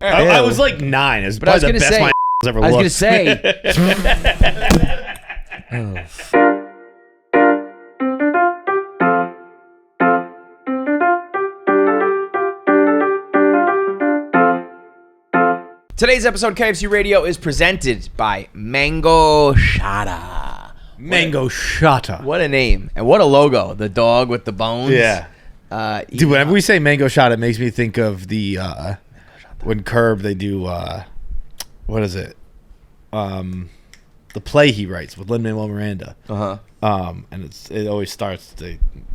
I was like 9. It was probably the best my ever looked. I was going to say. Today's episode of KFC Radio is presented by Mongeau SHOTTA. Mongeau SHOTTA. What a name. And what a logo. The dog with the bones. Yeah. Dude, whenever we say Mongeau SHOTTA, it makes me think of the when Curb they do what is it? The play he writes with Lin-Manuel Miranda. And it always starts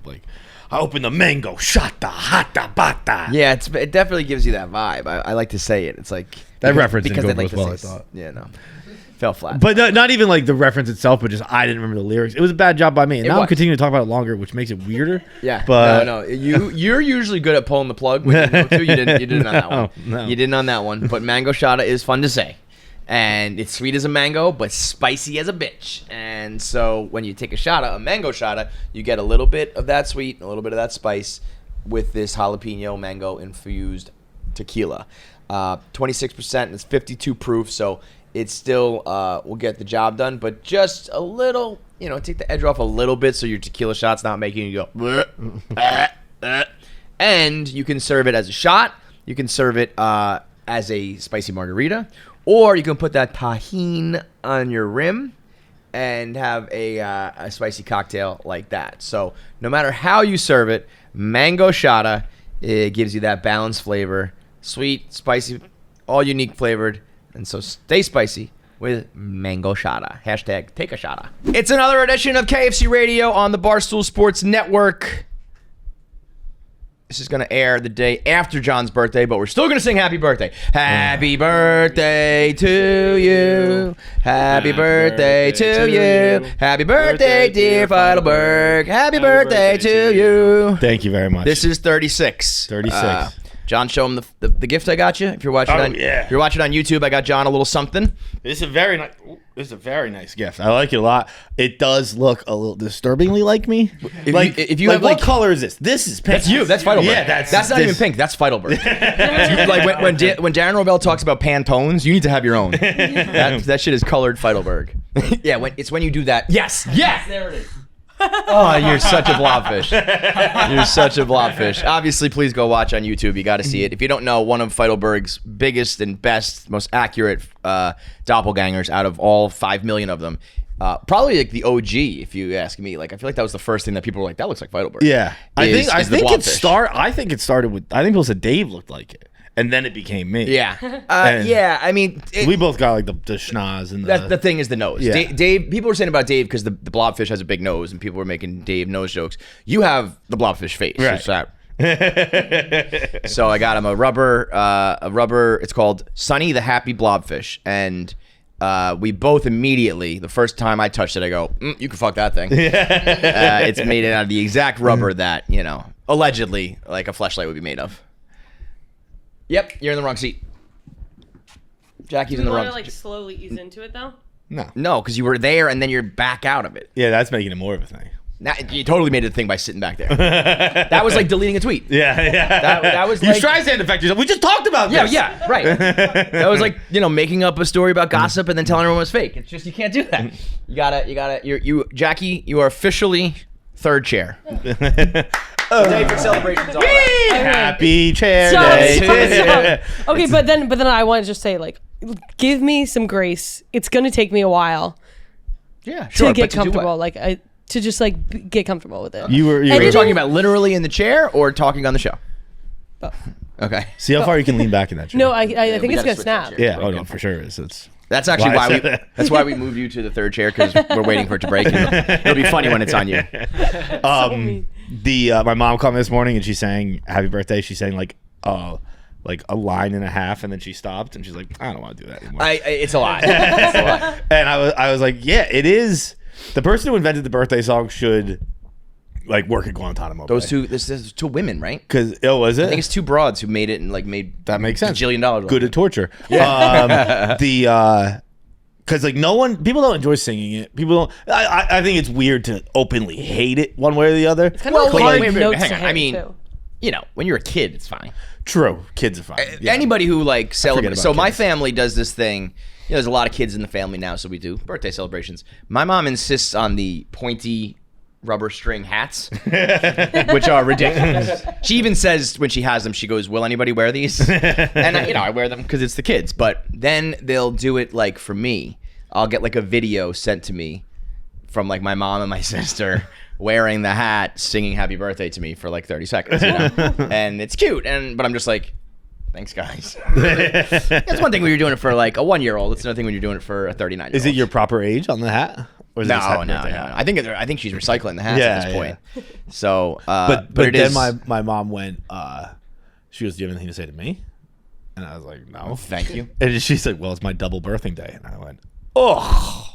like I open the Mongeau SHOTTA hata bata. Yeah, it definitely gives you that vibe. I like to say it. It's like that reference didn't go like as well, I thought. Yeah, no. Fell flat. But not even like the reference itself, but just I didn't remember the lyrics. It was a bad job by me. And now I'm continuing to talk about it longer, which makes it weirder. Yeah. But no. You're usually good at pulling the plug when you know to. You didn't on that one. No. You didn't on that one. But Mongeau SHOTTA is fun to say. And it's sweet as a mango, but spicy as a bitch. And so when you take a Mongeau SHOTTA, you get a little bit of that sweet and a little bit of that spice with this jalapeno mango infused tequila. 26% and it's 52 proof, so it still will get the job done, but just a little, take the edge off a little bit so your tequila shot's not making you go. And you can serve it as a shot. You can serve it as a spicy margarita. Or you can put that tahini on your rim and have a spicy cocktail like that. So no matter how you serve it, Mongeau SHOTTA, it gives you that balanced flavor. Sweet, spicy, all unique flavored. And so stay spicy with Mongeau SHOTTA. Hashtag take a shotta. It's another edition of KFC Radio on the Barstool Sports Network. This is going to air the day after John's birthday, but we're still going to sing happy birthday. Happy birthday to you. Happy birthday to you. Happy birthday, dear Feitelberg. Happy birthday to you. Thank you very much. This is 36. 36. John, show him the gift I got you. If you're watching if you're watching on YouTube, I got John a little something. This is a very nice gift. I like it a lot. It does look a little disturbingly like me. If you have what color is this? This is pink. That's you. That's Feitelberg. Yeah, that's not even pink. That's Feitelberg. Like when Darren Robel talks about Pantones, you need to have your own. That shit is colored Feitelberg. Yeah, it's when you do that. Yes. There it is. Oh, you're such a blobfish. You're such a blobfish. Obviously, please go watch on YouTube. You got to see it. If you don't know, one of Feitelberg's biggest and best, most accurate doppelgangers out of all 5 million of them. Probably like the OG, if you ask me. Like I feel like that was the first thing that people were like, that looks like Feitelberg. Yeah. I think it started with, I think people said Dave looked like it. And then it became me. Yeah. I mean... we both got like the schnoz and the thing is the nose. Yeah. Dave, people were saying about Dave because the blobfish has a big nose and people were making Dave nose jokes. You have the blobfish face. Right. So I got him a rubber, it's called Sunny the Happy Blobfish. And we both immediately, the first time I touched it, I go, you can fuck that thing. It's made out of the exact rubber that, allegedly like a fleshlight would be made of. Yep, you're in the wrong seat. Jackie's in the wrong seat. Do you want to slowly ease into it though? No, because you were there and then you're back out of it. Yeah, that's making it more of a thing. Now, you totally made it a thing by sitting back there. That was like deleting a tweet. Yeah. That was you like... Streisand effect yourself. We just talked about this. Yeah, right. That was like, making up a story about gossip and then telling everyone it was fake. It's just, you can't do that. Jackie, you are officially third chair. Day for celebrations. All right. Happy chair day. Okay, but then I want to just say, like, give me some grace. It's gonna take me a while. Yeah, sure. To get comfortable, to just get comfortable with it. You were talking about literally in the chair or talking on the show? Both. Okay. See how far you can lean back in that chair. No, I think it's gonna snap. Yeah. Oh no, for sure. That's actually why we moved you to the third chair because we're waiting for it to break. It'll be funny when it's on you. My mom called me this morning and she sang happy birthday. She sang like a line and a half and then she stopped and she's like, I don't want to do that anymore. It's a lot. It's a lot. And I was like, yeah, it is. The person who invented the birthday song should work at Guantanamo Bay. There's two women, right? Because was it? I think it's two broads who made it and made that makes sense. $1 jillion. Good at torture. Yeah. Because people don't enjoy singing it. People don't. I think it's weird to openly hate it one way or the other. It's kind of hard notes to hit, I mean, too. you know, when you're a kid, it's fine. True, kids are fine. Anybody who like celebrates. So my kids. family does this thing. You know, there's a lot of kids in the family now, so we do birthday celebrations. My mom insists on the pointy rubber string hats, which are ridiculous. She even says when she has them, she goes, "Will anybody wear these?" And I wear them because it's the kids. But then they'll do it like for me. I'll get like a video sent to me from like my mom and my sister wearing the hat, singing "Happy Birthday" to me for like 30 seconds, you know? And it's cute. But I'm just like, thanks, guys. It's one thing when you're doing it for like a 1-year-old. It's another thing when you're doing it for a 39-year-old. Is it your proper age on the hat? Or is it just happy birthday hat? I think she's recycling the hats at this point. So, but it then is, my mom went. She goes, "Do you have anything to say to me?" And I was like, "No, thank you." And she's like, "Well, it's my double birthing day," and I went, "Oh."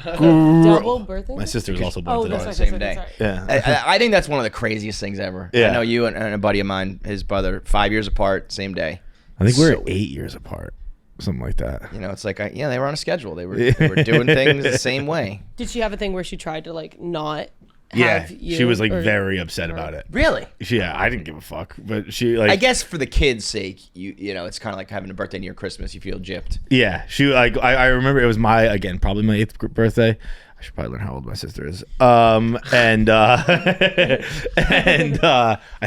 Double birthday? My sister was also born today. Sorry, same day. Yeah. I think that's one of the craziest things ever. Yeah. I know you and a buddy of mine, his brother, 5 years apart, same day. I think we're 8 years apart, something like that. You know, it's like, they were on a schedule. They were doing things the same way. Did she have a thing where she tried to like not Yeah, have you? she was like or- very upset about it. Really? Yeah, I didn't give a fuck, but she like. I guess for the kids' sake, you know, it's kind of like having a birthday near Christmas. You feel gypped. Yeah, she like I remember it was probably my 8th birthday. I should probably learn how old my sister is. And I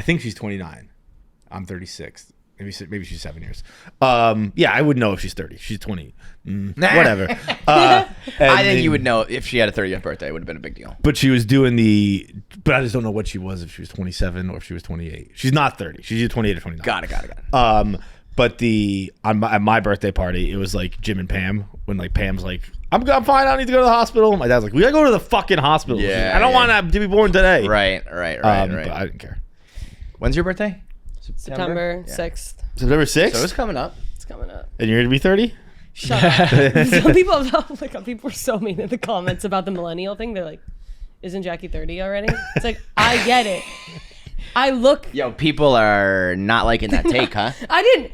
think she's 29. I'm 36. Maybe she's 7 years. Yeah, I would know if she's 30. She's 20. Whatever. I think you would know if she had a 30th birthday. It would have been a big deal. But she was doing but I just don't know what she was, if she was 27 or if she was 28. She's not 30. She's either 28 or 29. Got it. But at my birthday party, it was like Jim and Pam, when like Pam's like, I'm fine, I don't need to go to the hospital. My dad's like, we gotta go to the fucking hospital. Yeah, I don't want to be born today. Right. But I didn't care. When's your birthday? September Yeah. 6th. September 6th? So it's coming up. It's coming up. And you're gonna be 30? Shut up. Some people, oh my God, people were so mean in the comments about the millennial thing. They're like, isn't Jackie 30 already? It's like, I get it. I look. Yo, people are not liking that take, huh? I didn't.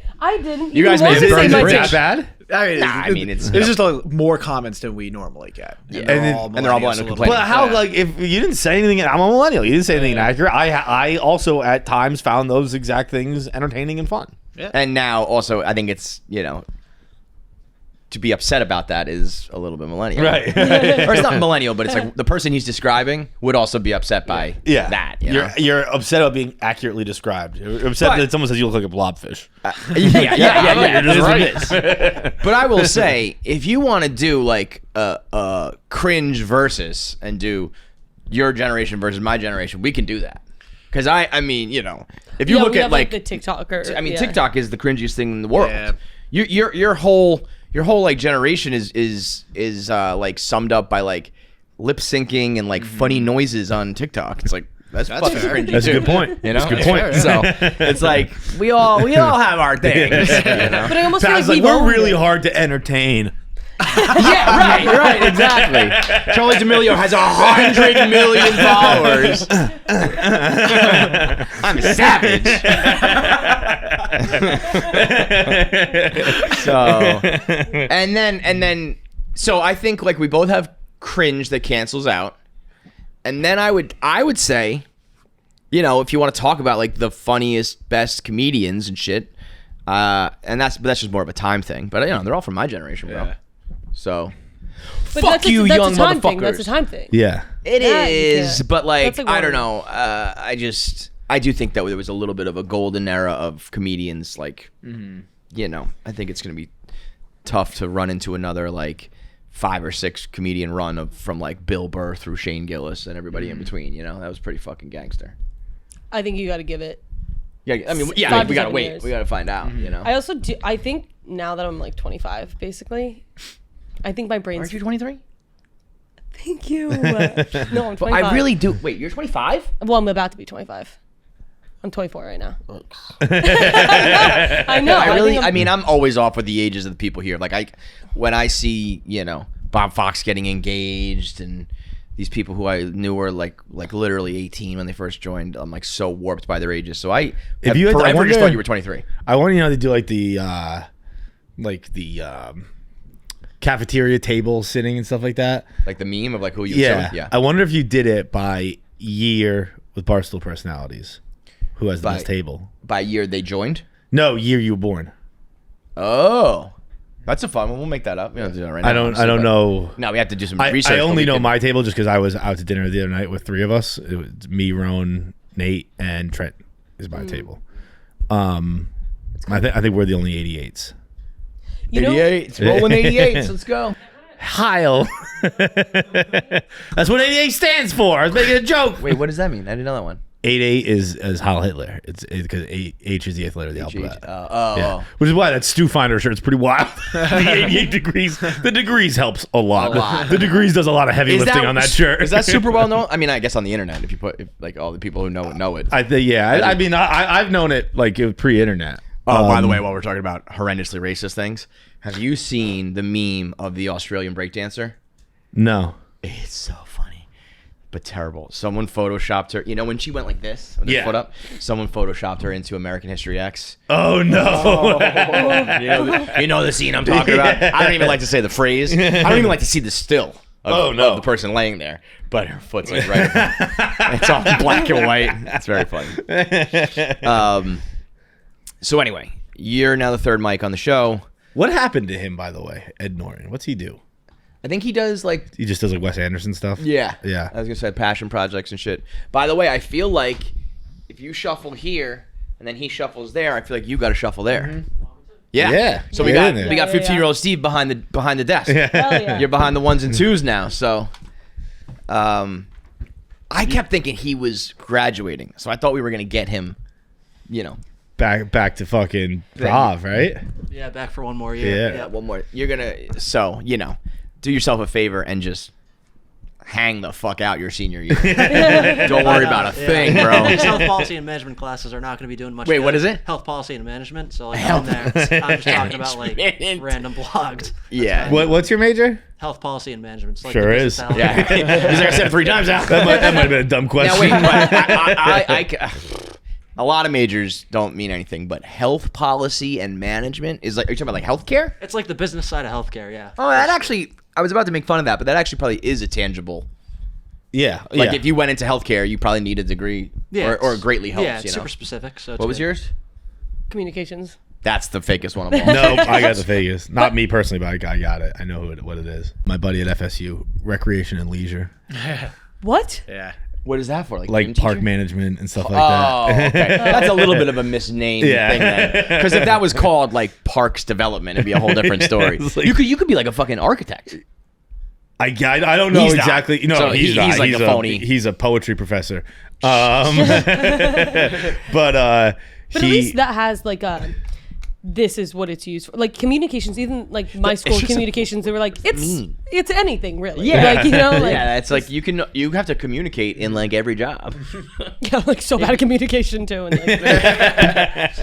You guys made wanted it to say burn my the bridge. take. That bad? I mean, it's just more comments than we normally get. Yeah. And they're all blind to complain. But how, like, if you didn't say anything, I'm a millennial. You didn't say anything inaccurate. I also at times found those exact things entertaining and fun. Yeah. And now also, I think it's, you know, to be upset about that is a little bit millennial. Right. Or it's not millennial, but it's like the person he's describing would also be upset by that. You know? You're upset about being accurately described. You're upset that someone says you look like a blobfish. Yeah. You're just Right. right. But I will say, if you want to do like a cringe versus and do your generation versus my generation, we can do that. Because I mean, you know, if you look at like the TikToker. I mean, TikTok is the cringiest thing in the world. Yeah. Your whole like generation is like summed up by like lip syncing and like funny noises on TikTok. It's like that's fucking fair. cringy. That's a too, good point. You know, That's a good point. So it's like we all have our things. You know? But I almost feel Sounds like like we're we've really owned it. hard to entertain. Yeah, right, exactly. Charlie D'Amelio has 100 million followers. I'm a savage. So I think like we both have cringe that cancels out, and then I would say, you know, if you want to talk about like the funniest, best comedians and shit, and that's just more of a time thing. But you know, they're all from my generation, bro. Yeah. So, But fuck that's you, that's young a time motherfuckers. thing. That's a time thing. Yeah. It Yeah, you is, can't. but like, That's like I don't one- know. I do think that there was a little bit of a golden era of comedians. Like, you know, I think it's gonna be tough to run into another like 5 or 6 comedian run from like Bill Burr through Shane Gillis and everybody in between. You know, that was pretty fucking gangster. I think you got to give it. Yeah, I mean, yeah, 5 to we gotta 7 wait. years. We gotta find out. You know, I also do. I think now that I'm like 25, basically, I think my brain's. aren't you 23? Thank you. No, I'm 25. I really do. Wait, you're 25? Well, I'm about to be 25. I'm 24 right now. I know. I mean, I'm always off with the ages of the people here. Like, when I see, you know, Bob Fox getting engaged and these people who I knew were like literally 18 when they first joined, I'm like so warped by their ages. So I If you had- I forever just wonder- thought you were 23. I want to know how to do like the cafeteria table sitting and stuff like that. Like the meme of like who you Yeah. yeah. I wonder if you did it by year with Barstool personalities. who has the best table. By year they joined? No, year you were born. Oh. That's a fun one. We'll make that up. We don't have to do that right now. I don't know. No, we have to do some research. I only know my table just because I was out to dinner the other night with 3 of us. It was me, Roan, Nate, and Trent is my table. I think we're the only 88s. 88s. Rolling 88s. Let's go. Heil. That's what 88 stands for. I was making a joke. Wait, what does that mean? I didn't know that one. 88 is Heil Hitler. It's because H is the 8th letter of the alphabet. Oh. Which is why that Stu Finder shirt is pretty wild. The 88 degrees. The degrees helps a lot. The degrees does a lot of heavy lifting on that shirt. Is that super well known? I mean, I guess on the internet, if you put like all the people who know it. I think I mean, I've known it like pre-internet. Oh, by the way, while we're talking about horrendously racist things, have you seen the meme of the Australian breakdancer? No. It's so funny, but terrible. Someone photoshopped her. You know when she went like this, with her foot up? Someone photoshopped her into American History X. Oh, no. You know the scene I'm talking about? I don't even like to say the phrase. I don't even like to see the still of the person laying there. But her foot's like right it's all black and white. It's very funny. So anyway, you're now the third mic on the show. What happened to him, by the way, Ed Norton? What's he do? I think he does like... He just does like Wes Anderson stuff? Yeah. Yeah. I was going to say passion projects and shit. By the way, I feel like if you shuffle here and then he shuffles there, I feel like you got to shuffle there. Mm-hmm. Yeah. So we got 15-year-old Steve behind the desk. Hell yeah. You're behind the 1s and 2s now. So I kept thinking he was graduating. So I thought we were going to get him, back to fucking Brav, right? Yeah, back for one more year. Yeah, one more. You're gonna do yourself a favor and just hang the fuck out your senior year. Don't worry about a thing, bro. These health policy and management classes are not going to be doing much. Wait, good. what is it? Health policy and management. So like I'm there. I'm just talking about like random blogs. Yeah. What's your major? Health policy and management. It's like Sure is. Yeah. He's like I said it 3 times now. That might have been a dumb question. Now wait, a lot of majors don't mean anything, but health policy and management is like, are you talking about like healthcare? It's like the business side of healthcare, yeah. Oh, that actually, I was about to make fun of that, but that actually probably is a tangible. Yeah. Like if you went into healthcare, you probably need a degree or it greatly helps. Yeah, it's super specific. So what was yours? Communications. That's the fakest one of all. No, I got the fakest. Not me personally, but I got it. I know what it is. My buddy at FSU, recreation and leisure. What? Yeah. What is that for? Like park management and stuff like that. Oh, okay. That's a little bit of a misnamed thing then. Because if that was called like parks development, it'd be a whole different story. Like, you could be like a fucking architect. I don't know exactly. No, so he's like a phony. He's a poetry professor. But at least that has like a. This is what it's used for. Like communications, even like my school communications, they were like, it's anything really. Yeah. Like, like, yeah, it's like you have to communicate in like every job. Yeah, like so bad at communication too. And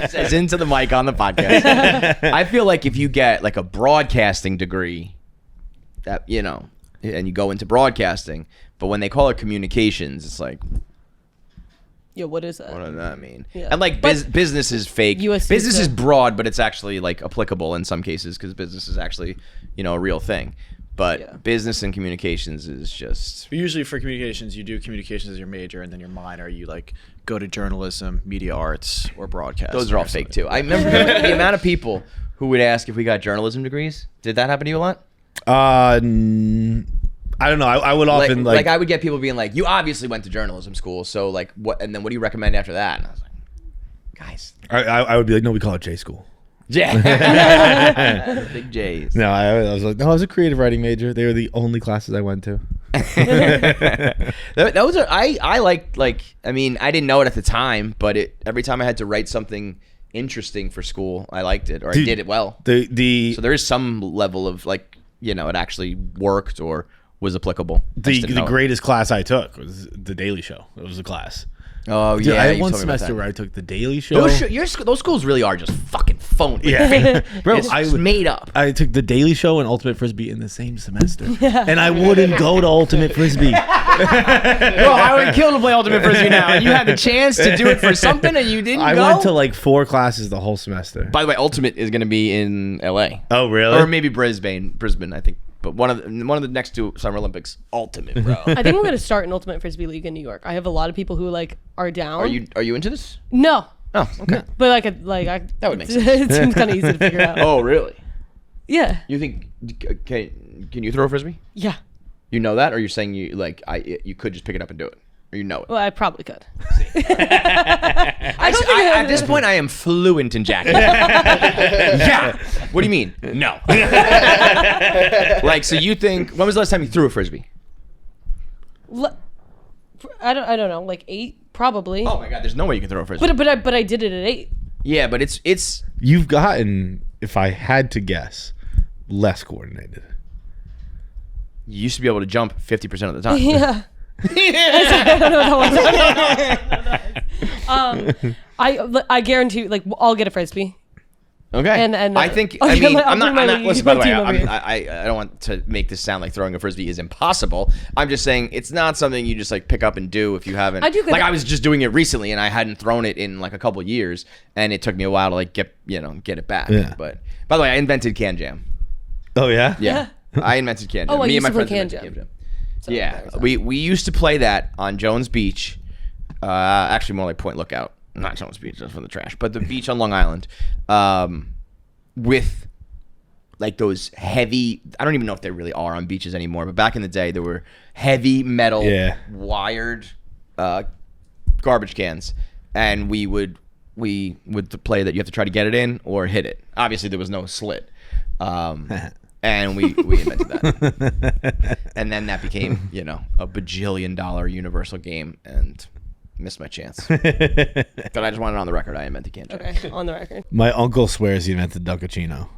says into the mic on the podcast. I feel like if you get like a broadcasting degree, that and you go into broadcasting, but when they call it communications, it's like. Yeah, what is that? What does that mean? Yeah. And like business is fake. USC business is broad, but it's actually like applicable in some cases because business is actually, a real thing. But business and communications is just. Usually for communications, you do communications as your major, and then your minor, you like go to journalism, media arts, or broadcast. Those are all fake too. I remember the amount of people who would ask if we got journalism degrees. Did that happen to you a lot? I don't know. I would often like I would get people being like, "You obviously went to journalism school, so like what? And then what do you recommend after that?" And I was like, "Guys, I would be like, no, we call it J school." Yeah, big J's. No, I was like, no, I was a creative writing major. They were the only classes I went to. Those are I like. I mean, I didn't know it at the time, but every time I had to write something interesting for school, I liked it or I did it well. So there is some level of like it actually worked or was applicable. The greatest class I took was the Daily Show. It was a class. Oh, dude, yeah. I had one semester where I took the Daily Show. Those schools really are just fucking phony. Yeah. Bro, it's made up. I took the Daily Show and Ultimate Frisbee in the same semester. And I wouldn't go to Ultimate Frisbee. Bro, I would kill to play Ultimate Frisbee now. And you had the chance to do it for something and you didn't go? I went to like 4 classes the whole semester. By the way, Ultimate is going to be in LA. Oh, really? Or maybe Brisbane, I think. But one of the next 2 Summer Olympics, ultimate, bro. I think I'm gonna start an ultimate frisbee league in New York. I have a lot of people who like are down. Are you into this? No, Oh, okay. but that would make sense. It seems kind of easy to figure out. Oh, really? Yeah, You think can you throw a frisbee? yeah. You know that, or you're saying you could just pick it up and do it, or you know it? Well, I probably could. At this point, I am fluent in jacking. Yeah. What do you mean? No. Like, so you think? When was the last time you threw a frisbee? I don't know, like 8 probably. Oh my God, there's no way you can throw a frisbee. But I did it at 8. Yeah, but it's. You've gotten, if I had to guess, less coordinated. You used to be able to jump 50% of the time. Yeah. I don't know what that was. I guarantee, like, I'll get a frisbee. Okay. And I think. I'll I mean, bring I'm not. my Listen, by the way, team over here. I don't want to make this sound like throwing a frisbee is impossible. I'm just saying it's not something you just like pick up and do if you haven't. I do good- Like I was just doing it recently and I hadn't thrown it in like a couple of years, and it took me a while to like get it back. Yeah. But by the way, I invented can jam. Oh yeah. Yeah. I invented can jam. Oh, I Me and used my to play friends can invented jam. So Yeah, there's that. we used to play that on Jones Beach. Actually, more like Point Lookout, not Jones Beach, that's from the trash, but the beach on Long Island, with like those heavy. I don't even know if they really are on beaches anymore, but back in the day, there were heavy metal, wired garbage cans, and we would play that you have to try to get it in or hit it. Obviously, there was no slit. And we invented that. And then that became, a bajillion-dollar universal game, and missed my chance. But I just wanted it on the record. I invented can jam. Okay, on the record. My uncle swears he invented Dunkachino.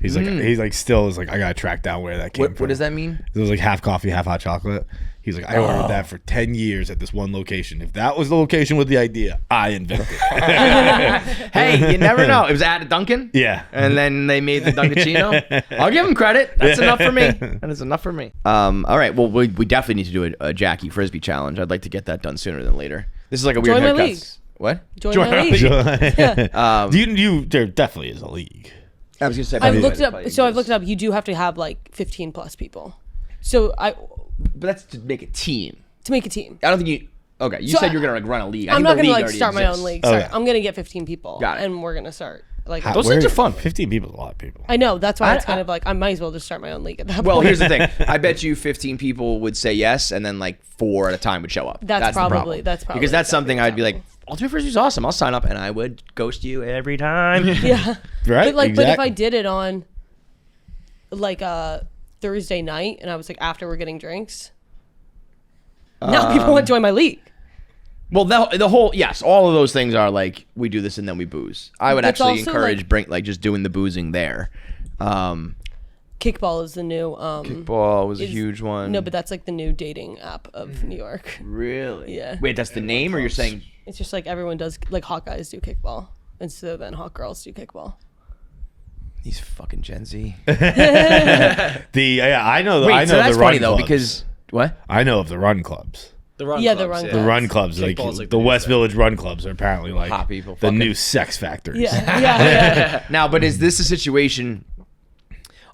He's like still is like, I gotta track down where that came from. What does that mean? It was like half coffee, half hot chocolate. He's like, I ordered that for 10 years at this one location. If that was the location with the idea, I invented it. Hey, you never know. It was at a Dunkin'? Yeah. And then they made the Dunkachino. I'll give him credit. That's enough for me. That is enough for me. All right. Well, we definitely need to do a Jackie Frisbee challenge. I'd like to get that done sooner than later. This is like a weird Join my haircut. league. What? Join my league. There definitely is a league. I was gonna say. I've looked it up. You do have to have like 15 plus people. But that's to make a team. To make a team. I don't think you. Okay, you So said you're gonna like run a league. I'm not gonna like already start my exists. own league. Oh, Sorry. yeah. I'm gonna get 15 people. Got it. And we're gonna start. Like Those things are fun. 15 people is a lot of people. I know. That's why it's kind of like I might as well just start my own league at that Well, point. here's the thing. I bet you 15 people would say yes, and then like 4 at a time would show up. That's the problem. probably because that's something I'd be like, Ultimate Frisbee's awesome. I'll sign up, and I would ghost you every time. Yeah. Right? But Exactly. if I did it on like a Thursday night and I was like after we're getting drinks, now people want to join my league. Well, the whole yes, all of those things are like we do this and then we booze. I would It's actually also, encourage just doing the boozing there. Kickball is the new Kickball was a huge one. No, but that's like the new dating app of New York. Really? Yeah. Wait, that's the name, or you're saying? It's just like everyone does, like hot guys do kickball, and so then hot girls do kickball. These fucking Gen Z. I know. Wait, I know so that's the run funny though clubs. because what? I know of the run clubs. The run Yeah, clubs, the run The clubs. run clubs, like, Kickball's like the the new West thing. Village run clubs, are apparently like Hot people, the fucking- new sex factories. Yeah. Now, but is this a situation?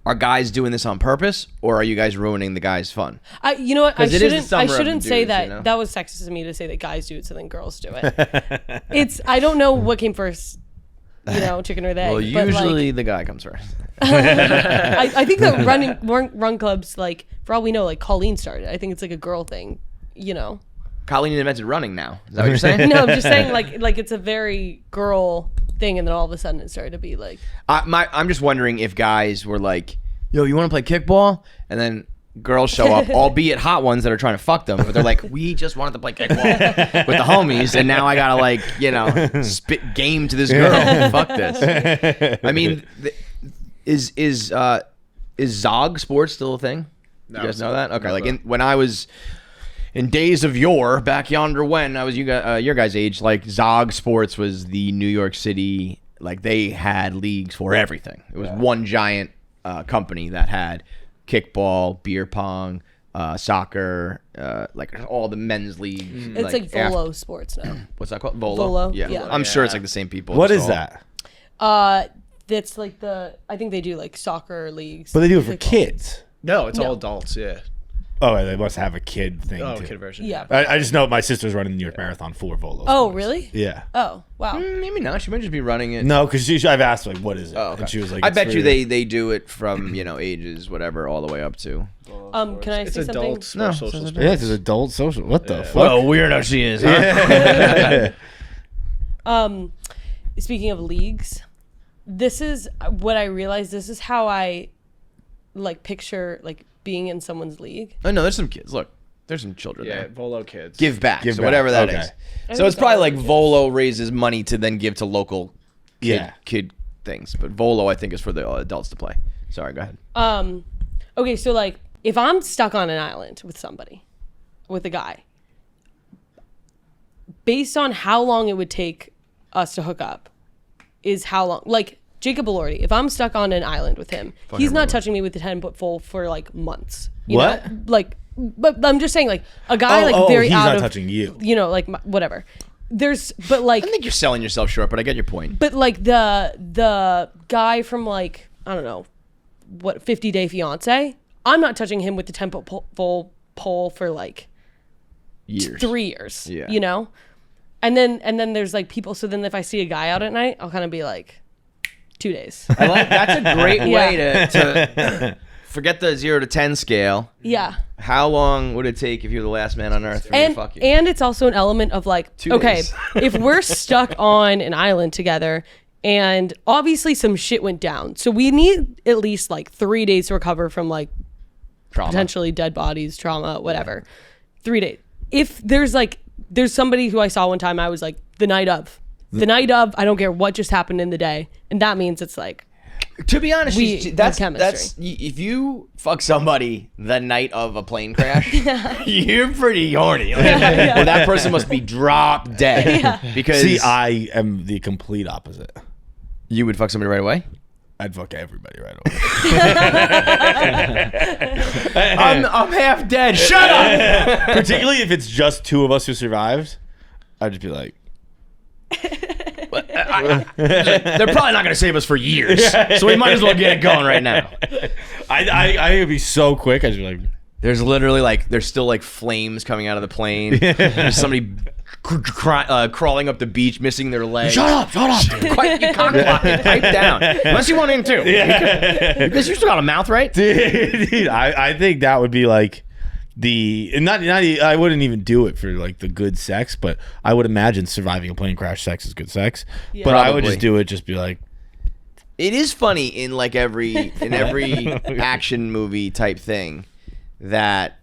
Are guys doing this on purpose, or are you guys ruining the guys' fun? You know what? I 'Cause it is the shouldn't. summer I of the shouldn't say dudes, that. you know? That was sexist of me to say that guys do it, so then girls do it. I don't know what came first. Chicken or the egg. Well, but, usually the guy comes first. I think that run clubs, like for all we know, like Colleen started. I think it's like a girl thing. Colleen invented running now. Is that what you're saying? No, I'm just saying like it's a very girl thing, and then all of a sudden it started to be like. I'm just wondering if guys were like, yo, you want to play kickball? And then girls show up, albeit hot ones that are trying to fuck them, but they're like, we just wanted to play kickball with the homies, and now I gotta spit game to this girl. Fuck this. I mean, is Zog Sports still a thing? No, You guys know that? Okay, no, when I was in days of yore, back yonder when I was your guys' age, like Zog Sports was the New York City, like they had leagues for everything. It was one giant company that had kickball, beer pong, soccer, like all the men's leagues. It's like Volo Sports now. What's that called? Volo? Volo, Yeah. yeah. I'm sure it's like the same people. What just is all- that? That's like I think they do like soccer leagues. But they do it for Kickball. kids. No, it's No. all adults. Yeah. Oh, they must have a kid thing. Oh, too. kid version. Yeah. I just know my sister's running the New York Marathon for Volo. Oh, Sports. really? Yeah. Oh, wow. Maybe not. She might just be running it. No, because I've asked like, what is it? Oh, okay. And she was like, I it's bet for- you they do it from ages whatever all the way up to. Can I It's say something? adults No, or social sports. Yeah, it's an adult social. What the fuck? Well, weirdo she is. Huh? Speaking of leagues, this is what I realized. This is how I like picture like being in someone's league. Oh no, there's some kids. Look, there's some children Yeah, there. Volo kids. Give back, Give so back. whatever that is. Okay. I So think it's probably all like kids. Volo raises money to then give to local Yeah. kid things, but Volo I think is for the adults to play. Sorry, go ahead. Okay, so like if I'm stuck on an island with somebody, with a guy, based on how long it would take us to hook up, is how long. Like Jacob Elordi, if I'm stuck on an island with him, he's not touching me with the 10-foot pole for like months. You What? know? Like, but I'm just saying, like a guy very he's out not of touching you. You know, like whatever. But like I think you're selling yourself short, but I get your point. But like the guy from like I don't know what 50 Day Fiance, I'm not touching him with the 10-foot pole for like Years. 3 years. Yeah. You know, and then there's like people. So then if I see a guy out at night, I'll kind of be like 2 days. I like that's a great way Yeah. to forget the 0 to 10 scale. Yeah. How long would it take if you're the last man on earth for me to fuck you? And it's also an element of like, 2 okay, days. if we're stuck on an island together and obviously some shit went down, so we need at least like 3 days to recover from like Trauma. potentially dead bodies, trauma, whatever. 3 days. If there's somebody who I saw one time, I was like, the night of, I don't care what just happened in the day. And that means it's like, To be honest, We that's have chemistry. if you fuck somebody the night of a plane crash, you're pretty horny. Like, well, that person must be drop dead because See, I am the complete opposite. you would fuck somebody right away. I'd fuck everybody right away. I'm half dead. Shut up. Particularly if it's just two of us who survived, I'd just be like, They're probably not going to save us for years, so we might as well get it going right now. I would be so quick. I'd just be like, There's literally there's still like flames coming out of the plane. There's somebody crawling up the beach, missing their legs. shut up. Quite, you cockblock, pipe down. Unless you want in too. Because you still got a mouth, right? Dude, I think that would be like I wouldn't even do it for like the good sex, but I would imagine surviving a plane crash sex is good sex. Yeah. But I would Probably. just do it, just be like, It is funny in like every action movie type thing that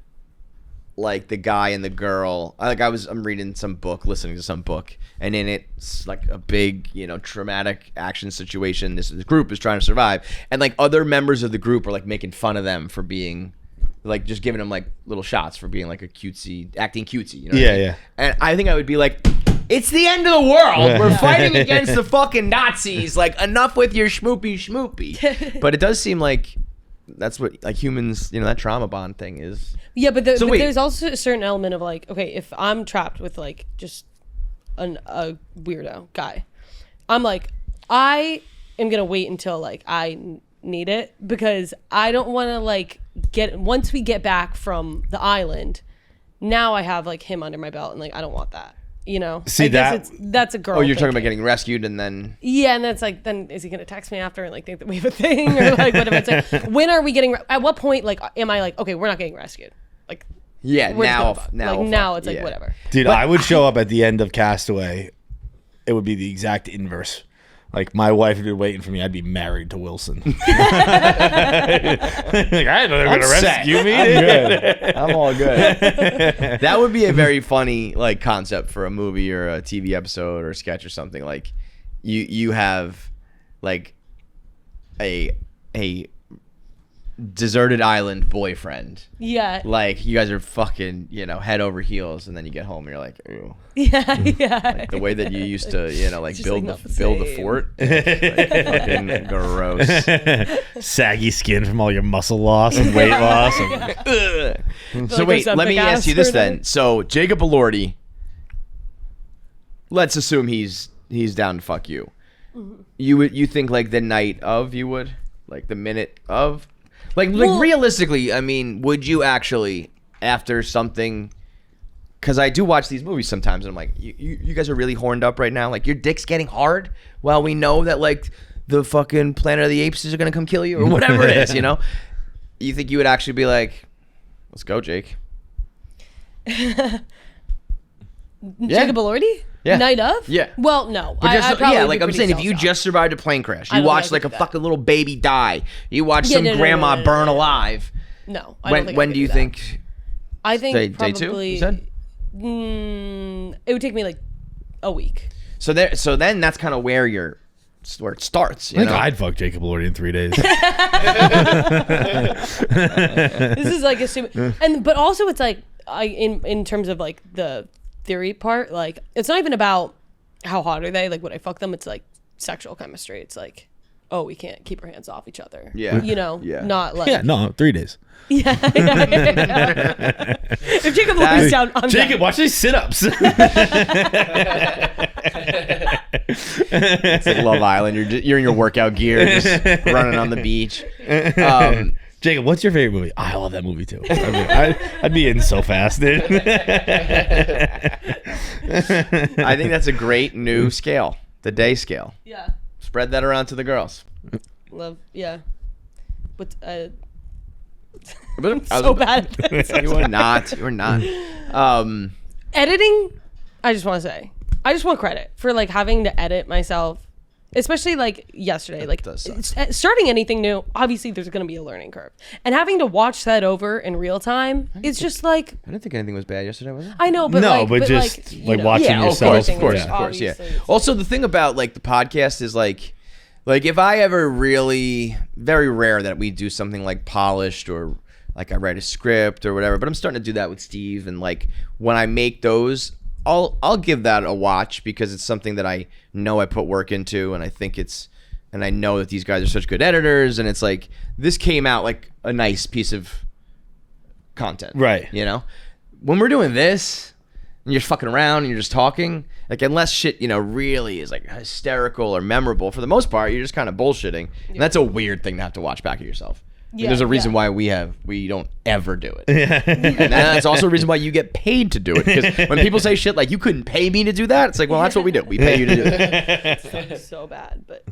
like the guy and the girl, I'm reading some book, listening to some book, and in it's like a big, traumatic action situation. This group is trying to survive, and like other members of the group are like making fun of them for being like just giving them like little shots for being like acting cutesy. You know what I mean? Yeah. And I think I would be like, it's the end of the world. We're fighting against the fucking Nazis. Like, enough with your schmoopy. But it does seem like that's what like humans, that trauma bond thing is. yeah, but, So wait. there's also a certain element of like, okay, if I'm trapped with like just a weirdo guy, I'm like, I am going to wait until like I need it, because I don't want to like once we get back from the island, now I have like him under my belt, and like I don't want that. See, I guess that's a girl. Oh, you're talking about thinking. getting rescued and then. Yeah, and that's like, then is he gonna text me after and like think that we have a thing, or like whatever? It's like, when are we getting? At what point, like, am I like, okay, we're not getting rescued? Like, Yeah, we're just now gonna fuck. now it's like yeah. whatever. dude, I would show up at the end of Castaway. It would be the exact inverse. Like, my wife had been waiting for me. I'd be married to Wilson. Like, I didn't know they were going to rescue me. I'm good. I'm all good. That would be a very funny like concept for a movie or a TV episode or a sketch or something. Like, you have like a deserted island boyfriend. Yeah, Like, you guys are fucking, head over heels, and then you get home and you're like, ooh. yeah. The way that you used to, like just, build like, not the build the same. fort. Fucking gross. Saggy skin from all your muscle loss and weight loss. And, So Like wait, a let me septic ask you ass this or then. anything? So Jacob Elordi, let's assume he's down to fuck you. Mm-hmm. You think like the night of you would? Like the minute of? Like realistically, I mean, would you actually, after something? Because I do watch these movies sometimes, and I'm like, you guys are really horned up right now. Like, your dick's getting hard. Well, we know that like the fucking Planet of the Apes is gonna come kill you, or whatever it is. You know, you think you would actually be like, let's go, Jake? Jacob Elordi? Yeah. Night of? Yeah. Well, no. But just, I'd probably yeah, be like I'm pretty saying, if you self-doubt. just survived a plane crash, I you don't watched think I like a could do that. fucking little baby die, you watched Yeah, some no, grandma no. burn alive. No, I don't think When I could do you that. think? I think Day probably. two, you said? It would take me like a week. So then that's kind of where it starts. You I think know? I'd fuck Jacob Elordi in 3 days. This is like assuming, but also it's like in terms of like the theory part, like it's not even about how hot are they, like would I fuck them, it's like sexual chemistry. It's like, oh, we can't keep our hands off each other. Yeah. You know, Yeah. not like Yeah, no, 3 days. yeah. If Jacob Elordi's down, I'm Jacob, down. watch these sit-ups. It's like Love Island. You're in your workout gear, just running on the beach. Jacob, what's your favorite movie? I love that movie too. I mean, I'd be in so fast, dude. I think that's a great new scale, the day scale. Yeah, Spread that around to the girls. love. Yeah, but I'm so bad at this. You are not. You are not. Editing, I just want to say, I just want credit for like having to edit myself, especially like yesterday. Like does suck. starting anything new, obviously there's going to be a learning curve, and having to watch that over in real time, it's just like I didn't think anything was bad yesterday, was it? I know, but No, like, but just, like, you like, know, watching Yeah, yourself. of course, Yeah. Obviously, it's Also, the thing about like the podcast is like if I ever really, very rare that we do something like polished or like I write a script or whatever, but I'm starting to do that with Steve, and like when I make those, I'll give that a watch because it's something that I know I put work into, and I think and I know that these guys are such good editors, and it's like this came out like a nice piece of content, Right. You know, when we're doing this and you're fucking around and you're just talking, like unless shit, really is like hysterical or memorable, for the most part, you're just kind of bullshitting. And that's a weird thing to have to watch back of yourself. Like, Yeah, there's a reason yeah. why we don't ever do it. And that's also a reason why you get paid to do it. Because when people say shit like, you couldn't pay me to do that, it's like, well, that's what we do. We pay you to do that. it's so bad, but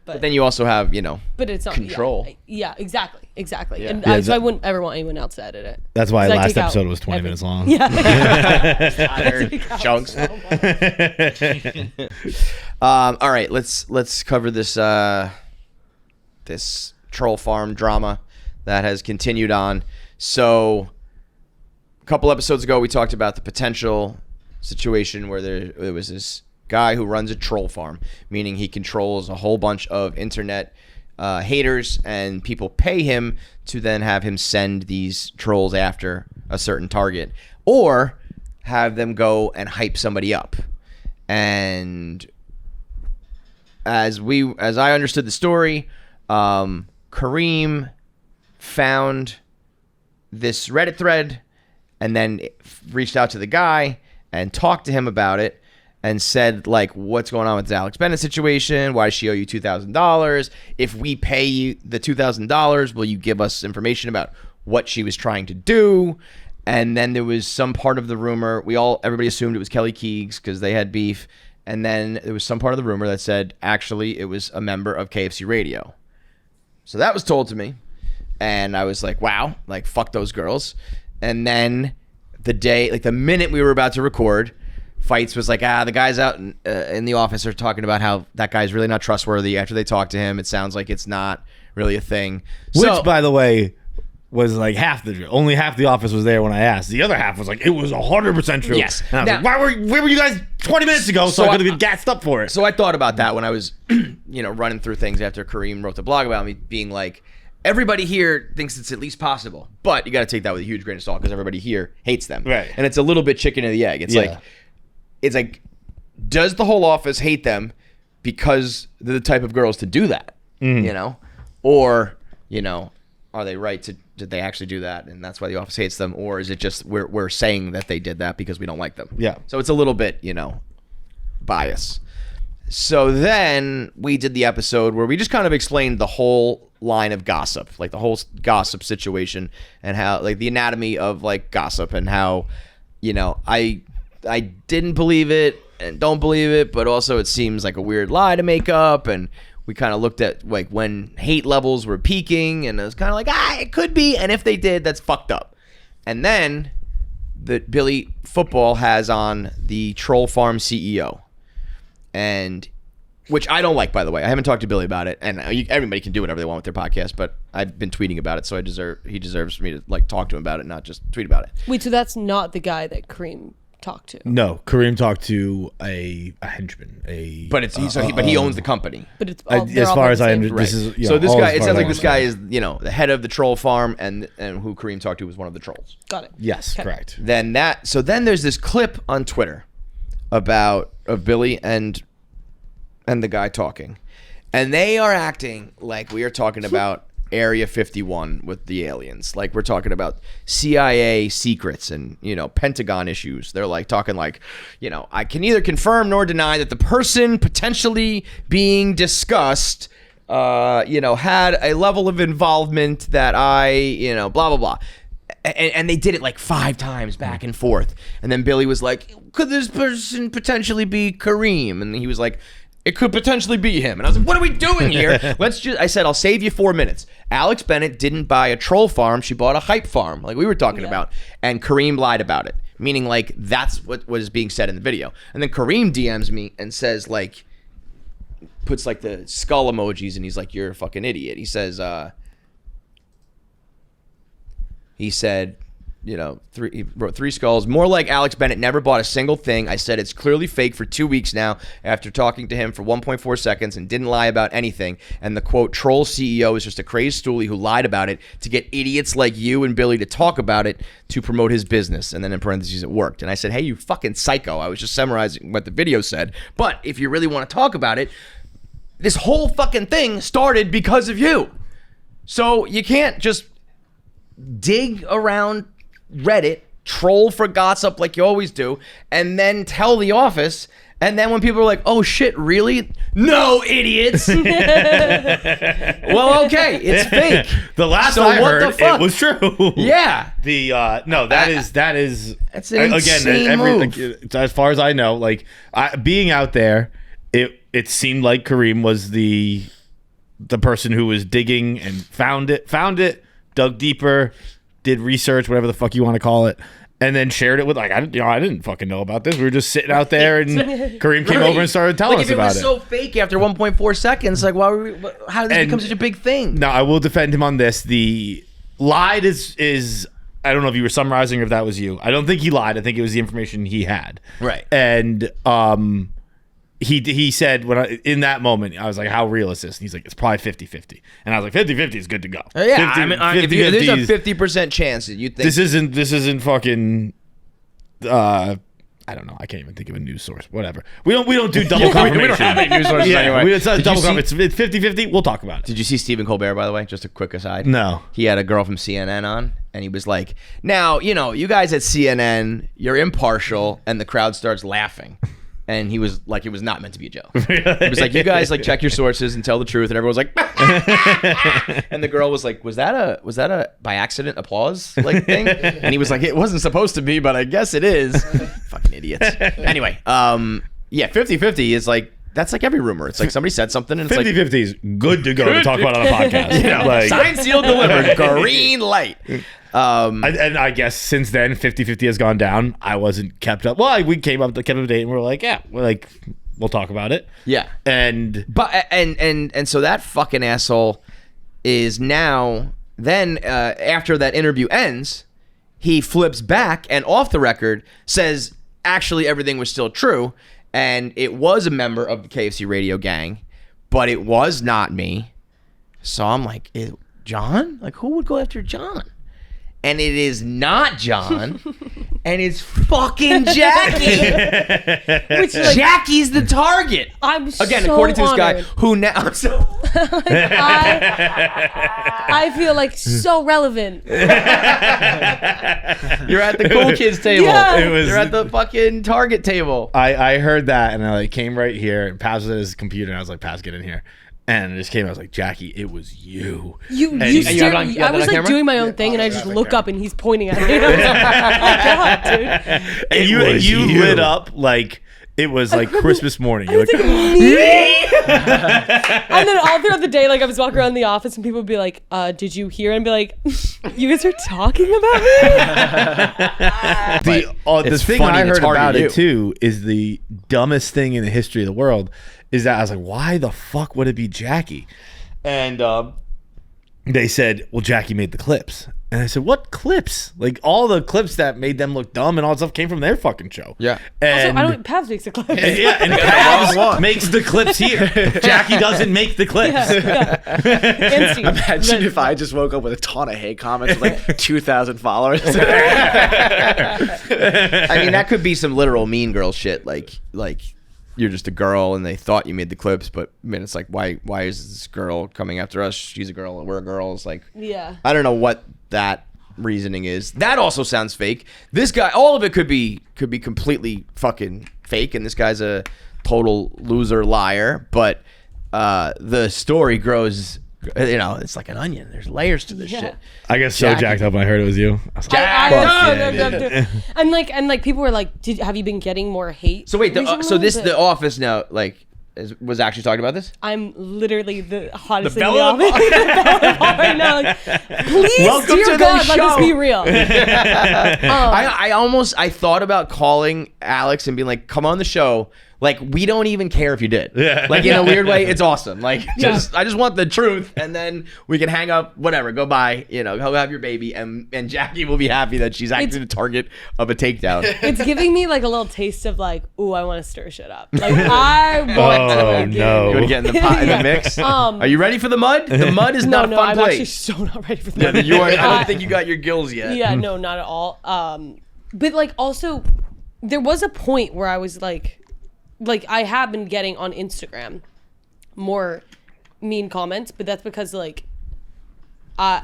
But then you also have, but it's not control. Yeah, exactly. Yeah. And Yeah, so I wouldn't ever want anyone else to edit it. That's why 'Cause I last take out episode was 20 every- minutes long. Yeah. chunks. All right, let's cover this this troll farm drama that has continued on. So a couple episodes ago we talked about the potential situation where there was this guy who runs a troll farm, meaning he controls a whole bunch of internet haters, and people pay him to then have him send these trolls after a certain target, or have them go and hype somebody up. And as I understood the story, Karim found this Reddit thread and then reached out to the guy and talked to him about it and said, like, what's going on with the Alex Bennett situation? Why does she owe you $2,000? If we pay you the $2,000, will you give us information about what she was trying to do? And then there was some part of the rumor, everybody assumed it was Kelly Keegs because they had beef. And then there was some part of the rumor that said, actually, it was a member of KFC Radio. So that was told to me. And I was like, wow, like, fuck those girls. And then the minute we were about to record, Fights was like, the guys out in the office are talking about how that guy's really not trustworthy. After they talk to him, it sounds like it's not really a thing. Which, by the way, was like only half the office was there when I asked. The other half was like, it was 100% true. Yes. And I was like, where were you guys 20 minutes ago? So I could have been gassed up for it. So I thought about that when I was, running through things after Karim wrote the blog about me, being like, everybody here thinks it's at least possible, but you got to take that with a huge grain of salt because everybody here hates them. Right. And it's a little bit chicken and the egg. It's like, does the whole office hate them because they're the type of girls to do that? Or, are they right did they actually do that and that's why the office hates them? Or is it just we're saying that they did that because we don't like them? Yeah. So it's a little bit, bias. So then we did the episode where we just kind of explained the whole line of gossip, like the whole gossip situation, and how like the anatomy of like gossip, and how, you know, I didn't believe it and don't believe it, but also it seems like a weird lie to make up. And we kind of looked at like when hate levels were peaking, and it was kind of like, it could be, and if they did, that's fucked up. And then the Billy Football has on the Troll Farm CEO, and which I don't like, by the way. I haven't talked to Billy about it, and everybody can do whatever they want with their podcast, but I've been tweeting about it, so he deserves me to like talk to him about it, not just tweet about it. Wait, so that's not the guy that Karim talked to? No, Karim talked to a henchman. But he owns the company. But it's as far as I understand, this is so this guy. It sounds like this guy is, you know, the head of the troll farm, and who Karim talked to was one of the trolls. Got it. Yes, correct. Then there's this clip on Twitter of Billy and the guy talking, and they are acting like we are talking about Area 51 with the aliens, like we're talking about CIA secrets and, you know, Pentagon issues. They're like talking like, you know, I can neither confirm nor deny that the person potentially being discussed, you know, had a level of involvement that I, you know, blah blah blah. And they did it like 5 times back and forth, and then Billy was like, could this person potentially be Karim? And he was like, it could potentially be him. And I was like, what are we doing here? I said, I'll save you 4 minutes. Alex Bennett didn't buy a troll farm. She bought a hype farm, like we were talking about. And Karim lied about it, meaning like that's what was being said in the video. And then Karim DMs me and says like, puts like the skull emojis, and he's like, you're a fucking idiot. He says, you know, he wrote 3 skulls. More like Alex Bennett never bought a single thing. I said it's clearly fake for 2 weeks now after talking to him for 1.4 seconds and didn't lie about anything. And the quote, troll CEO is just a crazed stoolie who lied about it to get idiots like you and Billy to talk about it to promote his business. And then in parentheses, it worked. And I said, hey, you fucking psycho. I was just summarizing what the video said. But if you really want to talk about it, this whole fucking thing started because of you. So you can't just dig around Reddit, troll for gossip like you always do, and then tell the office, and then when people are like, oh shit, really? No, idiots. Well, okay, it's fake. The last I heard, it was true. Yeah. That's an insane move. As far as I know, like being out there, it seemed like Karim was the person who was digging and found it, dug deeper, did research, whatever the fuck you want to call it, and then shared it with I didn't fucking know about this. We were just sitting out there, and Karim came over and started telling us about it. If it was so fake after 1.4 seconds, like how did this become such a big thing? Now I will defend him on this. The lied is I don't know if you were summarizing or if that was you. I don't think he lied. I think it was the information he had. Right. And he said in that moment, I was like, how real is this? And he's like, it's probably 50-50. And I was like, 50-50 is good to go. Yeah, 50, there's a 50% chance that you think this isn't fucking I don't know. I can't even think of a news source. Whatever. We don't do double confirmation. We don't have any news sources anyway. It's double confirmation. It's 50-50. We'll talk about it. Did you see Stephen Colbert, by the way? Just a quick aside. No. He had a girl from CNN on, and he was like, now, you know, you guys at CNN, you're impartial, and the crowd starts laughing. And he was like, it was not meant to be a joke. He was like, you guys like check your sources and tell the truth. And everyone was like, and the girl was like, was that a by accident applause like thing? And he was like, it wasn't supposed to be, but I guess it is. Fucking idiots. Anyway, yeah, 50-50 is like, that's like every rumor. It's like somebody said something and it's 50-50 is good to go to talk about on a podcast. Yeah, like, signed, sealed, delivered. Green light. And I guess since then 50-50 has gone down. I wasn't kept up. Well, we kept up to date and we're like, we'll talk about it. Yeah. And so that fucking asshole is now then after that interview ends, he flips back and off the record says actually everything was still true and it was a member of the KFC Radio gang, but it was not me. So I'm like, John? Like who would go after John? And it is not John, and it's fucking Jackie. Which, like, Jackie's the target. I'm again, so according to this honored. guy, who now? I feel like so relevant. You're at the cool kids table. Yeah. You're at the fucking Target table. I heard that, and I came right here, and Paz was at his computer, and I was like, Paz, get in here. And I just came. I was like, Jackie, it was you. You you stared. have it on- I was like camera? doing my own thing, and I just look up, and he's pointing at me. And I was like, oh my god, dude! And you lit up like it was like Christmas morning. You're like, Me? And then all throughout the day, like I was walking around the office, and people would be like, "Did you hear?" And be like, "You guys are talking about me." the it's thing funny I to heard target about you. it too is the dumbest thing in the history of the world is that I was like, why the fuck would it be Jackie? And they said, well, Jackie made the clips. And I said, what clips? Like all the clips that made them look dumb and all that stuff came from their fucking show. Yeah. And Also, I don't. Pabs makes the clips. and Pabs makes the clips here. Jackie doesn't make the clips. And Steve. Imagine if I just woke up with a ton of hate comments with like 2,000 followers. I mean, that could be some literal mean girl shit. Like you're just a girl and they thought you made the clips, but I mean, it's like, why is this girl coming after us? She's a girl and we're girls. Like, Yeah. I don't know what that reasoning is. That also sounds fake. This guy, all of it could be completely fucking fake, and this guy's a total loser liar. But the story grows. You know, it's like an onion. There's layers to this shit. I got so Jackie. jacked up when I heard it was you. I was like, And like people were like, have you been getting more hate? So wait, recently? so this But the office now like was actually talking about this. I'm literally the hottest The thing in the Bella office. The Bella Ball right now. Like, please, Welcome dear to the God, let us show. be real. I thought about calling Alex and being like, come on the show. Like, we don't even care if you did. Yeah. Like, in a weird way, it's awesome. Like, I just want the truth, and then we can hang up, whatever, go by, you know, go have your baby, and Jackie will be happy that she's actually the target of a takedown. It's giving me like a little taste of like, ooh, I want to stir shit up. Like I want to. Oh, Like, no. You want to get in the pot in the mix? Are you ready for the mud? The mud is not a fun I'm place. actually so not ready for Yeah, that. you are, I don't think you got your gills yet. Yeah, no, not at all. But like also, there was a point where I was like I have been getting on Instagram more mean comments, but that's because like I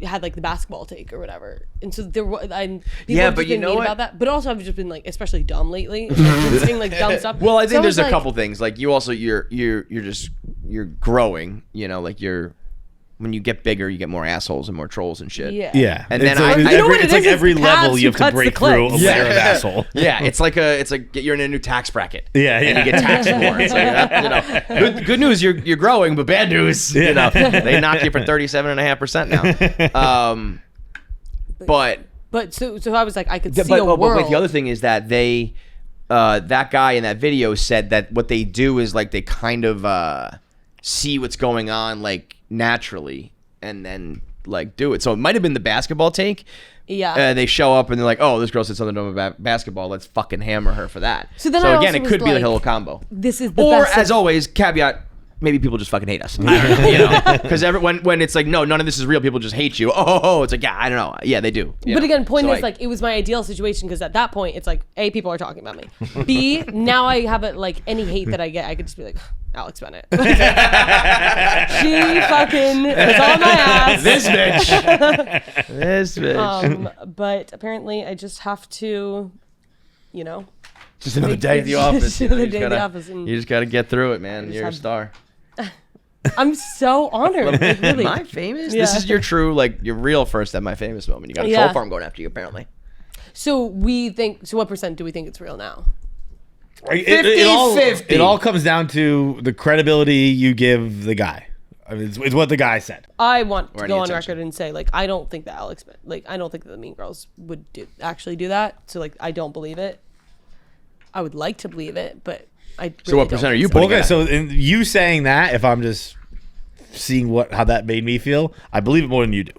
had like the basketball take or whatever, and so there was but you know what? about that. But also I've just been like especially dumb lately, like, been saying like dumb stuff. Well, I So think was there's a like- couple things. Like you also you're growing. You know, like when you get bigger, you get more assholes and more trolls and shit. Yeah. yeah. And It's then like, you know what it it's like is? It's every Pabs level you who have to cuts the break through a clips. layer of asshole. Yeah, it's like you're in a new tax bracket. Yeah, and yeah. you get taxed more. It's like, you know, good news, you're growing, but bad news, you know, they knock you for 37.5% now. But so I was like I could see but a world. wait, the other thing is that they, that guy in that video said that what they do is like they kind of see what's going on like naturally and then like do it. So it might have been the basketball take. Yeah. They show up and they're like, oh, this girl said something dumb about basketball. Let's fucking hammer her for that. So then I again, also it was could be like like, a little combo. This is the Or best. as always, caveat. Maybe people just fucking hate us. I don't know, you know, because when it's like no, none of this is real. People just hate you. Oh, it's like yeah, I don't know. Yeah, they do. you But know. again, point So, is like it was my ideal situation because at that point it's like A, people are talking about me. B, now I have it like any hate that I get, I could just be like Alex Bennett. She fucking is on my ass. this bitch. But apparently I just have to, you know. Just another day at the office. Just another day at the office, and You just gotta get through it, man. You're a have- star. I'm so honored. Like, really. Am I famous? Yeah. This is your true, like, your real first Am I Famous moment. You got a troll Yeah. farm going after you, apparently. So what percent do we think it's real now? It all comes down to the credibility you give the guy. I mean, it's what the guy said. I want Or to any go on attention. record and say, like, I don't think that I don't think that the Mean Girls would actually do that. So, like, I don't believe it. I would like to believe it, but I. So what percent are you putting? Okay, so in you saying that, if I'm just seeing how that made me feel, I believe it more than you do.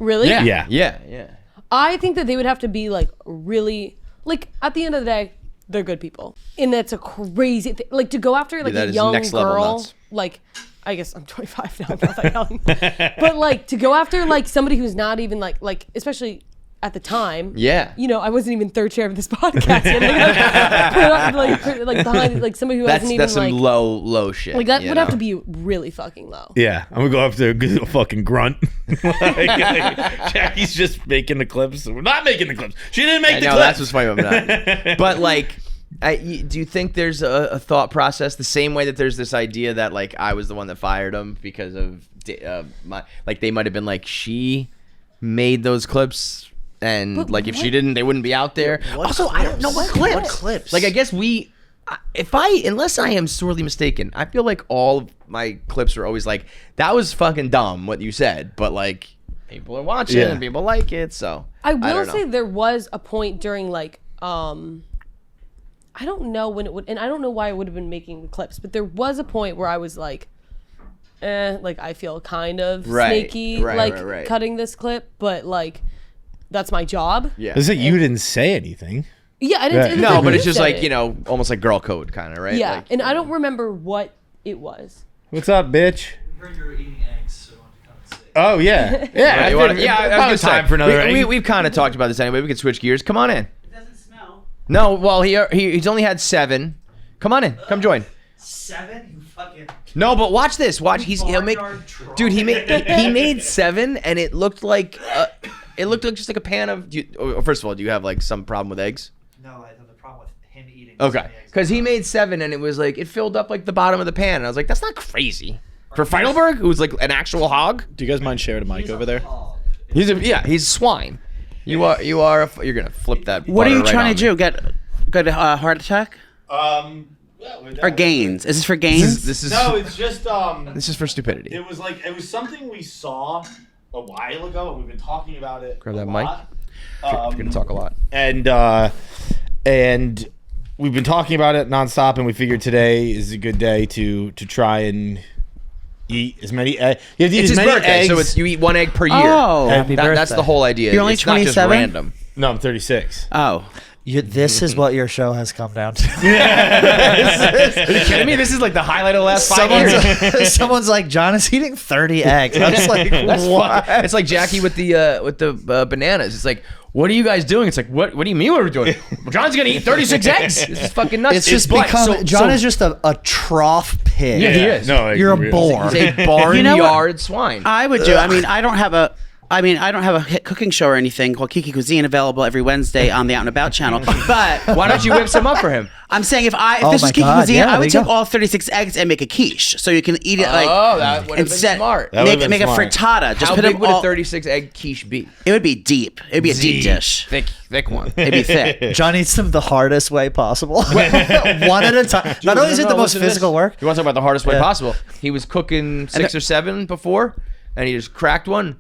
Really? Yeah. Yeah. I think that they would have to be like really like at the end of the day, they're good people, and that's a crazy thing. Like to go after like that a is young next level girl, nuts. like. I guess I'm 25 now. I'm not that young. But like to go after like somebody who's not even like especially at the time. Yeah. You know, I wasn't even third chair of this podcast. Yet. Like behind like somebody who hasn't even That's some like low shit. like that you would have know? to be really fucking low. Yeah, I'm gonna go after a fucking grunt. like, Jackie's just making the clips. We're not making the clips. She didn't make the No, clips. that's what's funny about that. But like, do you think there's a thought process the same way that there's this idea that like I was the one that fired him because of my like they might have been like she made those clips and But like if what- she didn't they wouldn't be out there. Also, I don't know what clips. What clips? Like I guess unless I am sorely mistaken, I feel like all of my clips are always like that was fucking dumb what you said, but like people are watching and people like it, so I will don't know. say there was a point during like I don't know when it would, and I don't know why I would have been making the clips, but there was a point where I was like, like I feel kind of snaky, like cutting this clip, but like that's my job. Yeah. Is it you didn't say anything? Yeah, I didn't. No, but it's just say like, it. you know, almost like girl code kind of, right? Yeah, Like, and I don't remember what it was. What's up, bitch? We heard you were eating eggs, so I wanted to come and say. Oh yeah, yeah. I was time for another. We've kind of talked about this anyway. We could switch gears. Come on in. It doesn't smell. No, well, he's only had 7. Come on in. Come join. 7? You fucking. No, but watch this. Watch. He'll make. Dude, he made 7, and it looked like just like a pan of. First of all, do you have like some problem with eggs? No, I have a problem with him eating. Okay, because he made 7, and it was like it filled up like the bottom of the pan, and I was like, that's not crazy. For Feitelberg, who's like an actual hog. Do you guys mind sharing a mic over there? He's a swine. You're gonna flip that. What are butter you right trying on to me. do? Get a heart attack? Or gains? Is this for gains? This is No, it's just this is for stupidity. It was something we saw a while ago, and we've been talking about it. Grab a that mic. lot. You're gonna talk a lot. And we've been talking about it nonstop, and we figured today is a good day to try and eat as many eggs. You have to eat It's as his many birthday, eggs. so you eat 1 egg per year. Oh. Happy That's the whole idea. You're only it's not just 27? random. No, I'm 36. Oh. This is what your show has come down to. Are you kidding me? This is like the highlight of the last 5 years. Someone's like, John is eating 30 eggs. I'm just like, That's what? fucking, it's like Jackie with the bananas. It's like, what are you guys doing? It's like, what do you mean what are we doing? John's gonna eat 36 eggs. This is fucking nuts. It's just But- become, John is just a trough pig. Yeah, he is. No, You're a really. boar. He's a barnyard You know what? swine. I would do. I mean, I don't have a hit cooking show or anything called Kiki Cuisine available every Wednesday on the Out and About channel. But Why don't you whip some up for him? I'm saying if Oh this my was Kiki God, Cuisine, yeah, I there would you take go. all 36 eggs and make a quiche, so you can eat it like. Oh, that would have been instead, smart. That would've make been a smart. frittata. Just How put big them would a all. 36 egg quiche be? It would be deep. It would be a deep dish. Thick one. It'd be thick. John eats them the hardest way possible. One at a time. Not only is it the most physical work. You want to talk about the hardest way Yeah. possible? He was cooking 6 or 7 before, and he just cracked one.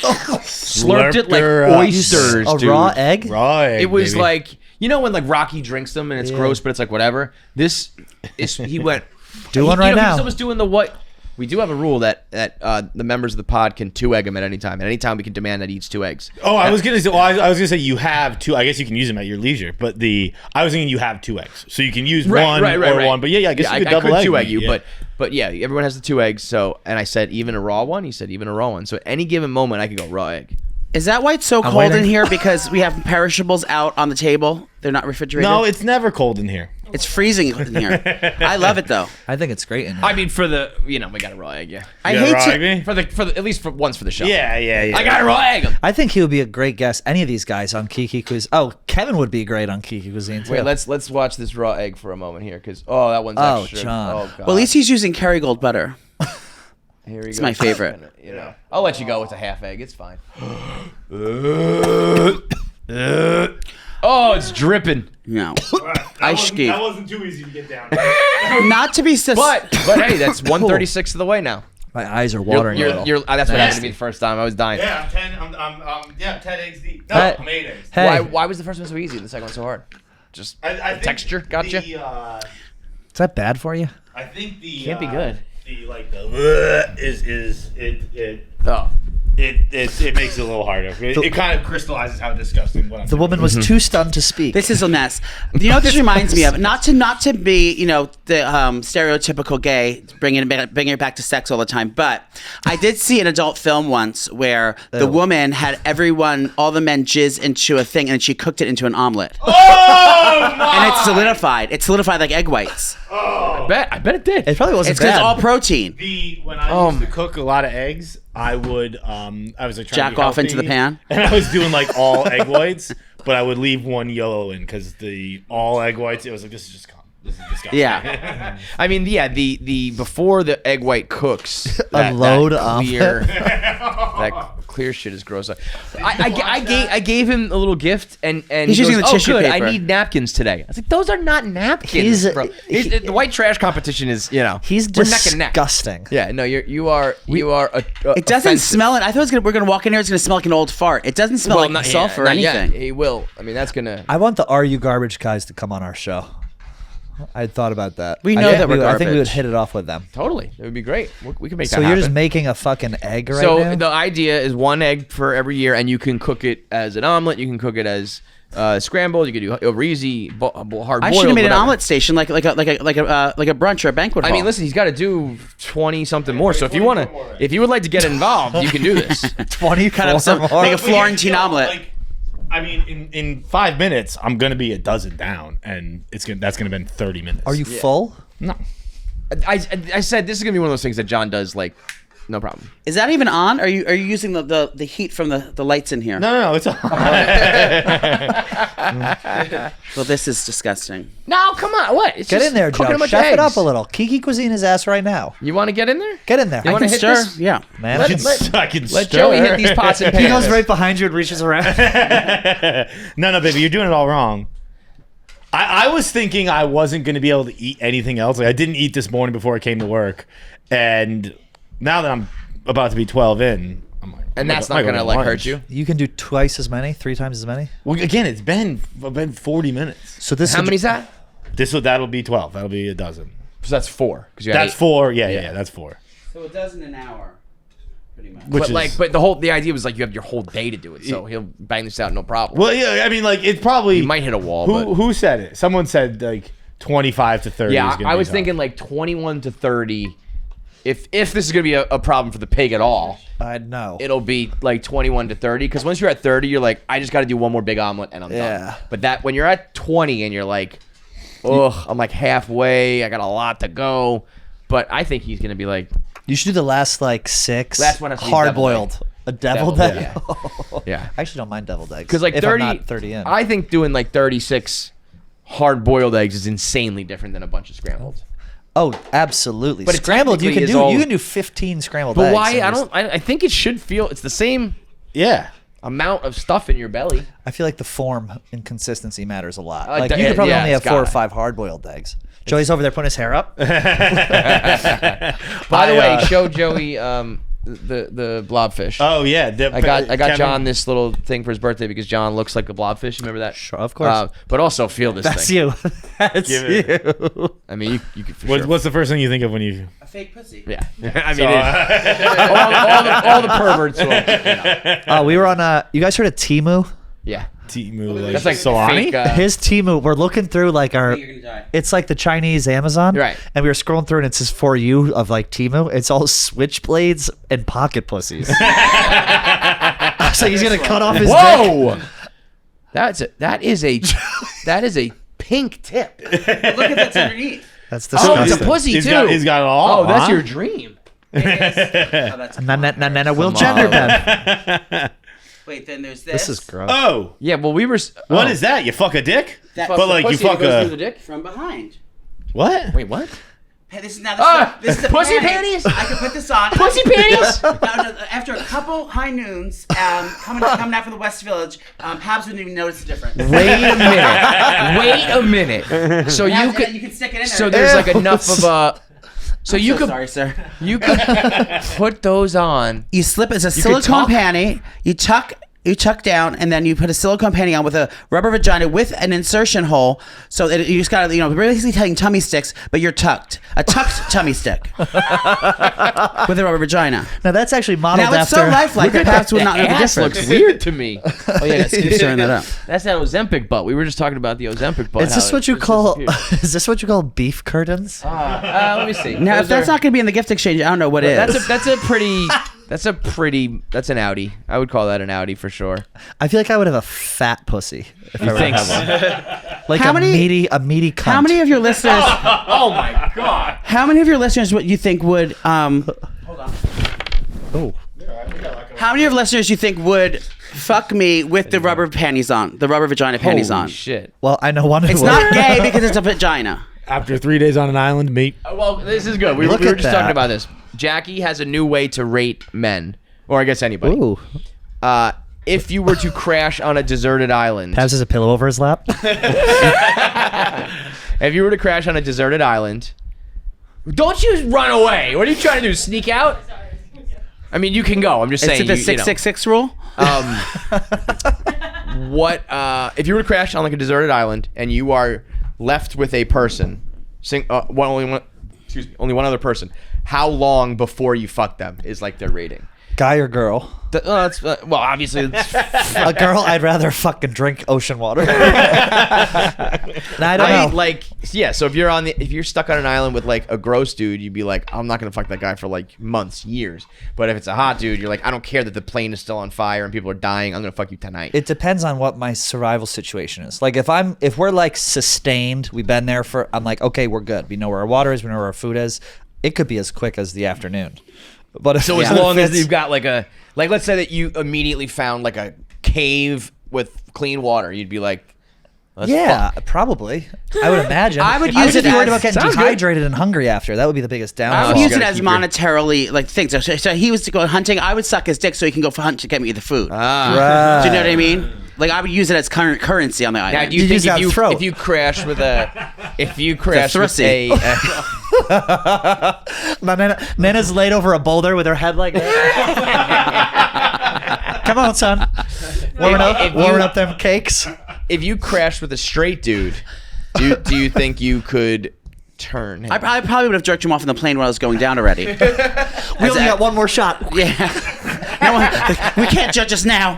Slurped it like her up. oysters, A dude. raw egg? Raw egg, It was baby. like, you know when like Rocky drinks them and it's Yeah. gross, but it's like whatever. This is he went. Do one right He now. was almost doing the what. We do have a rule that the members of the pod can 2 egg him at any time. At any time, we can demand that he eats 2 eggs. Oh, I was gonna say. Well, I was gonna say you have 2. I guess you can use them at your leisure. But I was thinking you have 2 eggs, so you can use one or one. But yeah, I guess you could double I egg could 2 egg me, you, yeah. but yeah, everyone has the 2 eggs. So, and I said even a raw one. He said even a raw one. So at any given moment, I could go raw egg. Is that why it's so I'm cold in waiting. here? Because we have perishables out on the table. They're not refrigerated. No, it's never cold in here. It's freezing in here. I love it though. I think it's great in here. I mean, for the we got a raw egg, yeah. I You got hate raw to. egg me? For the at least for once for the show. Yeah. I got a raw egg. I think he would be a great guest. Any of these guys on Kiki Cuisine. Oh, Kevin would be great on Kiki Cuisine too. Wait, let's watch this raw egg for a moment here, because that one's Oh, extra. John. Oh, God. Well, at least he's using Kerrygold butter. Here we It's go. my favorite. You know, I'll let you go with a half egg. It's fine. Oh, it's dripping. No. Ice ski. That wasn't too easy to get down. Not to be But hey, that's 1/36 of the way now. My eyes are watering a little. That's what happened to me the first time. I was dying. Yeah, 10 eggs deep. No, Hey. I'm 8 eggs. Hey, Why was the first one so easy and the second one so hard? Just I think texture, gotcha. is that bad for you? I think the Can't be good. The like the is it Oh, it makes it a little harder. It kind of crystallizes how disgusting what I'm The woman was too stunned to speak. This is a mess. You know what this reminds me of? Not to be, the stereotypical gay, bringing it back to sex all the time. But I did see an adult film once where the woman had all the men jizz into a thing, and she cooked it into an omelet. Oh my! And it's solidified. It's solidified like egg whites. I bet it did. It probably wasn't It's because bad. it's all protein. When I used to cook a lot of eggs, I would I was like trying Jack to be off into healthy, the pan? and I was doing like all egg whites. but I would leave one yellow in because the all egg whites. It was like this is disgusting. Yeah. I mean, yeah, the before the egg white cooks, Unload that clear shit is gross. I gave him a little gift and He's he using goes, the tissue good, paper. I need napkins today. I was like, those are not napkins, bro. The white trash competition is, He's we're neck and neck. disgusting. Yeah, no, you are It doesn't smell it. I thought we're gonna walk in here. It's gonna smell like an old fart. It doesn't smell like sulfur or anything. He will. I mean, that's gonna. I want the Are You Garbage guys to come on our show. I had thought about that. We know that we're I think we would garbage. hit it off with them. Totally, it would be great. We can make that So happen. you're just making a fucking egg right So now? the idea is one egg for every year, and you can cook it as an omelet. You can cook it as scrambled. You can do over easy, hard boiled. I should have made an omelet station like a brunch or a banquet hall. I mean, listen, he's got to do 20 something more. So if you would like to get involved, you can do this. 20 kind of make a Florentine omelet. I mean, in 5 minutes, I'm gonna be a dozen down, and that's gonna be 30 minutes. Are you full? No. I said this is gonna be one of those things that John does like, no problem. Is that even on? Are you using the heat from the lights in here? No, it's on. Well, this is disgusting. No, come on, what? It's Get just in there, cooking Joe. a bunch Chef of it up eggs. a little. Kiki cuisine his ass right now. You want to get in there? Get in there. You wanna I can hit stir. this? Yeah. Man, I can Let stir. Joey hit these pots and pans. he goes right behind you and reaches around. No, baby, you're doing it all wrong. I was thinking I wasn't going to be able to eat anything else. Like I didn't eat this morning before I came to work, and now that I'm about to be 12 in, I'm like, And that's not gonna like hurt you. You can do twice as many, 3 times as many. Well, again, it's been 40 minutes. So this How many's that? That'll be 12. That'll be a dozen. So that's 4. That's 4. Yeah, that's 4. So a dozen an hour, pretty much. Which is, But the idea was like you have your whole day to do it, so he'll bang this out no problem. well, yeah. I mean, like it's probably You might hit a wall. but Who said it? Someone said like 25 to 30. yeah, is gonna I be was tough. thinking like 21 to 30. If this is gonna be a problem for the pig at all, I know. it'll be like 21 to 30. Because once you're at 30, you're like, I just got to do one more big omelet and I'm Yeah. done. But that when you're at 20 and you're like, ugh, I'm like halfway. I got a lot to go. But I think he's gonna be like, You should do the last like 6 Last one has to be hard boiled. A deviled Deviled, egg. yeah. I actually don't mind deviled eggs. because like if 30, I'm not 30 in. I think doing like 36 hard boiled eggs is insanely different than a bunch of scrambled. Oh, absolutely. But it Scrambled, you can technically is do. all- You can do 15 scrambled But eggs. why? and I just- don't. I think it should feel. It's the same Yeah. amount of stuff in your belly. I feel like the form and consistency matters a lot. Uh, Like d- you could probably yeah, only have it's 4 or gotta. 5 hard boiled eggs. Joey's over there putting his hair up. By the way, show Joey the blobfish. Oh yeah. I got Kevin- John this little thing for his birthday because John looks like a blobfish. Remember that? Sure, of course. But also feel this That's thing. you. That's Give you. it- I mean, you could for sure. What's the first thing you think of when you? A fake pussy. Yeah. I mean, all the perverts. Will, We were on. You guys heard of Temu? yeah. Timu, like, That's like salami. fake, His Temu. We're looking through like our. You're gonna die. It's like the Chinese Amazon, Right. And we were scrolling through, and it says "For You" of like Temu. It's all switchblades and pocket pussies. So he's gonna cut off his dick. Whoa. That is a pink tip. Look at that's underneath. That's Oh, it's a disgusting. pussy He's too. got it all. Oh, that's huh? your dream. Oh, that's Nana will Come gender on. bend. Wait, then there's this. This is gross. Oh, Yeah, well, we were. what is that? You fuck a dick? That- But like you Pussy that fuck goes through the a dick. from behind. what? Wait, what? Hey, this is now. Ah, This is the pussy panties. I can put this on. Pussy panties. Now, after a couple high noons, coming out from the West Village, Habs wouldn't even notice the difference. Wait a minute. So Now, you could. you can stick it in there. So there's like enough of a. So you So could. sorry, sir. You could put those on. You slip it's a could silicone tuck. panty. You tuck down, and then you put a silicone panty on with a rubber vagina with an insertion hole. So that you just got to, basically telling tummy sticks, but you're tucked. A tucked tummy stick with a rubber vagina. Now that's actually modeled Now it's after. so lifelike that Paps would not know the Ass difference. looks weird to me. Oh yeah, let's keep stirring that up. That's that Ozempic butt. We were just talking about the Ozempic butt. Is this how what you it's call? disappeared. Is this what you call beef curtains? Let me see. Now, if that's not going to be in the gift exchange, I don't know what is. That's an Audi. I would call that an Audi for sure. I feel like I would have a fat pussy if I were to have one. Like How a many- meaty cunt. How many of your listeners? Oh my god. How many of your listeners? What you think would? Oh, How many of your listeners you think would fuck me with the rubber panties on, the rubber vagina panties Holy on. shit. Well, I know one. It's not gay because it's a vagina. After 3 days on an island, meet. Well, this is good. We were Look just at that. talking about this. Jackie has a new way to rate men, or I guess anybody. Ooh. If you were to crash on a deserted island, Pabs has a pillow over his lap. if you were to crash on a deserted island, don't you run away. What are you trying to do? Sneak out? I mean, you can go. I'm just saying. It's the 666 rule. What if you were to crash on like a deserted island and you are left with a person, only one other person? How long before you fuck them is like their rating? Guy or girl? Well, obviously, it's A girl, I'd rather fucking drink ocean water. I don't know. like, yeah. So if you're stuck on an island with like a gross dude, you'd be like, I'm not gonna fuck that guy for like months, years. But if it's a hot dude, you're like, I don't care that the plane is still on fire and people are dying. I'm gonna fuck you tonight. It depends on what my survival situation is. Like if we're like sustained, we've been there for. I'm like, okay, we're good. We know where our water is. We know where our food is. It could be as quick as the afternoon. But if, So as long as you've got let's say that you immediately found like a cave with clean water, you'd be like, let's fuck. probably. I would imagine. I would use it be worried as- about getting Sounds good. dehydrated and hungry after. That would be the biggest I downside. would use it gotta as keep your- monetarily, like things. So he was to go hunting. I would suck his dick so he can go for hunt to get me the food. Do you know what I mean? Like I would use it as currency on the Now, island. do you You think use that throat. if you crash with thrusty. Nana's laid over a boulder with her head like that. Come on, son. Warming up them cakes. if you crash with a straight dude, do you think you could turn him? I probably would have jerked him off on the plane when I was going down already. We only got one more shot. Yeah. No one, we can't judge us now.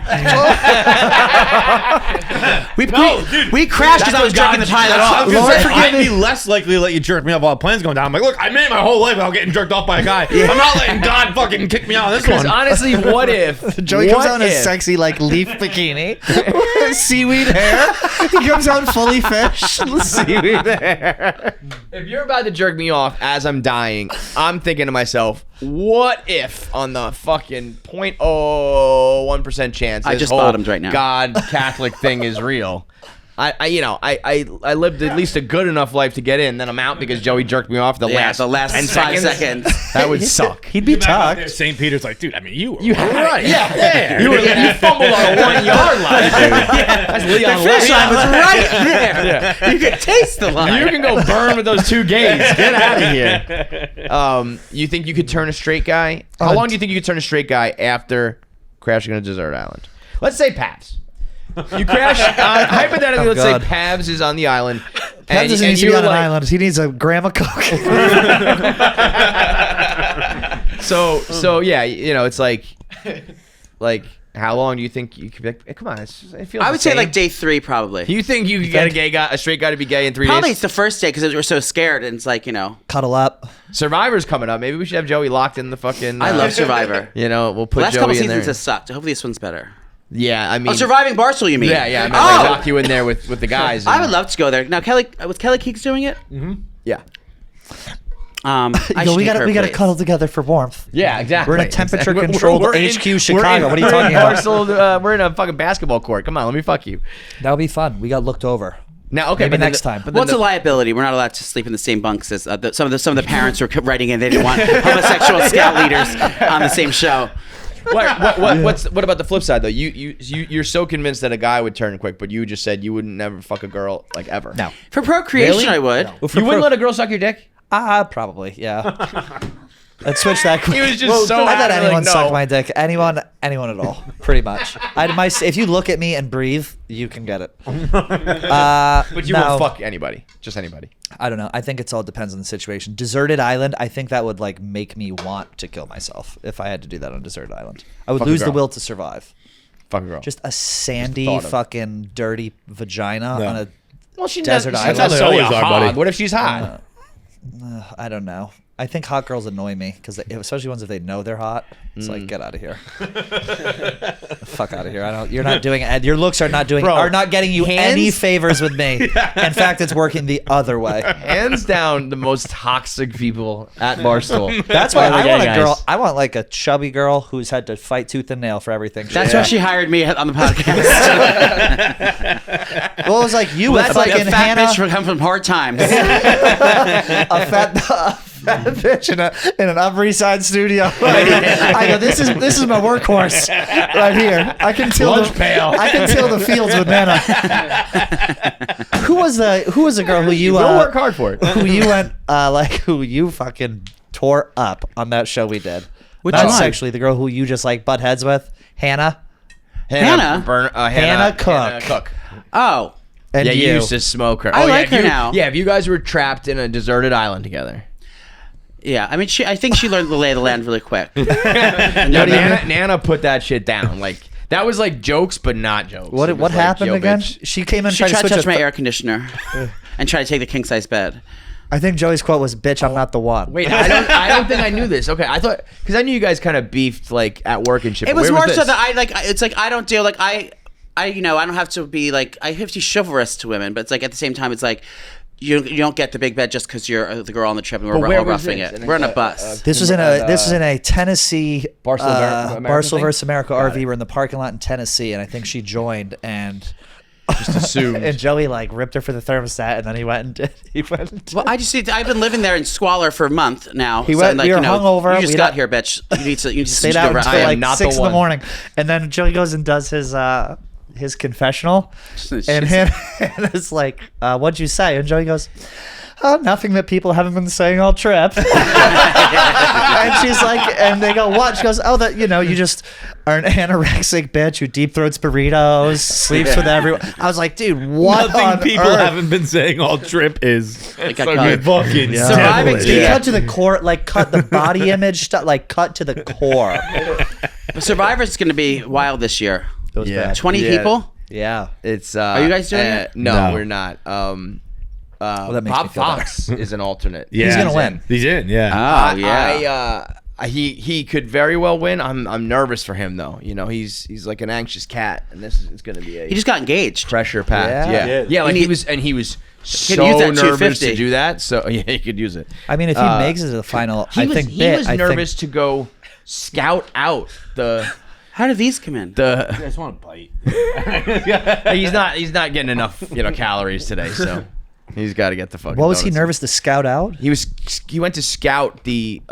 we crashed because I was jerking the pilot off. I'd be less likely to let you jerk me off while the plane's going down. I'm like, look, I made my whole life without getting jerked off by a guy. I'm not letting God fucking kick me out on this Because one. honestly, what if Joey comes out in a if- sexy like leaf bikini, seaweed hair. He comes out fully fish, seaweed hair. If you're about to jerk me off as I'm dying, I'm thinking to myself, what if on the fucking 0.01% chance I this just whole bottomed right now. God Catholic thing is real? I lived at least a good enough life to get in, then I'm out because Joey jerked me off the last 10 seconds. That would suck. He'd be tucked. St. Peter's like, dude, I mean, you were right. Yeah. You fumbled on a 1 yard line, dude. That's Leon Fish line was Lewis. right there. Yeah. You could taste the line. You can go burn with those two gays. Get out of here. You think you could turn a straight guy? How long do you think you could turn a straight guy after crashing on a desert island? Let's say Pabs. You crash. Hypothetically, let's God. say Pabs is on the island. Pabs doesn't need to be you're on an like- island. He needs a gram of coke. So yeah, it's like how long do you think you could be like, come on, it feels I would the say same. like day 3 probably. You think you could get a straight guy to be gay in 3 Probably days? it's the first day because we're so scared and it's like, Cuddle up. Survivor's coming up. Maybe we should have Joey locked in the fucking. I love Survivor. We'll put Last Joey couple in there. seasons has sucked. Hopefully this one's better. Yeah, I mean. Surviving Barstool, you mean? Yeah. I mean, Oh! they lock you in there with the guys. I would love to go there. Now, Kelly Keeks doing it? Yeah. We gotta cuddle together for warmth. Yeah, exactly. We're in a temperature-controlled We're in- HQ Chicago. What are you we're in talking about? Barstool, we're in a fucking basketball court. Come on, let me fuck you. That would be fun. We got looked over. Now, okay, Maybe but then next time. But Well, then it's a liability. We're not allowed to sleep in the same bunks as some of the parents were writing in. They didn't want homosexual scout leaders on the same show. what about the flip side though? You're so convinced that a guy would turn quick, but you just said you would never fuck a girl like ever. No. For procreation, Really? I would. Well, You wouldn't let a girl suck your dick? Probably, yeah. Let's switch that quick. He was just so I'd let adamant, anyone like, suck no. my dick. Anyone at all. Pretty much. If you look at me and breathe, you can get it. But you won't fuck anybody. Just anybody. I don't know. I think it's all depends on the situation. Deserted island, I think that would like make me want to kill myself if I had to do that on a deserted island. I would Fuck a lose the girl. will to survive. Fuck a girl. Just a sandy, thought of. fucking dirty vagina on a well, she desert she's island. not necessarily a Always are, hog. buddy. What if she's hot? I don't know. I think hot girls annoy me because especially ones if they know they're hot. It's like, get out of here. Fuck out of here. You're not doing it. Your looks are not getting you any favors with me. In fact, it's working the other way. Hands down, the most toxic people at Barstool. That's why I want a girl. I want like a chubby girl who's had to fight tooth and nail for everything. That's why she hired me on the podcast. Well, it was like you. That's like a fat Hannah, bitch from come from hard times. a fat bitch in an Upper East Side studio. I go, this is my workhorse right here. I can till the fields with Nana. Who was the girl who you We'll work hard for it. who you went who you fucking tore up on that show we did? Which Not one? sexually, the girl who you just like butt heads with, Hannah Hannah? Hannah Cook. Cook. Oh. and Yeah, you you. used to smoke her. I like if her you- now. Yeah, if you guys were trapped in a deserted island together. Yeah, I mean, I think she learned the lay of the land really quick. Nana put that shit down. Like that was like jokes, but not jokes. It What was like, happened yo, again? bitch. She came in She trying tried to to switch touch my a- air conditioner and tried to take the king size bed. I think Joey's quote was, "Bitch, I'm not the one." Wait, I don't think I knew this. Okay, I thought because I knew you guys kind of beefed like at work and shit. It but was where more so this? that I like. It's like I don't deal like I I don't have to be like I have to be chivalrous to women, but it's like at the same time it's like. You don't get the big bed just because you're the girl on the trip and we're where all was roughing this? it. We're on a bus. This was in a Tennessee Barstool America Barstool thing? versus America RV. We're in the parking lot in Tennessee, and I think she joined and just assumed. and Joey like ripped her for the thermostat, and then he went and did. Well, I've been living there in squalor for a month now. He went- like, we were hungover. You just We got don't- here, bitch. You need to stayed go out rest. until I am like not 6 the in the one. morning, and then Joey goes and does his confessional, and Hannah's like, "What'd you say?" And Joey goes, "Oh, nothing that people haven't been saying all trip." And she's like, and they go, "What?" She goes, "Oh, that you just are an anorexic bitch who deep throats burritos, sleeps with everyone." I was like, dude, what Nothing on people earth? haven't been saying all trip is got you cut. fucking Surviving devilish. to- They cut to the core, like cut the body image stuff, like cut to the core. Survivor's is going to be wild this year. It was Yeah. bad. 20 Yeah. people. Yeah. It's Are you guys doing it? No, No. we're not. that makes me Bob feel better. Fox is an alternate. Yeah. He's gonna win. He's in, yeah. Oh, yeah. He could very well win. I'm nervous for him though. He's like an anxious cat, and this is going to be a He just got engaged. pressure packed. Yeah. Yeah. Like And he was so use that nervous 250. to do that. So yeah, he could use it. I mean, if he makes it to the final, He I was, think he was I think- nervous to go scout out the How did these come in? the. I just want to bite. He's not getting enough calories today, so he's got to get the fucking. What was he donuts. nervous to scout out? He went to scout the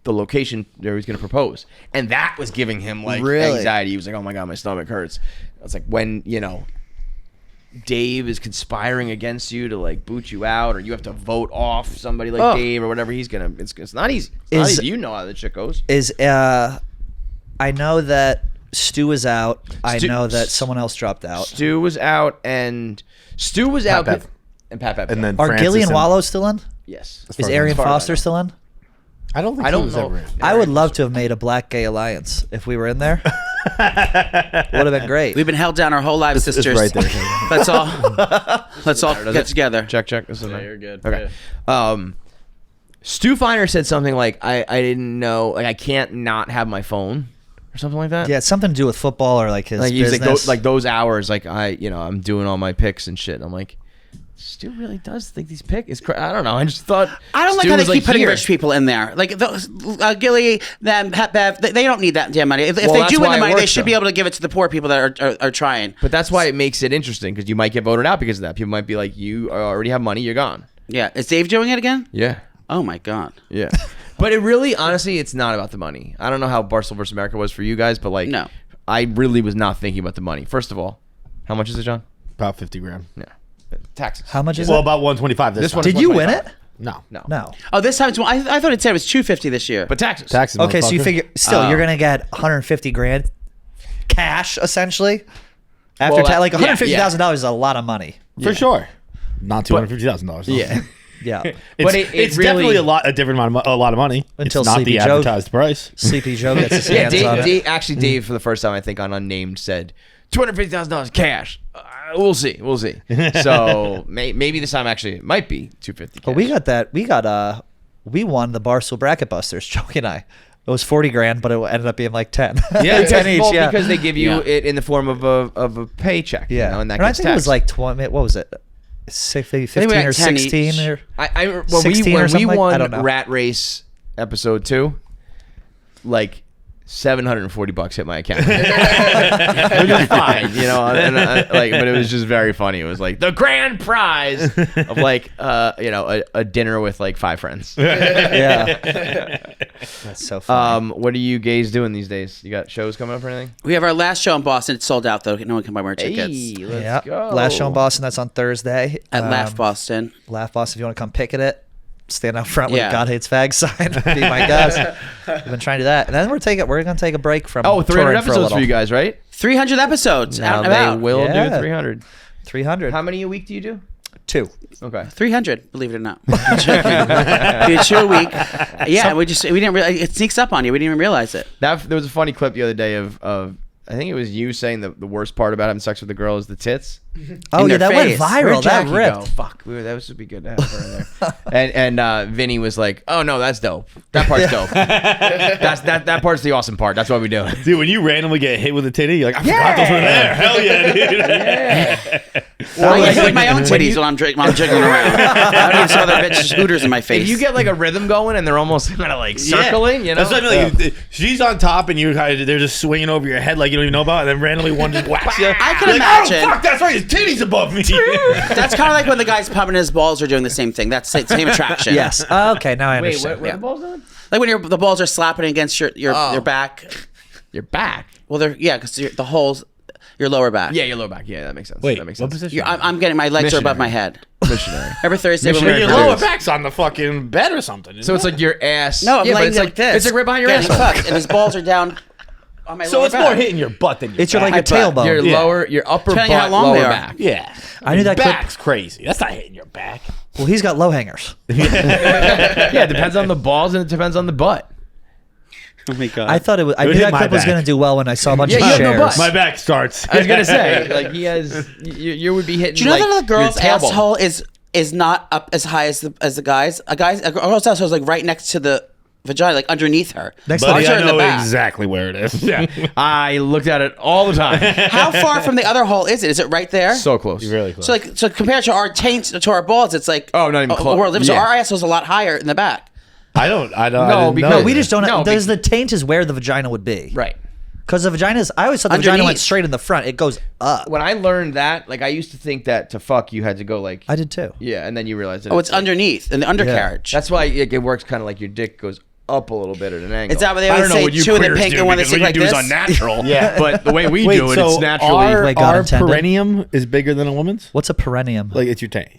location where he was going to propose, and that was giving him like Really? anxiety. He was like, "Oh my god, my stomach hurts." I was like, when Dave is conspiring against you to like boot you out, or you have to vote off somebody like Dave or whatever, he's gonna. It's not easy. It's not easy. You know how that shit goes. Is I know that Stu is out. I Stu- know that someone else dropped out. Stu was out, and Stu was out, Bev. and Pat Bev. And then Are Francis Gillian and- Wallow still in? yes, Is Arian Foster still in? I don't think I he don't was know. ever in. I would love to have made a black gay alliance if we were in there. Would have been great. We've been held down our whole lives, It's sisters. right there. Let's all get together. Check. This is Yeah, you're good. Okay. Yeah. Stu Feiner said something like, I didn't know, like I can't not have my phone or something like that. Yeah, it's something to do with football or like his Like he was business. like those hours, like I'm doing all my picks and shit. And I'm like, Stu really does think these picks. I don't know. I just thought I don't like Stu how they was keep putting here. rich people in there. Like those, Gilly, them, Pat Bev, they don't need that damn money. If Well, they that's do win why the it money, they works, should be though. able to give it to the poor people that are trying. But that's why it makes it interesting because you might get voted out because of that. People might be like, you already have money, you're gone. Yeah. Is Dave doing it again? Yeah. Oh my God. Yeah. But it really, honestly, it's not about the money. I don't know how Barstool versus America was for you guys, but like, No. I really was not thinking about the money. First of all, how much is it, John? About 50 grand. Yeah. Taxes. How much is Well, it? about 125 this one. Did you win it? No. No. No. Oh, this time it's I thought it said it was $250 this year. But taxes. Taxes. Okay, so you motherfucker. figure still you're gonna get 150 grand cash essentially after Well, tax. Like yeah, $150,000 is a lot of money. For sure. Not $250,000. Yeah. Yeah. But it it's really- definitely a different amount of, a lot of money. Until it's not Sleepy the Joe- advertised price. Sleepy Joe gets his Yeah, hands on it. Dave, for the first time, I think, on Unnamed said $250,000 cash. We'll see. So maybe this time actually it might be $250. But we got we won the Barstool Bracket Busters, Joey and I. It was 40 grand, but it ended up being like 10. Yeah, 10 each. Well, Yeah, because they give you it in the form of a paycheck. yeah. You know, and that I gets think it was taxed. like 20. What was it? 15 we or had 10 16 each. or when 16 or we something like- I don't won know. Rat Race episode 2, like $740 hit my account. Which is fine, you know. And but it was just very funny. It was like the grand prize of like a dinner with like 5 friends. yeah. That's so funny. What are you gays doing these days? You got shows coming up or anything? We have our last show in Boston. It's sold out though. No one can buy more tickets. Hey, let's Yep. go. Last show in Boston. That's on Thursday At Laugh Boston. Laugh Boston. If you want to come picket it, stand out front with Yeah. a God Hates Fags sign. Be my guest. We've been trying to do that, and then we're gonna take a break from. 300 touring episodes for you guys, right? 300 episodes. Now out and they about. will Yeah. do 300. 300. How many a week do you do? 2. Okay. 300, believe it or not. Do 2 a week. Yeah, we didn't realize it sneaks up on you. We didn't even realize it. There was a funny clip the other day of I think it was you saying the worst part about having sex with the girl is the tits. Oh In yeah, their that went face. viral. Where'd That Jackie ripped. go? Fuck, that would be good to have her in there. and Vinny was like, "Oh no, that's dope. That part's dope. that part's the awesome part. That's why we do it." Dude, when you randomly get hit with a titty, you're like, I forgot those were there. Hell yeah, dude. Well, I get hit with my own titties when I'm jiggling around. I don't need some other bitch's hooters in my face. If you get like a rhythm going and they're almost kind of like circling, you know. That's what I mean. Like, she's on top and you kind of they're just swinging over your head like you don't even know about, it, and then randomly one just whacks you. I can You're imagine. Like, oh fuck, that's right. His titty's above me. That's kind of like when the guy's pumping his balls are doing the same thing. That's the same attraction. Yes. Okay, now I Wait, understand. what are the balls doing? Like when the balls are slapping against your back. Your back. Well, because the holes, your lower back. Yeah, your lower back. Yeah, that makes sense. Wait, that makes what sense. position? I'm getting my legs are above my Missionary. head. Missionary. Every Thursday when Missionary we're Your Dude. lower back's on the fucking bed or something. So it's like your ass. No, I'm yeah, but laying it's like this. It's like right behind your getting asshole. fucked, and his balls are down on my so lower it's back. more hitting your butt than your It's your back. like your High butt. tailbone. Your your upper Depending butt, how long lower they are. back. Yeah. I knew that clip- back's crazy. That's not hitting your back. Well, he's got low hangers. Yeah, it depends on the balls and it depends on the butt. Oh my god! I thought it was. I It knew hit that my clip was back. going to do well when I saw a bunch Yeah, of you have no shares. butt. My back starts. I was gonna say, like he has, you would be hitting. Do you know like, that a girl's your tailbone. asshole is not up as high as the guys? A girl's asshole is like right next to the vagina, like underneath her. Next Buddy, Ours are I in the know back. exactly where it is. Yeah, I looked at it all the time. How far from the other hole is it? Is it right there? So close. Really close. So compared to our taint to our balls, it's like Oh, not even close. a world difference. So Yeah. our asshole's a lot higher in the back. I don't. No, I didn't because- know No, we that. just don't. No, Because the taint is where the vagina would be. Right. Because the vagina is. I always thought the vagina went Underneath. straight in the front. It goes up. When I learned that, like I used to think that to fuck you had to go like. I did too. Yeah, and then you realize that Oh, it's like- underneath in the undercarriage. That's why it works kind of like your dick goes up a little bit at an angle. Is that what they I always don't know say? what you Two in the queers pink do, and one that because stick what you like do this? is unnatural. Yeah. But the way we Wait, do it, so it's naturally. Our, Like God our intended? perineum is bigger than a woman's. What's a perineum? Like it's your taint.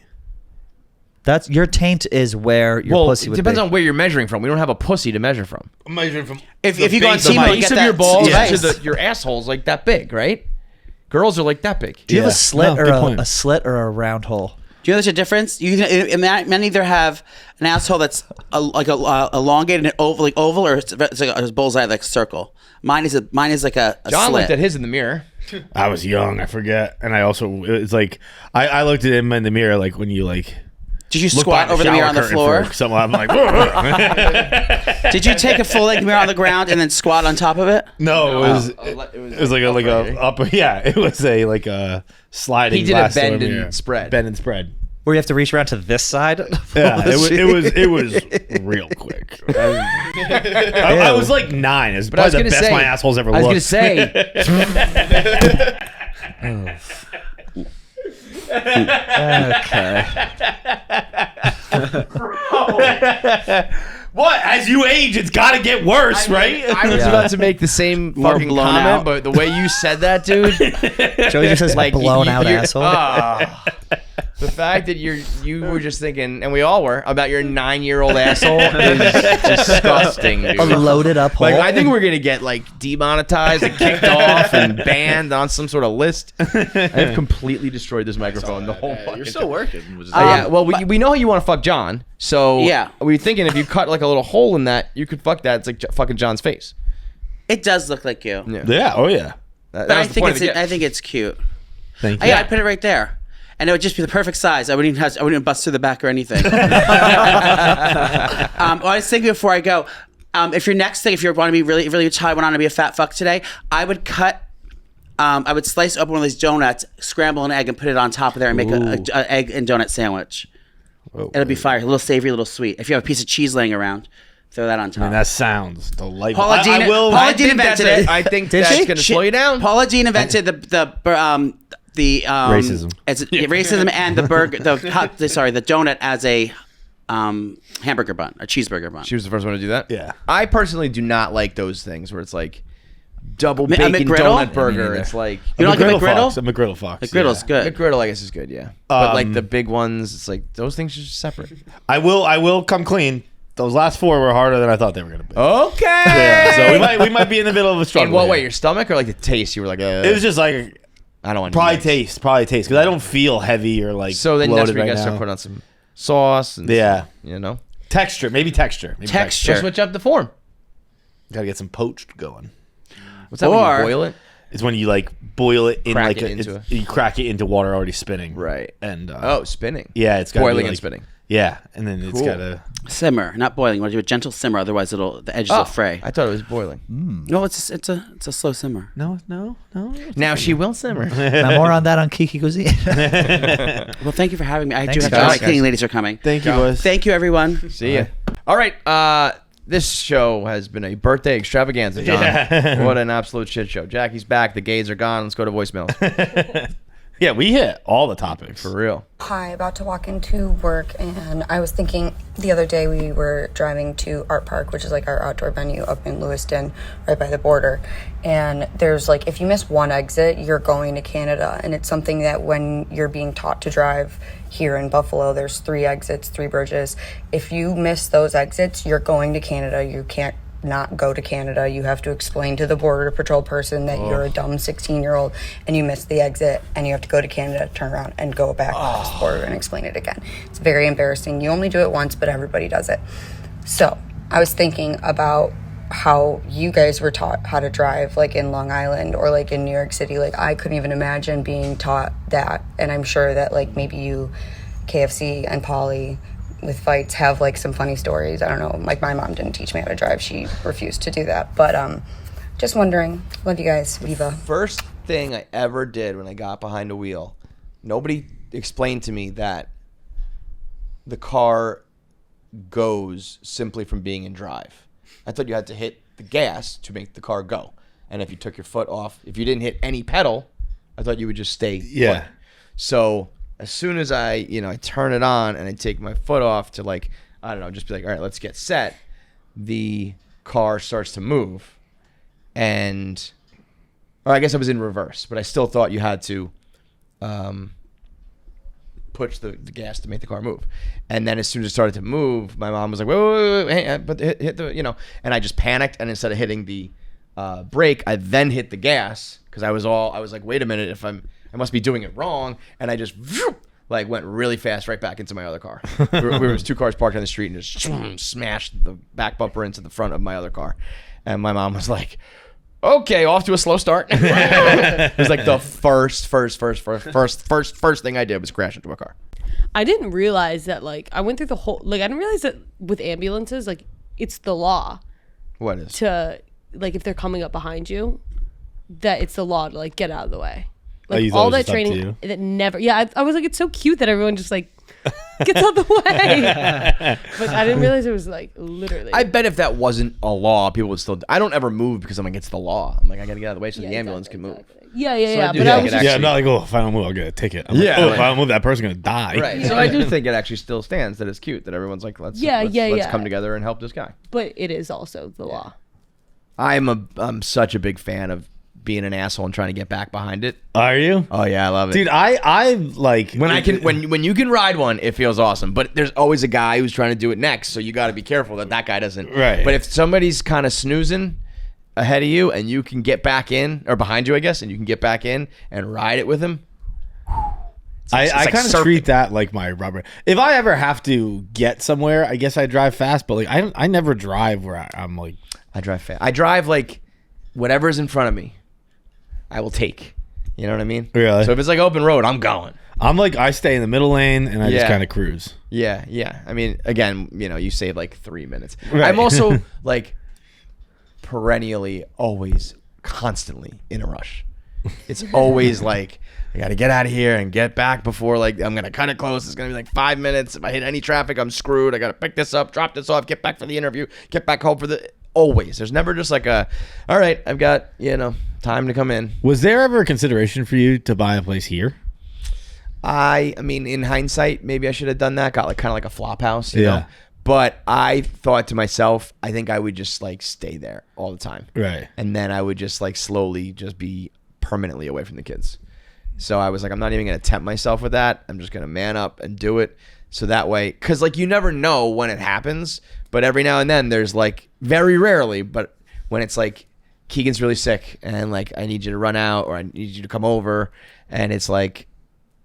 That's your taint is where your Well, pussy it would depends be. on where you're measuring from. We don't have a pussy to measure from. I'm measuring from. If the you go on base of Timo, my- you Base get of your that balls space. to your asshole's like that big, right? Girls are like that big. Do you have Yeah. a slit No, or good point. a slit or a round hole? Do you know there's a difference? You can men either have an asshole that's elongated and oval, or it's like a bullseye, like a circle. Mine is like a John slit. looked at his in the mirror. I was young. I forget, and I also it's like I looked at him in the mirror like when you like. Did you look squat behind over the mirror shower on the curtain floor? for something. I'm like, "Whoa." Did you take a full length mirror on the ground and then squat on top of it? No, it was it like a upper. Yeah, it was a like a sliding. He did a glass door bend and mirror. spread. Bend and spread. Where you have to reach around to this side? Yeah, it was real quick. I was like 9. It's But I was probably gonna the best say, my asshole's ever I was looked. gonna say, Okay. What? As you age, it's got to get worse, right? I was about to make the same More fucking blown comment, out. but the way you said that, dude, Joey just says like blown out you're- asshole. the fact that you were just thinking, and we all were, about your 9-year-old asshole is disgusting, dude. A loaded up hole. Like I think we're gonna get like demonetized and kicked off and banned on some sort of list. I've completely destroyed this microphone the whole fucking You're time. still working. Which is Yeah, well, we know how you want to fuck John, so Yeah. we were thinking if you cut like a little hole in that, you could fuck that. It's like fucking John's face. It does look like you. Yeah, Yeah. Oh yeah. That But I was the think point of the I gift. think it's cute. Thank Oh, you. yeah, I put it right there. and it would just be the perfect size. I wouldn't even bust through the back or anything. I was thinking before I go, if your next thing, if you want to be really, really tired, want to be a fat fuck today, I would slice open one of these donuts, scramble an egg, and put it on top of there and make an egg and donut sandwich. It'll be fire. A little savory, a little sweet. If you have a piece of cheese laying around, throw that on top. I mean, that sounds delightful. Paula Dean invented it. I think that's going to slow you down. Paula Dean invented the racism. Racism and the donut as a hamburger bun, a cheeseburger bun. She was the first one to do that? Yeah. I personally do not like those things where it's like double bacon McGriddle? donut burger. It's like... You don't like a McGriddle? A McGriddle Fox. McGriddle's good. McGriddle, I guess, is good, yeah. But like the big ones, it's like those things are just separate. I will come clean. Those last 4 were harder than I thought they were going to be. Okay. Yeah, so we might be in the middle of a struggle. In what here. way? Your stomach or like the taste? You were like, It was just like I don't want probably taste because I don't feel heavy or like. So then that's bloated where you right gotta start now. putting on some sauce and Texture, maybe texture. Texture. So switch up the form. Gotta get some poached going. What's that? When you boil it? It's when you like boil it in Crack like it into you crack it into water already spinning. Right. And spinning. Yeah, it's gotta boiling be and like, spinning. Yeah, and then it's gotta simmer, not boiling. You want to do a gentle simmer, otherwise the edges will fray. I thought it was boiling. No, it's a slow simmer. No. Now she will simmer. Now more on that on Kiki Cuisine. Well, thank you for having me. I do Thanks, have guys. my cleaning ladies are coming. Thank you, boys. Thank you, everyone. See ya. All right. This show has been a birthday extravaganza, John. Yeah. What an absolute shit show. Jackie's back. The gays are gone. Let's go to voicemails. Yeah, we hit all the topics For real. Hi, about to walk into work, and I was thinking the other day we were driving to Art Park, which is like our outdoor venue up in Lewiston, right by the border. And there's like, if you miss one exit, you're going to Canada. And it's something that when you're being taught to drive here in Buffalo, there's 3 exits, 3 bridges. If you miss those exits, you're going to Canada. You can't not go to Canada. You have to explain to the border patrol person that you're a dumb 16-year-old and you missed the exit, and you have to go to Canada, turn around, and go back across the border and explain it again. It's very embarrassing. You only do it once, but everybody does it. So I was thinking about how you guys were taught how to drive, like in Long Island or like in New York City. Like I couldn't even imagine being taught that, and I'm sure that like maybe you, KFC and Polly, with fights have like some funny stories. I don't know, like my mom didn't teach me how to drive. She refused to do that. But just wondering. Love you guys. Viva. First thing I ever did when I got behind a wheel, nobody explained to me that the car goes simply from being in drive. I thought you had to hit the gas to make the car go. And if you took your foot off, if you didn't hit any pedal, I thought you would just stay put. So as soon as I turn it on and I take my foot off to like, I don't know, just be like, all right, let's get set. The car starts to move. Or I guess I was in reverse, but I still thought you had to push the gas to make the car move. And then as soon as it started to move, my mom was like, wait, hey, but hit the, and I just panicked. And instead of hitting the brake, I then hit the gas because I was like, wait a minute, I must be doing it wrong, and I just went really fast right back into my other car. There was 2 cars parked on the street, and just smashed the back bumper into the front of my other car. And my mom was like, "Okay, off to a slow start." It was like the first thing I did was crash into a car. I didn't realize that. Like I went through the whole. Like I didn't realize that with ambulances, like it's the law. What is? To like if they're coming up behind you, that it's the law to like get out of the way. Like you thought all it was that just up to training you? that never. Yeah, I was like, it's so cute that everyone just like gets out the way. But I didn't realize it was like literally. I bet if that wasn't a law, people would still. I don't ever move because I'm like, it's the law. I'm like, I gotta get out of the way so the ambulance can move. Yeah. So I do But think I was it just, Yeah, I'm not like, oh, if I don't move, I'll get a ticket. I'm Yeah, like, like- if I don't move, that person's gonna die. Right. So I do think it actually still stands that it's cute that everyone's like, let's come together and help this guy. but it is also the law. I'm such a big fan of being an asshole and trying to get back behind it. Are you? Oh yeah, I love it. Dude, I like when you can ride one, it feels awesome. But there's always a guy who's trying to do it next, so you got to be careful that guy doesn't. Right. But if somebody's kind of snoozing ahead of you and you can get back in, or behind you, I guess, and you can get back in and ride it with him. I kind of treat that like my rubber. If I ever have to get somewhere, I guess I drive fast. But like I never drive where I'm like. I drive fast. I drive like whatever's in front of me, I will take. You know what I mean? Really? So if it's like open road, I'm going. I'm like, I stay in the middle lane and I just kind of cruise. Yeah. I mean, again, you save like 3 minutes. Right. I'm also like perennially, always, constantly in a rush. It's always like, I got to get out of here and get back before like I'm going to cut it close. It's going to be like 5 minutes. If I hit any traffic, I'm screwed. I got to pick this up, drop this off, get back for the interview, get back home for the... Always. There's never just like all right, I've got, time to come in. Was there ever a consideration for you to buy a place here? I mean, in hindsight, maybe I should have done that. Got like kind of like a flop house, you know? But I thought to myself, I think I would just like stay there all the time. Right. And then I would just like slowly just be permanently away from the kids. So I was like, I'm not even going to tempt myself with that. I'm just going to man up and do it. So that way, because like you never know when it happens, but every now and then there's like, very rarely, but when it's like Keegan's really sick and like I need you to run out or I need you to come over, and it's like,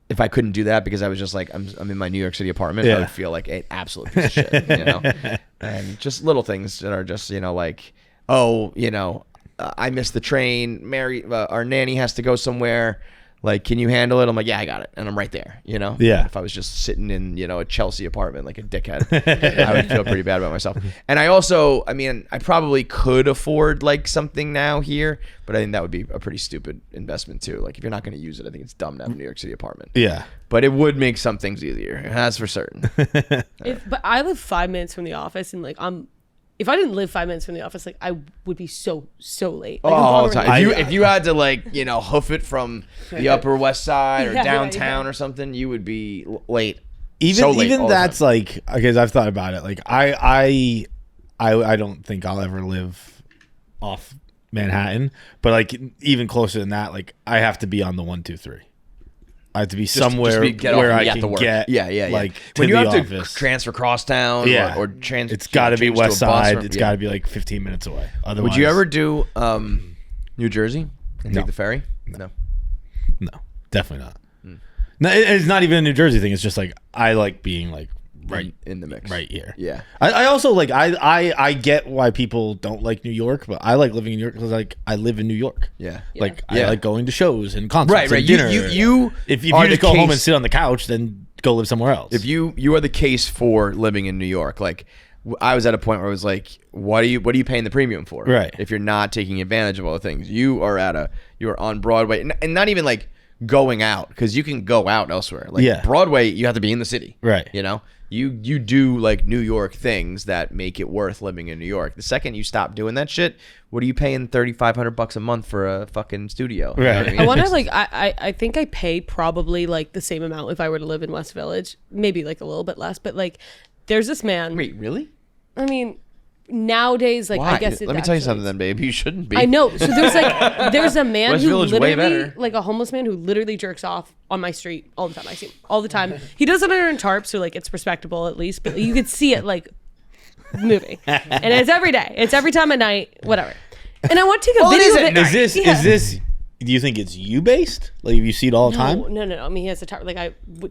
if I couldn't do that because I was just like, I'm in my New York City apartment, I would feel like an absolute piece of shit, And just little things that are just, like, I missed the train. Our nanny has to go somewhere. Like, can you handle it? I'm like, yeah, I got it. And I'm right there, Yeah. If I was just sitting in, a Chelsea apartment like a dickhead, I would feel pretty bad about myself. And I also, I probably could afford like something now here, but I think that would be a pretty stupid investment too. Like if you're not going to use it, I think it's dumb to have a New York City apartment. Yeah. But it would make some things easier. That's for certain. But I live 5 minutes from the office, and like if I didn't live 5 minutes from the office, like I would be so late. Like, all the time. If you had to like, hoof it from the Upper West Side or downtown or something, you would be late. Even that's like, because I've thought about it. Like I don't think I'll ever live off Manhattan, but like even closer than that, like I have to be on the 1, 2, 3. I have to be somewhere where I can get. Yeah. Like when you have office. to transfer crosstown, or transfer, it's got to be West Side. It's got to be like 15 minutes away. Otherwise, would you ever do New Jersey and take the ferry? No, definitely not. No, it's not even a New Jersey thing. It's just like I like being like right in the mix, right here. Yeah. I also like I get why people don't like New York, but I like living in New York because like I live in New York. Yeah. Like I like going to shows and concerts and dinner. If you just go home and sit on the couch, then go live somewhere else. If you are the case for living in New York, like I was at a point where I was like, what are you paying the premium for? Right. If you're not taking advantage of all the things, you're on Broadway, and not even like going out, because you can go out elsewhere. Like Broadway, you have to be in the city. Right. You do like New York things that make it worth living in New York. The second you stop doing that shit, what are you paying $3,500 a month for a fucking studio? Right. You know what I mean? I wonder, like, I think I pay probably like the same amount if I were to live in West Village, maybe like a little bit less, but like there's this man. Wait, really? I mean, nowadays, like, Why? I guess let me tell you something then, babe. You shouldn't be. I know. So there's a man West who Village, way literally, better. like a homeless man who literally jerks off on my street all the time. I see him all the time. He does it under a tarp, so like it's respectable at least, but you could see it like moving. And it's every day. It's every time at night, whatever. And I want to take a video of it. Is this? Do you think it's you based? Like, if you see it all the time? No. I mean, he has a tarp. Like,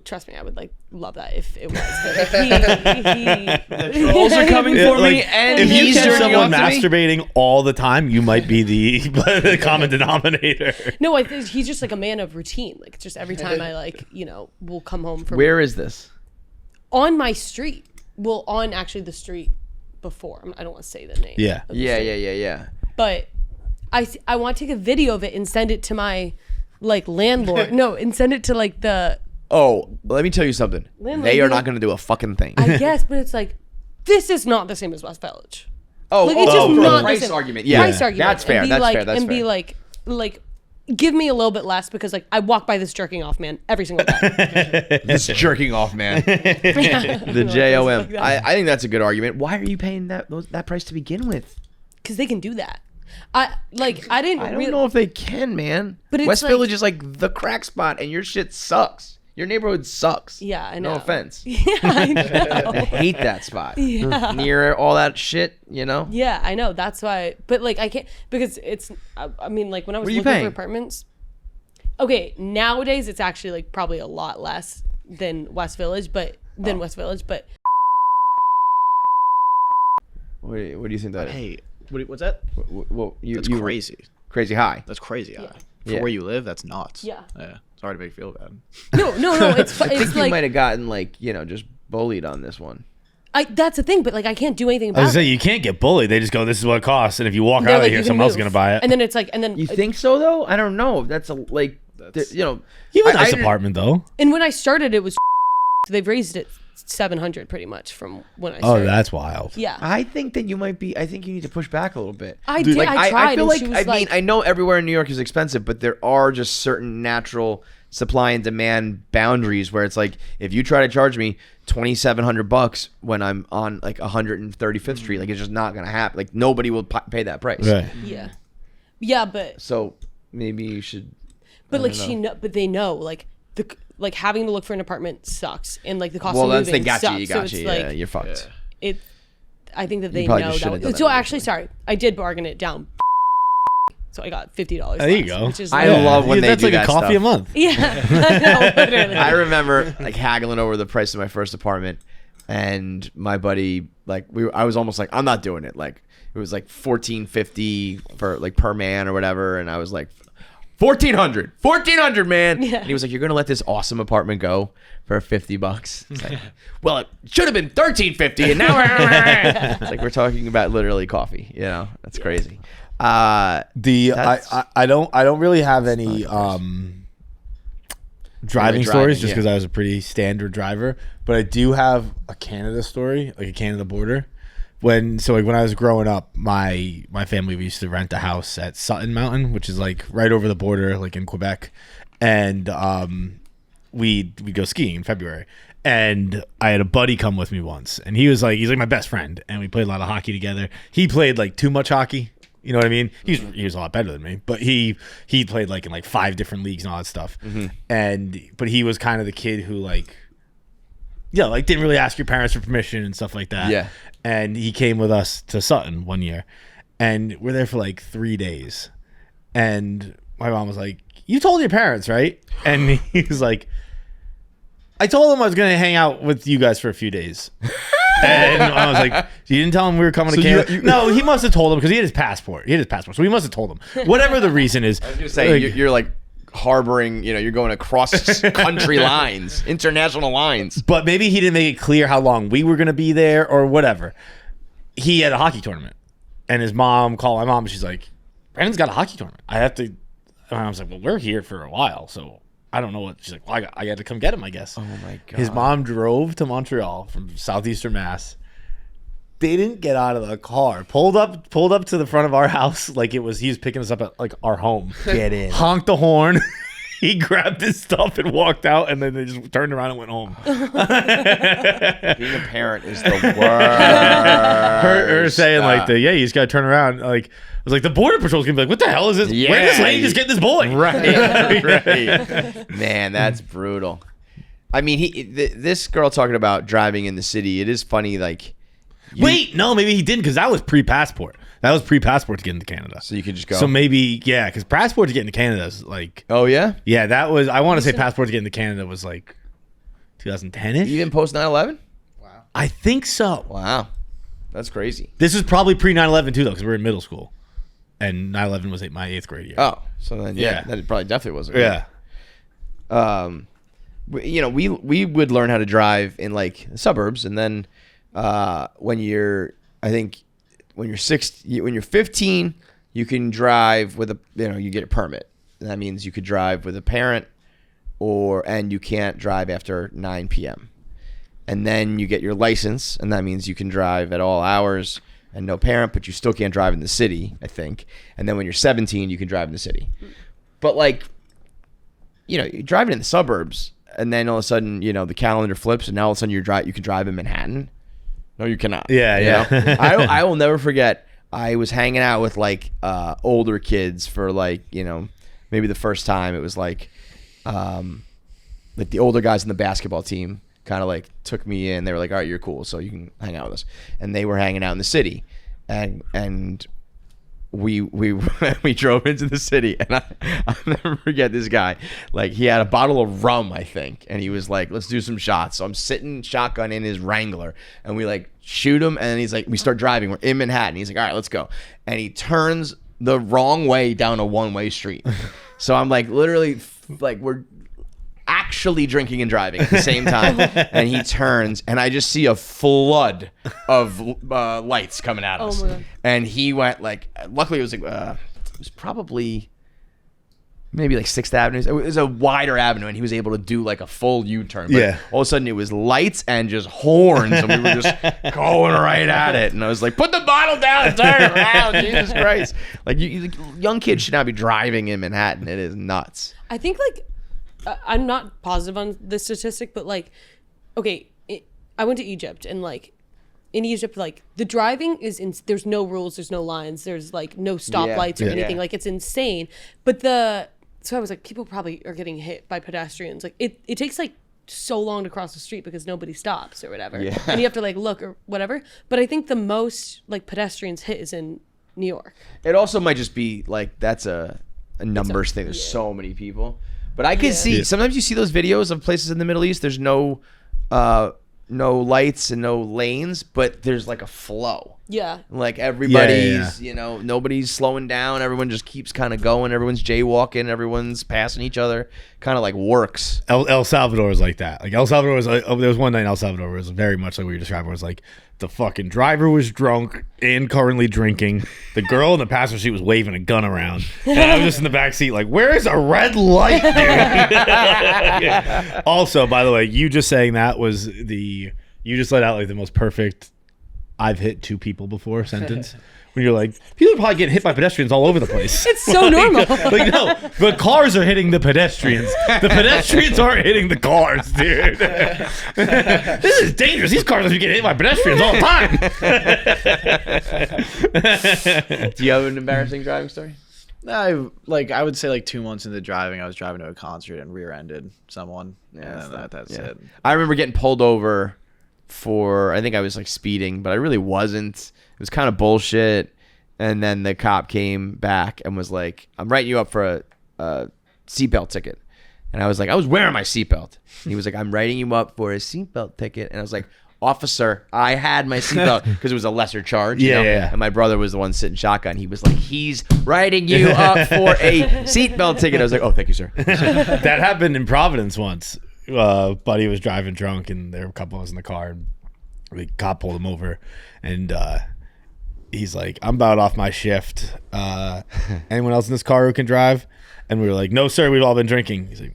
trust me, I would like love that if it was. But, like, The trolls are coming for me, and if you he's catch jerking someone off to me? masturbating all the time, you might be the common denominator. No, I think he's just like a man of routine. Like, just every time I will come home from. Where is this? On my street. Well, on actually the street before. I don't want to say the name. Yeah. Yeah. But I want to take a video of it and send it to my like landlord. No, and send it to like the. Oh, let me tell you something. Landlord, They are not going to do a fucking thing. I guess, but it's like, this is not the same as West Village. Oh, like, it's just for not the price the same. argument. Yeah, Price argument. That's fair. And be That's like, fair. That's and fair. be like, give me a little bit less because like I walk by this jerking off man every single day. This jerking off man. The JOM. I think that's a good argument. Why are you paying that price to begin with? Because they can do that. I don't know if they can, man. But it's West like, Village is like the crack spot, and your shit sucks. Your neighborhood sucks. Yeah, I know. No offense. Yeah, I know. I hate that spot. Yeah. Near all that shit, Yeah, I know. That's why. But like, I can't because it's. I mean, like when I was What are you looking paying? for apartments. Okay, nowadays it's actually like probably a lot less than West Village, but West Village, but. What do you think that is? Hey, what's that? Well, That's crazy. Crazy high. That's crazy. Yeah. for where you live, that's nuts. Yeah. Sorry to make you feel bad. No. It's I think you like might have gotten like just bullied on this one. that's the thing, but like I can't do anything I about was it. saying you can't get bullied. They just go, "This is what it costs," and if you walk They're out of like, here, "You can someone else is move." gonna buy it. And then it's like, and then You think so though? I don't know. That's a like, You have a nice I- apartment though. and when I started, it was they've raised it 700 pretty much from when I Oh, started. that's wild. Yeah. I think that you might be. I think you need to push back a little bit. I did. Like, I tried. I feel and like. she I was mean, like, I know everywhere in New York is expensive, but there are just certain natural supply and demand boundaries where it's like if you try to charge me $2,700 when I'm on like 135th Street, like it's just not gonna happen. Like nobody will pay that price. Right. yeah, but So maybe you should. like but they know like like having to look for an apartment sucks, and like the cost Well, of that's moving they got sucks. you. You So got it's you. like, Yeah, you're fucked. it. I think that they probably know just shouldn't have that. done So that actually, sorry, I did bargain it down. So I got $50. There you less, go. Which is I like, love when they That's do like that a coffee stuff. a month. yeah. No, literally. I remember like haggling over the price of my first apartment, and my buddy like I was almost like I'm not doing it. Like it was like $1,450 for like per man or whatever, and I was like $1,400, man. Yeah. And he was like, "You're gonna let this awesome apartment go for $50?" It's like, well, it should have been $1,350, and now we're it's like we're talking about literally coffee. You know, that's crazy. I don't really have any driving stories just because I was a pretty standard driver, but I do have a Canada story, like a Canada border. When I was growing up, my family, we used to rent a house at Sutton Mountain, which is like right over the border, like in Quebec, and we'd go skiing in February. And I had a buddy come with me once, and he's like my best friend, and we played a lot of hockey together. He played like too much hockey. You know what I mean? He was a lot better than me, but he played like in like 5 different leagues and all that stuff. But he was kind of the kid who like didn't really ask your parents for permission and stuff like that. Yeah. And he came with us to Sutton one year, and we're there for like 3 days. And my mom was like, "You told your parents, right?" And he was like, "I told them I was going to hang out with you guys for a few days." And I was like, "You didn't tell him we were coming to Canada?" No, he must have told him because he had his passport. So he must have told him. Whatever the reason is. I was gonna say you're like harboring. You're going across country lines, international lines. But maybe he didn't make it clear how long we were going to be there or whatever. He had a hockey tournament, and his mom called my mom, and she's like, "Brandon's got a hockey tournament. I have to." And I was like, "Well, we're here for a while, so." I don't know what she's like. Well, I got to come get him, I guess. Oh my god! His mom drove to Montreal from southeastern Mass. They didn't get out of the car. Pulled up to the front of our house like he was picking us up at like our home. Get in. Honked the horn. He grabbed his stuff and walked out, and then they just turned around and went home. Being a parent is the worst. Her saying like you just gotta turn around. Like I was like, the border patrol's gonna be like, "What the hell is this? Yeah. Where did this lady just get this boy?" right. Man, that's brutal. I mean, this girl talking about driving in the city. It is funny, like. Wait, no, maybe he didn't because that was pre-passport. That was pre-passport to get into Canada. So you could just go. So maybe, yeah, because passport to get into Canada is like. Oh yeah. Yeah, that was. I want to say passport to get into Canada was like 2010ish. Even post 9/11. I think so. Wow, that's crazy. This is probably pre 9/11 too, though, because we were in middle school, and 9/11 was my 8th grade year. Oh, so then Yeah. that probably definitely wasn't. Yeah. We would learn how to drive in like the suburbs, and then when you're 15, you can drive with you get a permit. That means you could drive with a parent, and you can't drive after 9 p.m. And then you get your license, and that means you can drive at all hours and no parent, but you still can't drive in the city, I think. And then when you're 17, you can drive in the city. But like, you're driving in the suburbs, and then all of a sudden, the calendar flips, and now all of a sudden you can drive in Manhattan. No, you cannot. Yeah, yeah. I will never forget. I was hanging out with like older kids for like maybe the first time. It was like the older guys in the basketball team kind of like took me in. They were like, "All right, you're cool, so you can hang out with us." And they were hanging out in the city, and we drove into the city, and I'll never forget this guy. Like, he had a bottle of rum, I think, and he was like, "Let's do some shots." So I'm sitting shotgun in his Wrangler, and we like shoot him, and then he's like, we start driving. We're in Manhattan. He's like, "All right, let's go." And he turns the wrong way down a one-way street. So I'm like literally like we're actually drinking and driving at the same time, and he turns, and I just see a flood of lights coming at us. Oh my God. And he went like, luckily it was probably maybe like 6th Avenue. It was a wider avenue, and he was able to do like a full U-turn. But Yeah. all of a sudden it was lights and just horns, and we were just going right at it. And I was like, put the bottle down and turn around, Jesus Christ. Like, young kids should not be driving in Manhattan. It is nuts. I think like I'm not positive on this statistic, but like, okay, I went to Egypt, and like in Egypt, like the driving is there's no rules, there's no lines, there's like no stoplights or anything. Like it's insane. But so I was like, people probably are getting hit by pedestrians. Like it takes like so long to cross the street because nobody stops or whatever, and you have to like look or whatever. But I think the most like pedestrians hit is in New York. It also might just be like that's a numbers thing. There's so many people. But I can see sometimes you see those videos of places in the Middle East. There's no lights and no lanes, but there's like a flow. Yeah. Like everybody's, nobody's slowing down. Everyone just keeps kind of going. Everyone's jaywalking. Everyone's passing each other. Kind of like works. El Salvador is like that. Like El Salvador was there was one night in El Salvador where it was very much like what you described. Where it was like the fucking driver was drunk and currently drinking. The girl in the passenger seat was waving a gun around, and I was just in the back seat like, "Where is a red light, dude?" Also, by the way, you just saying that was you just let out like the most perfect "I've hit 2 people before" sentence. When you're like, people are probably getting hit by pedestrians all over the place. It's so normal. Like, no, the cars are hitting the pedestrians. The pedestrians aren't hitting the cars, dude. This is dangerous. These cars are getting hit by pedestrians all the time. Do you have an embarrassing driving story? I would say like 2 months into driving, I was driving to a concert and rear-ended someone. Yeah, that's it. I remember getting pulled over I think I was like speeding, but I really wasn't. It was kind of bullshit. And then the cop came back and was like, "I'm writing you up for a seatbelt ticket." And I was like, "I was wearing my seatbelt." He was like, "I'm writing you up for a seatbelt ticket." And I was like, "Officer, I had my seatbelt," because it was a lesser charge. You know? And my brother was the one sitting shotgun. He was like, "He's writing you up for a seatbelt ticket." I was like, "Oh, thank you, sir." That happened in Providence once. Buddy was driving drunk, and there were a couple of us in the car, and the cop pulled him over, and he's like, "I'm about off my shift. Anyone else in this car who can drive?" And we were like, "No, sir, we've all been drinking." He's like,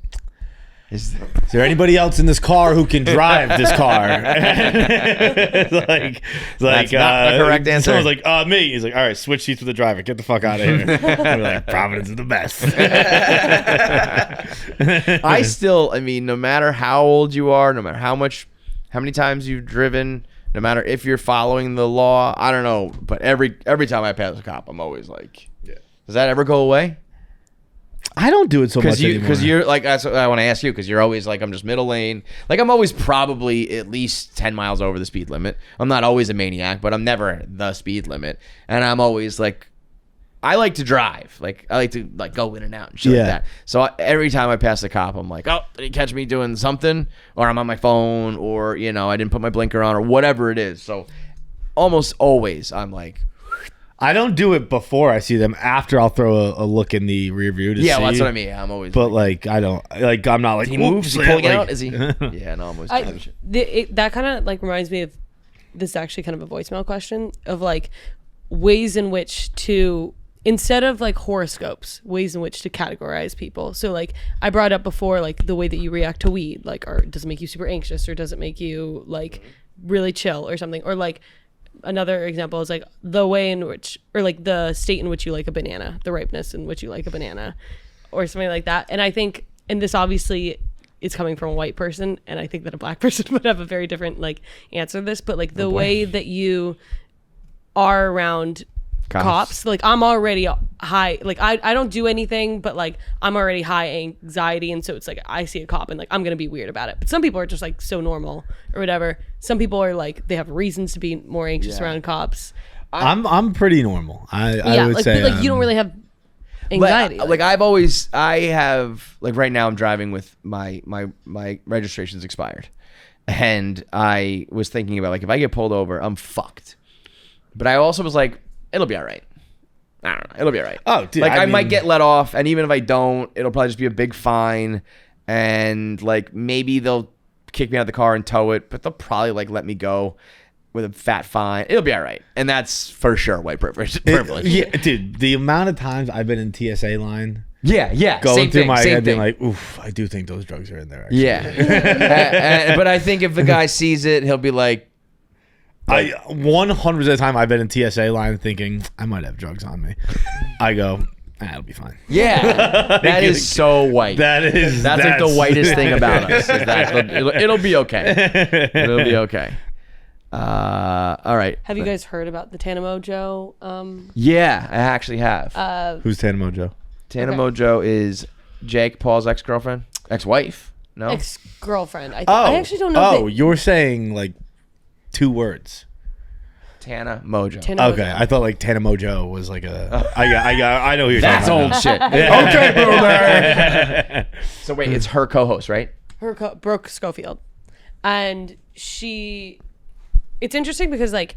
Is there anybody else in this car who can drive this car? It's like That's not the correct answer. Someone's like, me. He's like, all right, switch seats with the driver. Get the fuck out of here. We're like, Providence is the best. I mean, no matter how old you are, no matter how many times you've driven, no matter if you're following the law, I don't know, but every time I pass a cop, I'm always like, does that ever go away? I don't do it so much anymore. Because you're like, that's what I want to ask you, because you're always like, I'm just middle lane. Like, I'm always probably at least 10 miles over the speed limit. I'm not always a maniac, but I'm never the speed limit. And I'm always like, I like to drive. Like, I like to like go in and out and shit like that. So every time I pass the cop, I'm like, oh, did he catch me doing something? Or I'm on my phone, or, you know, I didn't put my blinker on, or whatever it is. So almost always I'm like, I don't do it before I see them. After, I'll throw a look in the rear view to see. Yeah, well, that's what I mean. I'm always. But like, I don't like. I'm not like. Did he move? Is he pulling like, out? Is he? Yeah, no, I'm always. That kind of like reminds me of this. Is actually kind of a voicemail question of like ways in which to, instead of like horoscopes, ways in which to categorize people. So like I brought up before, like the way that you react to weed, like, or does it make you super anxious, or does it make you like really chill or something, or like. Another example is like the way in which, or like the state in which you like a banana, the ripeness in which you like a banana, or something like that. And I think, and this obviously is coming from a white person, and I think that a black person would have a very different like answer to this, but like the way that you are around cops, like I'm already high, like I don't do anything, but like I'm already high anxiety, and so it's like I see a cop and like I'm gonna be weird about it. But some people are just like so normal or whatever. Some people are like they have reasons to be more anxious around cops. I'm pretty normal. I would like, say but, like you don't really have anxiety. Like I have like right now I'm driving with my registration's expired, and I was thinking about like if I get pulled over I'm fucked. But I also was like, it'll be all right. I don't know. It'll be all right. Oh, dude, like I might mean- get let off, and even if I don't, it'll probably just be a big fine, and like maybe they'll kick me out of the car and tow it, but they'll probably like let me go with a fat fine. It'll be all right, and that's for sure white privilege. Yeah, dude, the amount of times I've been in TSA line. Yeah. Going Same through thing, my same head being thing. like, oof, I do think those drugs are in there. Actually. Yeah. But I think if the guy sees it, he'll be like, I 100% of the time I've been in TSA line thinking I might have drugs on me. I go, it'll be fine. yeah, that is so white. That's like the whitest thing about us. Is that it'll be okay. It'll be okay. All right. Have you guys heard about the Tana Mongeau? Yeah, I actually have. Who's Tana Mongeau? Tana Okay. Mongeau is Jake Paul's ex-girlfriend, ex-wife. No. Ex-girlfriend. I actually don't know. Oh, you're saying like 2 words. Tana Mongeau. Tana Okay, Mongeau. I thought like Tana Mongeau was like a. I know who you're That's talking old about. shit. Okay, boomer. So wait, it's her co-host, right? Brooke Schofield, and she. It's interesting because like,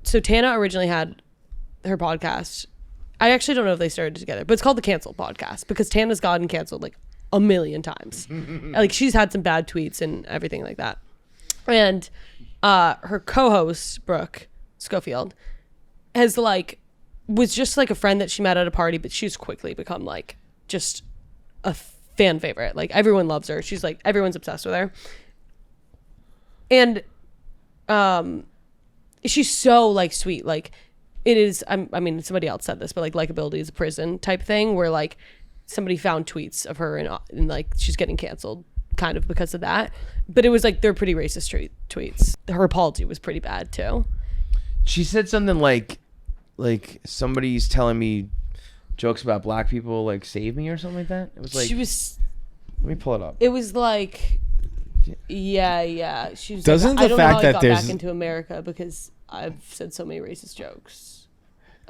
so Tana originally had her podcast. I actually don't know if they started together, but it's called the Cancel Podcast because Tana's gotten canceled like a million times. Like she's had some bad tweets and everything like that. And her co-host Brooke Schofield has like was just like a friend that she met at a party, but she's quickly become like just a fan favorite. Like everyone loves her. She's like everyone's obsessed with her. And she's so like sweet. Like it is. I mean, somebody else said this, but like likability is a prison type thing where like somebody found tweets of her and like she's getting canceled kind of because of that. But it was like they're pretty racist tweets. Her apology was pretty bad too. She said something like somebody's telling me jokes about black people, like save me or something like that. It was like She was. Let me pull it up. It was like. Yeah. She was. Doesn't like, the I don't fact know how I that got there's- back into America because I've said so many racist jokes.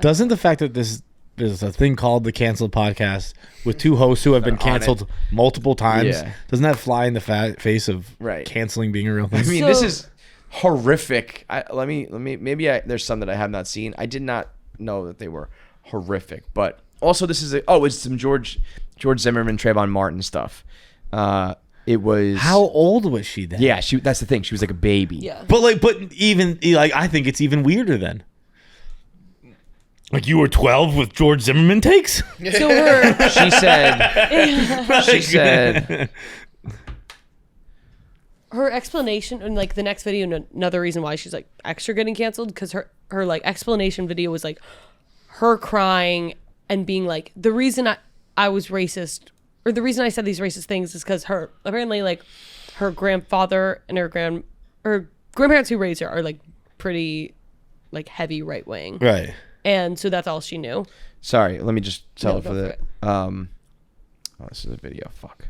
Doesn't the fact that there's a thing called the Cancel Podcast with 2 hosts who have been canceled multiple times, Yeah. doesn't that fly in the face of Right. canceling being a real thing? I mean, So- this is horrific. Let me. Maybe there's some that I have not seen. I did not know that they were horrific. But also, this is it's some George Zimmerman, Trayvon Martin stuff. It was How old was she then? Yeah, that's the thing. She was like a baby. Yeah. But even like I think it's even weirder then. Like you were 12 with George Zimmerman takes? So her. She said. Her explanation in like the next video, and another reason why she's like extra getting canceled, because her like explanation video was like her crying and being like, the reason I was racist, or the reason I said these racist things is because her apparently like her grandfather and her grandparents who raised her are like pretty like heavy right wing, Right. and so that's all she knew. Sorry, let me just tell No, it for go the. for it. Oh, this is a video. Fuck.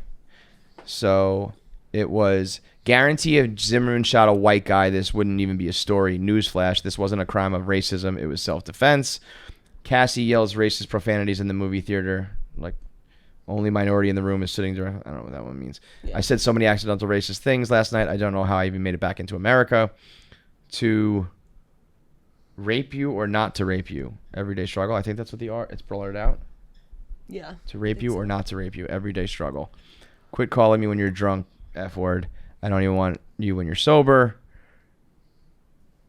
So it was guarantee if Zimmerman shot a white guy, this wouldn't even be a story. Newsflash: this wasn't a crime of racism; it was self-defense. Cassie yells racist profanities in the movie theater, like only minority in the room is sitting there. I don't know what that one means. I said so many accidental racist things last night. I don't know how I even made it back into America. To rape you or not to rape you, everyday struggle. I think that's what it's blurred out. Yeah. To rape you or not to rape you, everyday struggle. Quit calling me when you're drunk, F word. I don't even want you when you're sober.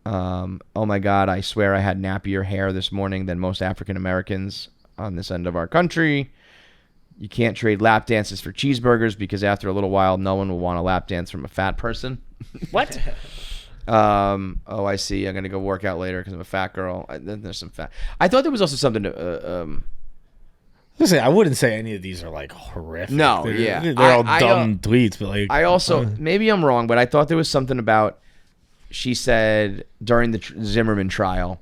Oh my God, I swear I had nappier hair this morning than most African Americans on this end of our country. You can't trade lap dances for cheeseburgers because after a little while, no one will want a lap dance from a fat person. What? Oh, I see. I'm going to go work out later because I'm a fat girl. There's some fat. I thought there was also something to... Listen, I wouldn't say any of these are like horrific. No, they're, yeah. they're all dumb tweets, but like I also maybe I'm wrong, but I thought there was something about. She said during the Zimmerman trial,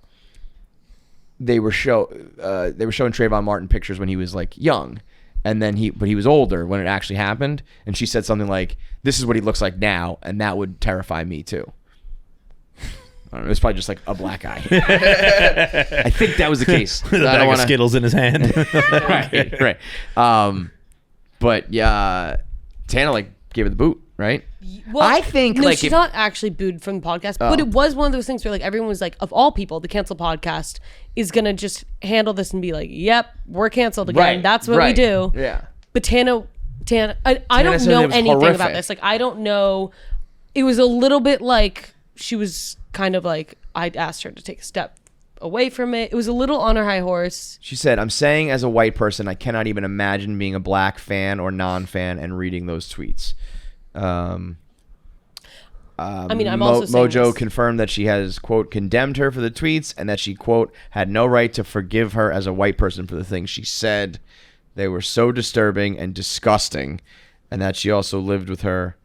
they were showing Trayvon Martin pictures when he was like young, and then he was older when it actually happened, and she said something like, "This is what he looks like now," and that would terrify me too. I don't know, it was probably just like a black guy. I think that was the case. with a bag of Skittles in his hand. right. But yeah, Tana like gave it the boot, right? Well, I think, no, like, she's if- not actually booed from the podcast, but it was one of those things where like everyone was like, of all people, the cancel podcast is gonna just handle this and be like, "Yep, we're canceled again. Right, That's what we right. do." Yeah. But Tana, I don't said know it was anything horrific. about this. Like, I don't know. It was a little bit like she was kind of like I'd asked her to take a step away from it. It was a little on her high horse. She said, "I'm saying as a white person, I cannot even imagine being a black fan or non-fan and reading those tweets." I mean, I'm also saying Mojo this. confirmed that she has, quote, condemned her for the tweets and that she, quote, had no right to forgive her as a white person for the things she said. They were so disturbing and disgusting, and that she also lived with her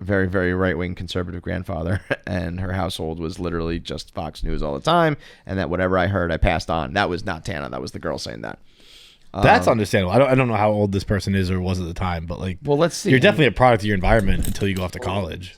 very, very right-wing conservative grandfather, and her household was literally just Fox News all the time, and that whatever I heard, I passed on. That was not Tana. That was the girl saying that. That's understandable. I don't know how old this person is or was at the time, but like, Well, let's see. you're definitely a product of your environment until you go off to college.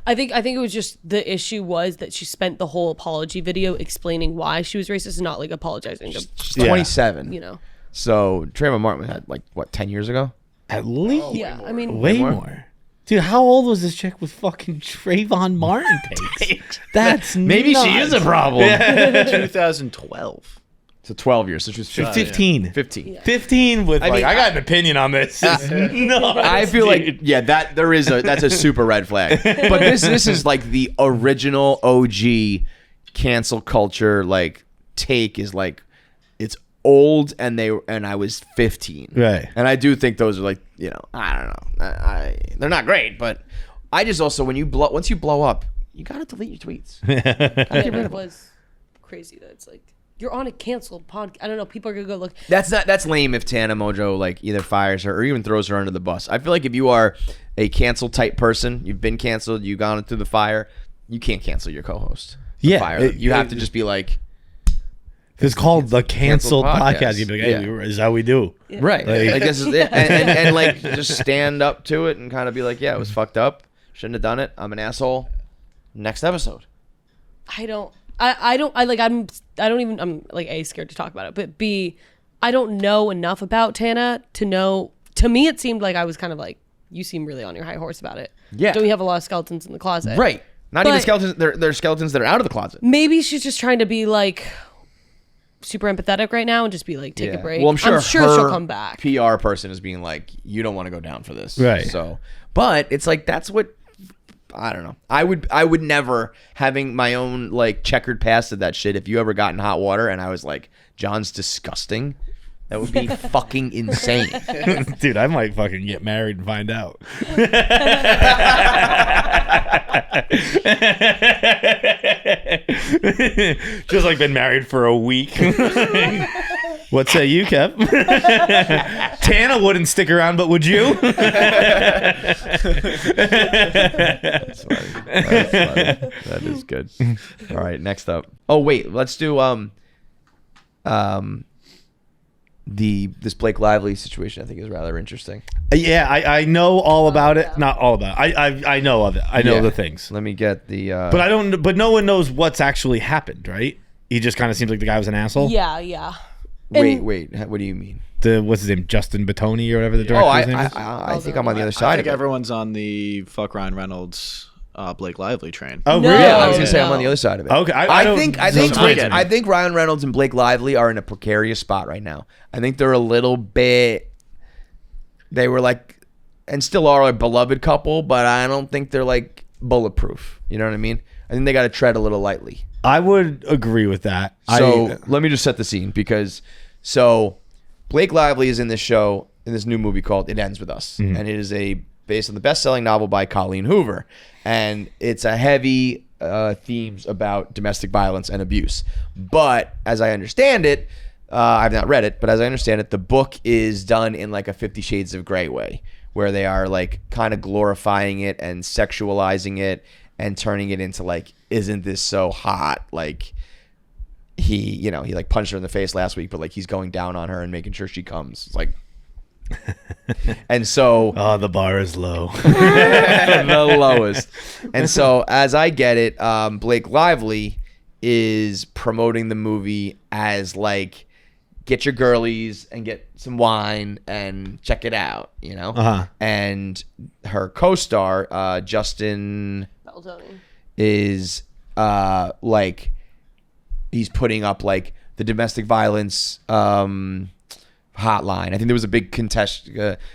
I think it was just the issue was that she spent the whole apology video explaining why she was racist and not like apologizing to, She's 27. you know. So Trayvon Martin had, like, what, 10 years ago? At least, Yeah, I mean, way more. Dude, how old was this chick with fucking Trayvon Martin takes? That's Maybe nuts. she is a problem. 2012. So 12 years. So she was 15. 15. 15 with, I like, mean, I got an opinion on this. No, I feel like, yeah, that's a super red flag. But this is like the original OG cancel culture, like, take is like, it's old and I was 15. Right. And I do think those are like, you know, I don't know. They're not great, but I just also, once you blow up, you got to delete your tweets. it was crazy that it's like you're on a canceled podcast. I don't know. People are gonna go look. That's lame if Tana Mojo like either fires her or even throws her under the bus. I feel like if you are a cancel type person, you've been canceled, you've gone through the fire, you can't cancel your co-host. Yeah, Fire them. You have to just be like, It's called the Canceled Canceled Podcast. Podcast. You'd be like, hey, Yeah. is how we do. right. Like- Like, this is it. And like just stand up to it and kind of be like, yeah, it was fucked up. Shouldn't have done it. I'm an asshole. Next episode. I'm like A, scared to talk about it, but B, I don't know enough about Tana to know. To me, it seemed like I was kind of like, you seem really on your high horse about it. Yeah. Don't you have a lot of skeletons in the closet? Right. Not even But- skeletons. They're skeletons that are out of the closet. Maybe she's just trying to be like super empathetic right now and just be like, take a break. Well, I'm sure her she'll come back. PR person is being like, you don't want to go down for this. Right. So, but it's like, that's what, I don't know. I would never, having my own like checkered past of that shit, if you ever got in hot water and I was like, John's disgusting, that would be fucking insane. Dude, I might fucking get married and find out. Just like been married for a week. What say you, Kev? Tana wouldn't stick around, but would you? That's funny. That is good. All right, next up. Oh wait, let's do this Blake Lively situation. I think is rather interesting. Yeah, I know all about it. Not all about it. I know of it. I know Yeah. the things. Let me get the. But I don't. But no one knows what's actually happened, right? He just kind of seems like the guy was an asshole. Yeah. Wait. And- What do you mean? What's his name? Justin Batoni or whatever the Oh, director's name is. I think I'm on the other I side think of it. everyone's on the fuck Ryan Reynolds, Blake Lively train. Oh, No. really? Yeah, I was gonna say I'm No. on the other side of it. Okay, I don't- think doesn't- I think Ryan Reynolds and Blake Lively are in a precarious spot right now. I think they're a little bit. They were like, and still are a beloved couple, but I don't think they're like bulletproof. You know what I mean? I think they got to tread a little lightly. I would agree with that. So let me just set the scene because Blake Lively is in this show in this new movie called It Ends With Us, and it is based on the best-selling novel by Colleen Hoover, and it's a heavy themes about domestic violence and abuse. But as I understand it, I've not read it, but as I understand it, the book is done in like a 50 Shades of Grey way, where they are like kind of glorifying it and sexualizing it and turning it into like, isn't this so hot? Like he like punched her in the face last week, but like he's going down on her and making sure she comes. It's like, and so Oh, the bar is low. the lowest. And so as I get it, Blake Lively is promoting the movie as like get your girlies and get some wine and check it out, you know? Uh-huh. And her co-star, Justin Baldoni. is like he's putting up like the domestic violence hotline. I think there was a big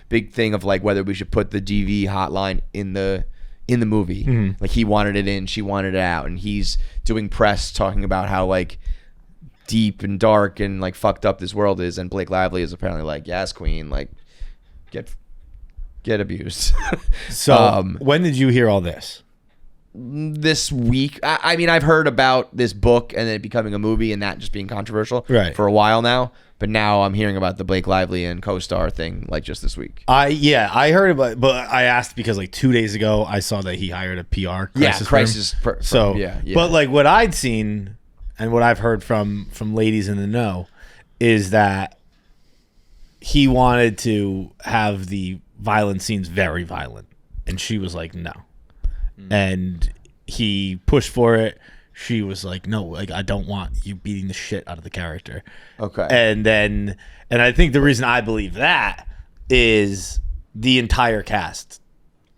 big thing of like whether we should put the DV hotline in the movie. Mm-hmm. Like he wanted it in, she wanted it out, and he's doing press talking about how like deep and dark and like fucked up this world is, and Blake Lively is apparently like, yes, queen, like get abused. So when did you hear all this? This week. I mean, I've heard about this book and it becoming a movie and that just being controversial for a while now. But now I'm hearing about the Blake Lively and co-star thing like just this week. I heard about, but I asked because like 2 days ago I saw that he hired a PR crisis firm. Yeah. But like what I'd seen and what I've heard from ladies in the know is that he wanted to have the violent scenes very violent, and she was like no. And he pushed for it. She was like, no, like I don't want you beating the shit out of the character. Okay. And I think the reason I believe that is the entire cast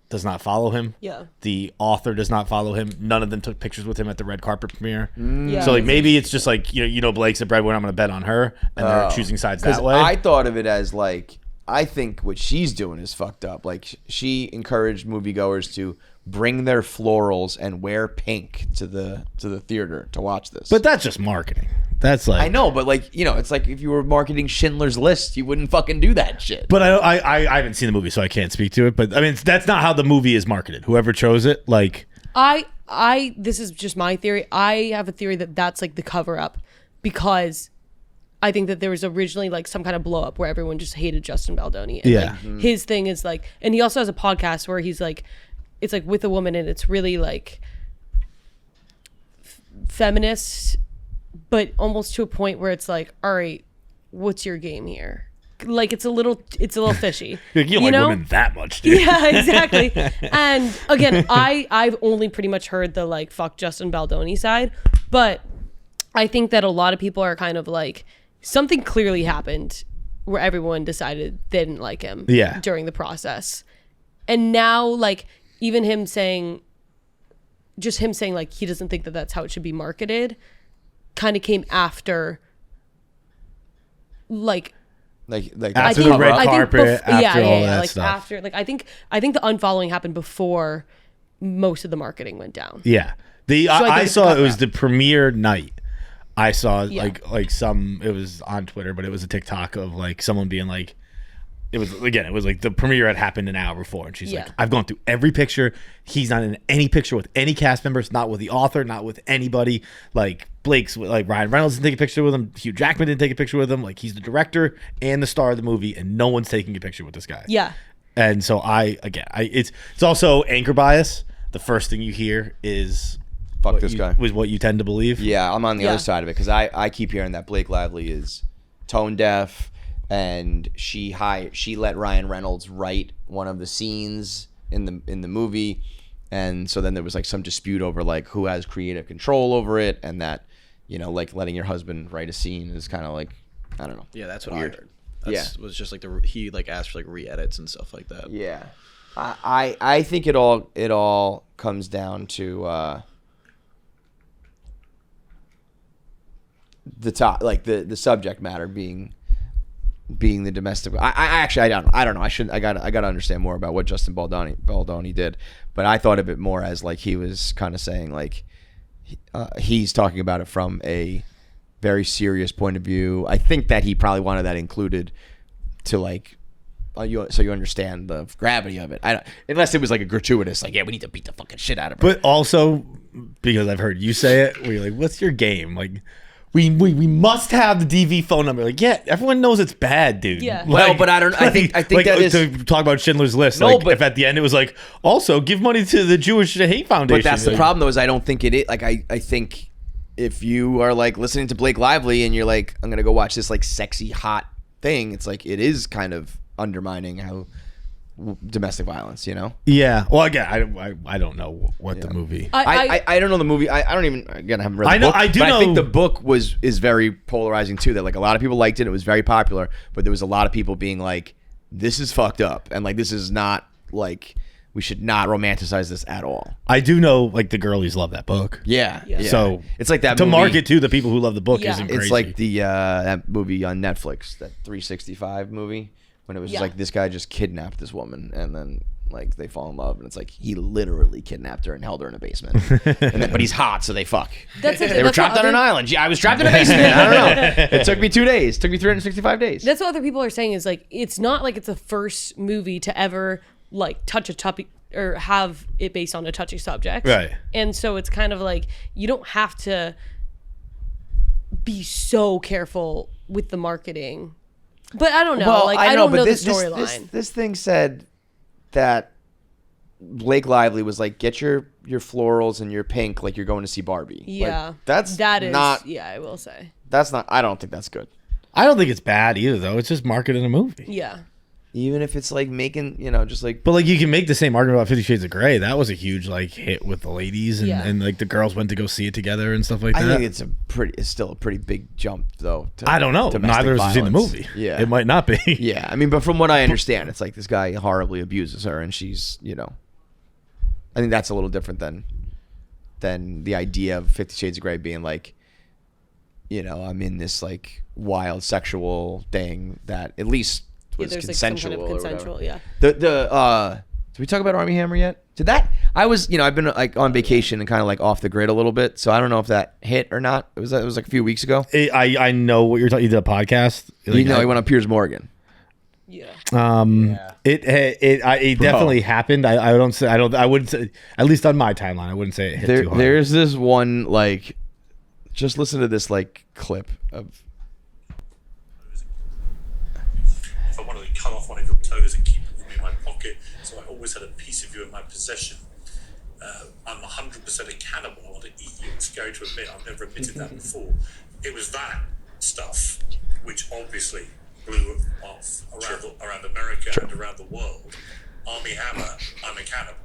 does not follow him. Yeah. The author does not follow him. None of them took pictures with him at the red carpet premiere. Yeah. So like maybe it's just like you know Blake's a breadwinner, I'm gonna bet on her, and they're choosing sides that way. I thought of it as like, I think what she's doing is fucked up. Like she encouraged moviegoers to bring their florals and wear pink to the theater to watch this. But that's just marketing. That's like, I know, but like, you know, it's like if you were marketing Schindler's List, you wouldn't fucking do that shit. But I haven't seen the movie, so I can't speak to it. But I mean, that's not how the movie is marketed. Whoever chose it, like this is just my theory. I have a theory that that's like the cover up, because I think that there was originally like some kind of blow up where everyone just hated Justin Baldoni. And Yeah. like, his thing is like, and he also has a podcast where he's like, it's like with a woman and it's really like feminist, but almost to a point where it's like, all right, what's your game here? Like it's a little fishy. you don't like know? women that much, dude. Yeah, exactly. And again, I've only pretty much heard the like fuck Justin Baldoni side, but I think that a lot of people are kind of like, something clearly happened where everyone decided they didn't like him during the process. And now like even him saying like he doesn't think that that's how it should be marketed kind of came after like after the red carpet, after all that like stuff. After like I think the unfollowing happened before most of the marketing went down. Yeah. I saw it was the premiere night. I saw like some, it was on Twitter, but it was a TikTok of like someone being like, it was like the premiere had happened an hour before, and she's like, I've gone through every picture. He's not in any picture with any cast members, not with the author, not with anybody. Like Blake's, like Ryan Reynolds didn't take a picture with him. Hugh Jackman didn't take a picture with him. Like he's the director and the star of the movie, and no one's taking a picture with this guy. Yeah. And so it's also anchor bias. The first thing you hear is fuck this guy. Was what you tend to believe. Yeah, I'm on the other side of it because I keep hearing that Blake Lively is tone deaf, and she let Ryan Reynolds write one of the scenes in the movie, and so then there was like some dispute over like who has creative control over it, and that, you know, like letting your husband write a scene is kind of like, I don't know. Yeah, that's what weird. I heard. Was just like he like asked for like re-edits and stuff like that. Yeah, I think it all comes down to the top, like the subject matter being the domestic. I don't know. I gotta understand more about what Justin Baldoni did, but I thought of it more as like he was kind of saying like he's talking about it from a very serious point of view. I think that he probably wanted that included to like so you understand the gravity of it. Unless it was like a gratuitous like, yeah, we need to beat the fucking shit out of her. But also because I've heard you say it, where you're like, what's your game? Like we must have the DV phone number. Like, yeah, everyone knows it's bad, dude. Yeah. Like, Well, but I think like, that is to talk about Schindler's List. No, like, but if at the end it was like, also give money to the Jewish Hate Foundation. But that's the like, problem, though, is I don't think it is. Like, I think if you are like listening to Blake Lively and you're like, I'm gonna go watch this like sexy hot thing, it's like it is kind of undermining domestic violence. You know. Yeah. Well, again, I don't know what the movie. I don't know the movie. I don't even. Again, I haven't read the book. I know. I think the book is very polarizing too. That like a lot of people liked it. It was very popular, but there was a lot of people being like, "This is fucked up," and like this is not like. We should not romanticize this at all. I do know, like, the girlies love that book. Yeah. So it's like that to movie, market to the people who love the book isn't crazy. It's like the that movie on Netflix, that 365 movie, when it was just like this guy just kidnapped this woman, and then like they fall in love, and it's like he literally kidnapped her and held her in a basement. But he's hot, so they fuck. They were trapped on an island. Yeah, I was trapped in a basement. I don't know. It took me 2 days. It took me 365 days. That's what other people are saying is like it's not like it's the first movie to ever like touch a topic or have it based on a touchy subject. Right. And so it's kind of like you don't have to be so careful with the marketing. But I don't know. Well, like I don't know the this storyline. This thing said that Blake Lively was like, get your florals and your pink like you're going to see Barbie. Yeah. Like, that is not. Yeah, I will say. That's not. I don't think that's good. I don't think it's bad either, though. It's just marketing a movie. Yeah. Even if it's like making, just like. But like you can make the same argument about 50 Shades of Grey. That was a huge like hit with the ladies, and like the girls went to go see it together and stuff like that. I think it's still a pretty big jump though. I don't know. Neither of us have seen the movie. Yeah, it might not be. Yeah, I mean, but from what I understand, it's like this guy horribly abuses her, and she's, I think that's a little different than the idea of 50 Shades of Grey being like, I'm in this like wild sexual thing that at least was consensual. Like some kind of consensual, yeah. Did we talk about Armie Hammer yet? Did that? I was, I've been like on vacation and kind of like off the grid a little bit, so I don't know if that hit or not. It was like a few weeks ago. I know what you're talking. You did a podcast. Like, he went on Piers Morgan. Yeah. It definitely happened. I wouldn't say, at least on my timeline, I wouldn't say it hit too hard. There's this one like, just listen to this like clip of. If I wanted to cut off one of your toes and keep them in my pocket, so I always had a piece of you in my possession. I'm 100% a cannibal. I want to eat you. It's scary to admit. I've never admitted that before. It was that stuff which obviously blew off around America and around the world. Armie Hammer, I'm a cannibal.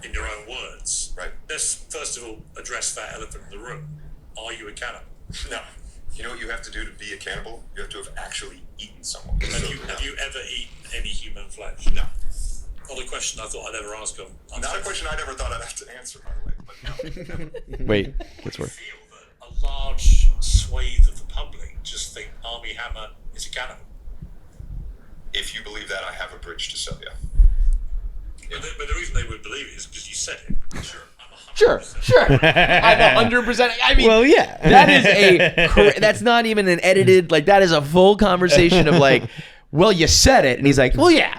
In your own words. Right. Let's first of all address that elephant in the room. Are you a cannibal? No. You know what you have to do to be a cannibal? You have to have actually eaten someone. Have you ever eaten any human flesh? No. Not a question I thought I'd ever ask them. Not a question I never thought I'd have to answer, by the way. But no. Wait, gets worse. I feel that a large swathe of the public just think Armie Hammer is a cannibal. If you believe that, I have a bridge to sell you. But the reason they would believe it is because you said it. Sure. Sure. I'm 100%. I mean, well, yeah. That is that's not even an edited, like, that is a full conversation of, like, well, you said it. And he's like, well, yeah.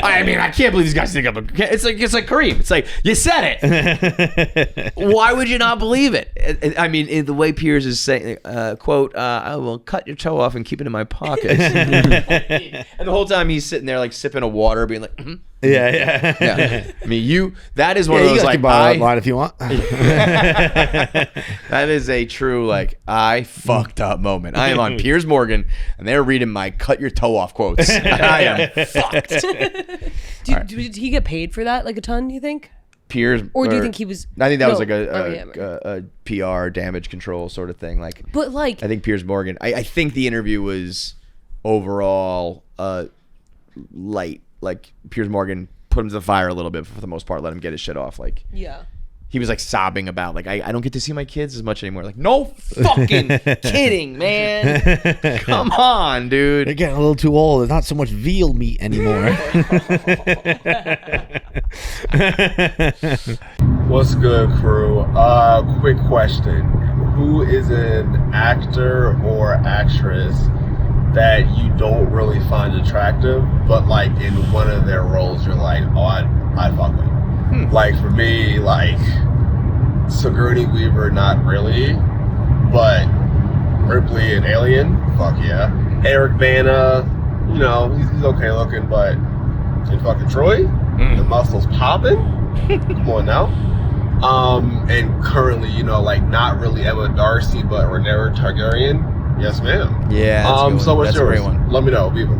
I mean, I can't believe these guys think I'm it's like Karim. It's like, you said it. Why would you not believe it? I mean, the way Piers is saying, quote, I will cut your toe off and keep it in my pocket. And the whole time he's sitting there, like, sipping a water, being like, Yeah. I mean, that is one of you those, like, borrow that line if you want. That is a true, like, I fucked up moment. I am on Piers Morgan, and they're reading my cut your toe off quotes. I am fucked. Did he get paid for that, like a ton, do you think? Piers, or do you think he was? I think that was like a PR damage control sort of thing. Like, but like, I think Piers Morgan. I think the interview was overall light. Like, Piers Morgan put him to the fire a little bit for the most part, let him get his shit off. Like, yeah, he was like sobbing about, like, I don't get to see my kids as much anymore. Like, no fucking kidding, man. Come on, dude. They're getting a little too old. There's not so much veal meat anymore. What's good, crew? Quick question. Who is an actor or actress that you don't really find attractive, but like in one of their roles you're like, oh, I'd fuck with. Like for me, like Sigourney Weaver, not really, but Ripley and Alien, fuck yeah. Eric Bana, you know, he's okay looking, but in fucking Troy, the muscles popping. Come on now. And currently, you know, like not really Emma Darcy, but Rhaenyra Targaryen. Yes, ma'am. Yeah. So what's yours? Let me know, Viva.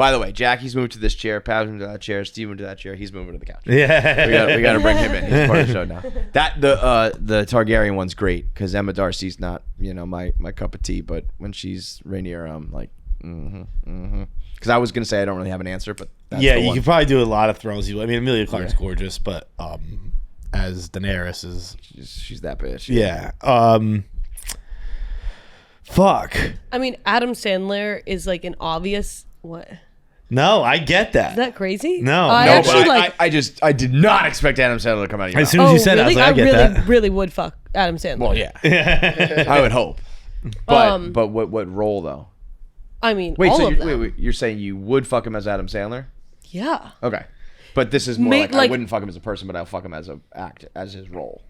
By the way, Jackie's moved to this chair. Pav's moved to that chair. Steve moved to that chair. He's moving to the couch. Yeah. we got to bring him in. He's part of the show now. The Targaryen one's great because Emma Darcy's not my cup of tea, but when she's Rhaenyra, I'm like, Because I was gonna say I don't really have an answer, but that's yeah, the you one. could probably do a lot of Thrones. I mean, Emilia Clarke's gorgeous, but as Daenerys is, she's that bitch. Yeah. Fuck. I mean, Adam Sandler is like an obvious what? No, I get that. Is that crazy? No, I did not expect Adam Sandler to come out of your as soon as you said really? it, I was like, I get that. really would fuck Adam Sandler. Well, yeah. I would hope. But what role though? I mean, wait, all of them. wait, you're saying you would fuck him as Adam Sandler? Yeah. Okay. But this is more like I wouldn't fuck him as a person, but I'll fuck him as as his role.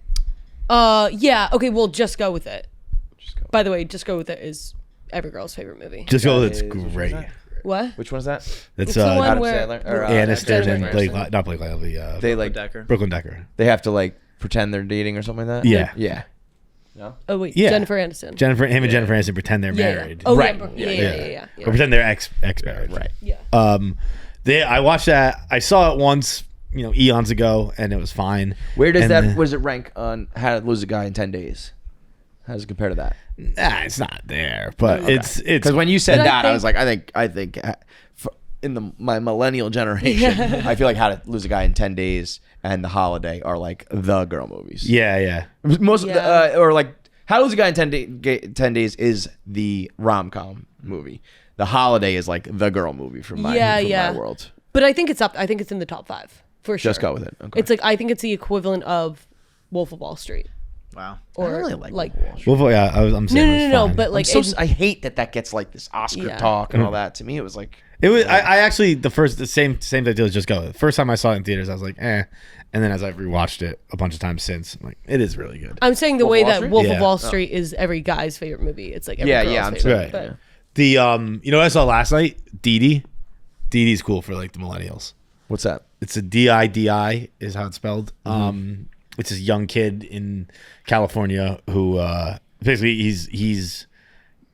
Yeah. Okay, well, Just Go With It. By the way, Just Go With It is every girl's favorite movie. Just Go With It's great. What? Which one is that? It's the one Adam where Sandler or Aniston and Aniston. not Blake Lively. They like Brooklyn Decker. They have to like pretend they're dating or something like that. Yeah. Yeah. No. Oh wait, Yeah. Jennifer Aniston. Him and Jennifer Aniston pretend they're married. Oh Right. yeah. Or pretend they're ex married. Right. Yeah. I watched that. I saw it once, eons ago, and it was fine. Where does And does it rank on How to Lose a Guy in 10 Days? How does it compare to that? Nah, it's not there, but it's because when you said But that, I I was like, I think in my millennial generation, I feel like How to Lose a Guy in 10 Days and The Holiday are like the girl movies. Yeah. Most or like How to Lose a Guy in 10 Days is the rom-com movie. The Holiday is like the girl movie from my world. But I think it's up. I think it's in the top 5 for sure. Just go with it. Okay. It's like I think it's the equivalent of Wolf of Wall Street. Wow. Or I really like Wolf like of Wall Well, yeah, I'm saying no, but like I hate that gets like this Oscar talk and all that. To me, it was like it was. I actually the same idea as Just Go. The first time I saw it in theaters, I was like, and then as I've rewatched it a bunch of times since, I'm like, it is really good. I'm saying the Wolf way of Wall that Street? Wolf Yeah. of Wall Street is every guy's favorite movie. It's like every Yeah, girl's yeah, I'm favorite. Right. But The you know what I saw last night? Dee Dee's cool for like the millennials. what's that? It's a DIDI is how it's spelled. It's this young kid in California who basically he's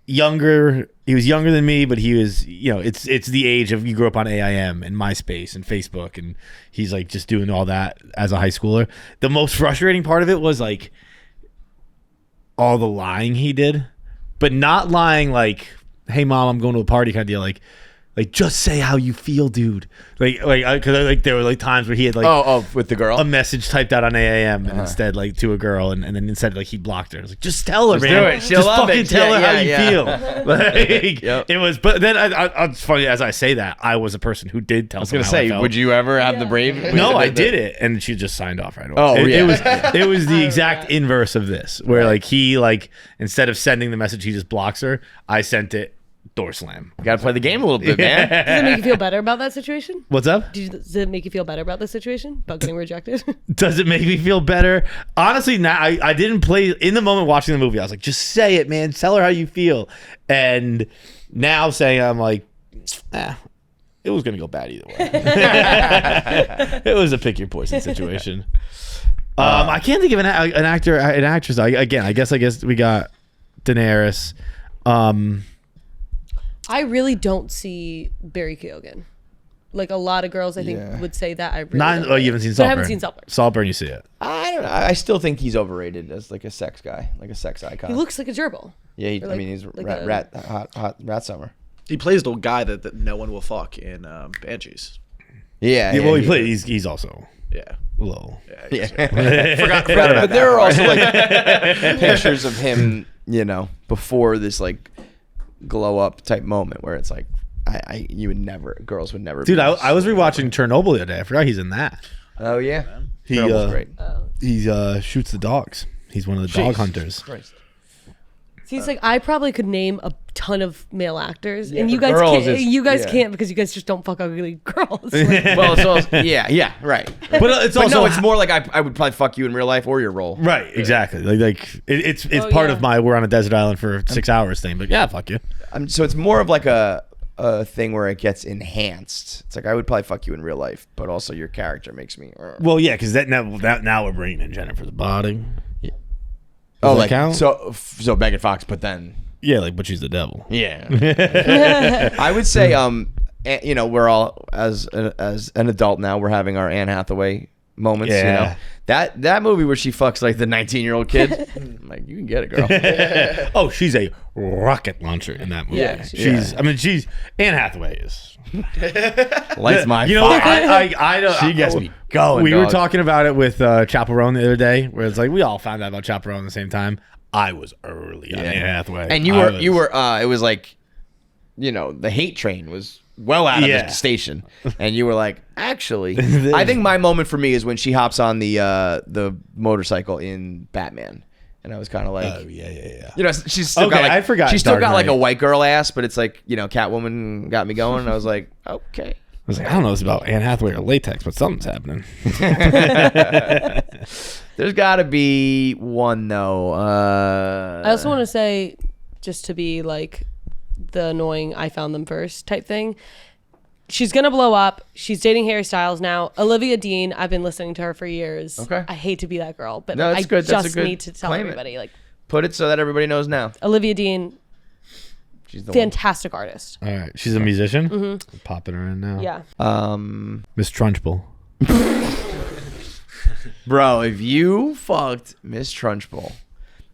younger. He was younger than me, but he was it's the age of you grew up on AIM and MySpace and Facebook, and he's like just doing all that as a high schooler. The most frustrating part of it was like all the lying he did, but not lying like, "Hey mom, I'm going to a party" kind of deal. Like just say how you feel, dude. Because there were like times where he had like with the girl a message typed out on AAM and instead like to a girl, and then instead like he blocked her. I was like, just tell her, Just man. do it. She'll just love fucking it. tell her Yeah, how you yeah. feel. Like, it was. But then it's funny as I say that I was a person who did tell. I was gonna say, would you ever have the brave? No, I did it, and she just signed off right away. Oh, it was the exact inverse of this, where like he like instead of sending the message, he just blocks her. I sent it. Door slam. You gotta play the game a little bit, man. does it make you feel better about that situation? What's up? Does it make you feel better about the situation about getting rejected? Does it make me feel better? Honestly, now I didn't play in the moment watching the movie. I was like, just say it, man. Tell her how you feel. And now saying I'm like, it was gonna go bad either way. It was a pick your poison situation. I can't think of an actor, an actress. I guess we got Daenerys. I really don't see Barry Keoghan. Like a lot of girls, I think would say that. I really don't. You haven't seen But Saltburn. I haven't seen Saltburn. Saltburn, you see it. I don't know. I still think he's overrated as like a sex guy, like a sex icon. He looks like a gerbil. Yeah, Or like- he's like hot rat summer. He plays the guy that no one will fuck in Banshees. Yeah, Well, he plays. He's also Yeah. a little. Yeah. Forgot about But there are also like that. pictures of him, before this like glow up type moment where it's like, girls would never. Dude, be I was rewatching Chernobyl the other day. I forgot he's in that. Oh yeah, He Chernobyl's great. he shoots the dogs. He's one of the dog hunters. Christ. See, it's like I probably could name a ton of male actors, and for you guys girls, can't. it's- You guys yeah. can't because you guys just don't fuck ugly girls. Like, Well, it's also right. But it's But also no, it's more like I would probably fuck you in real life or your role. right. Exactly. It's Oh, part yeah. of my we're on a desert island for 6 hours thing. But yeah, fuck you. So it's more of like a thing where it gets enhanced. It's like I would probably fuck you in real life, but also your character makes me. Well, yeah, because now we're bringing in Jennifer's body. Yeah. Does that Like count? so Megan Fox, but then Yeah, but she's the devil. yeah. I would say you know, we're all as an adult now, we're having our Anne Hathaway moments. Yeah. You know, that movie where she fucks like the 19-year-old kid. I'm like, you can get it, girl. Oh, she's a rocket launcher in that movie. Yeah, she's Anne Hathaway is. Lights my You know, fire. I don't. She gets me going. We were dog. talking about it with Chaperone the other day, where it's like we all found out about Chaperone at the same time. I was early on Anne Hathaway, and you were. It was like, you know, the hate train was well out of the station, and you were like, actually, I think my moment for me is when she hops on the motorcycle in Batman. And I was kind of like, oh yeah. You know, she's still got like, I forgot. She's still got like a white girl ass, but it's like, you know, Catwoman got me going. And I was like, okay. I was like, I don't know if it's about Anne Hathaway or latex, but something's happening. There's got to be one though. I also want to say, just to be like the annoying I found them first type thing. She's gonna blow up. She's dating Harry Styles now. Olivia Dean, I've been listening to her for years. Okay. I hate to be that girl, but No, I that's good. just good need to tell everybody. Like, put it so that everybody knows now. Olivia Dean, she's the fantastic artist. All right, she's a musician. Mm-hmm. Popping her in now. Yeah. Miss Trunchbull. Bro, if you fucked Miss Trunchbull,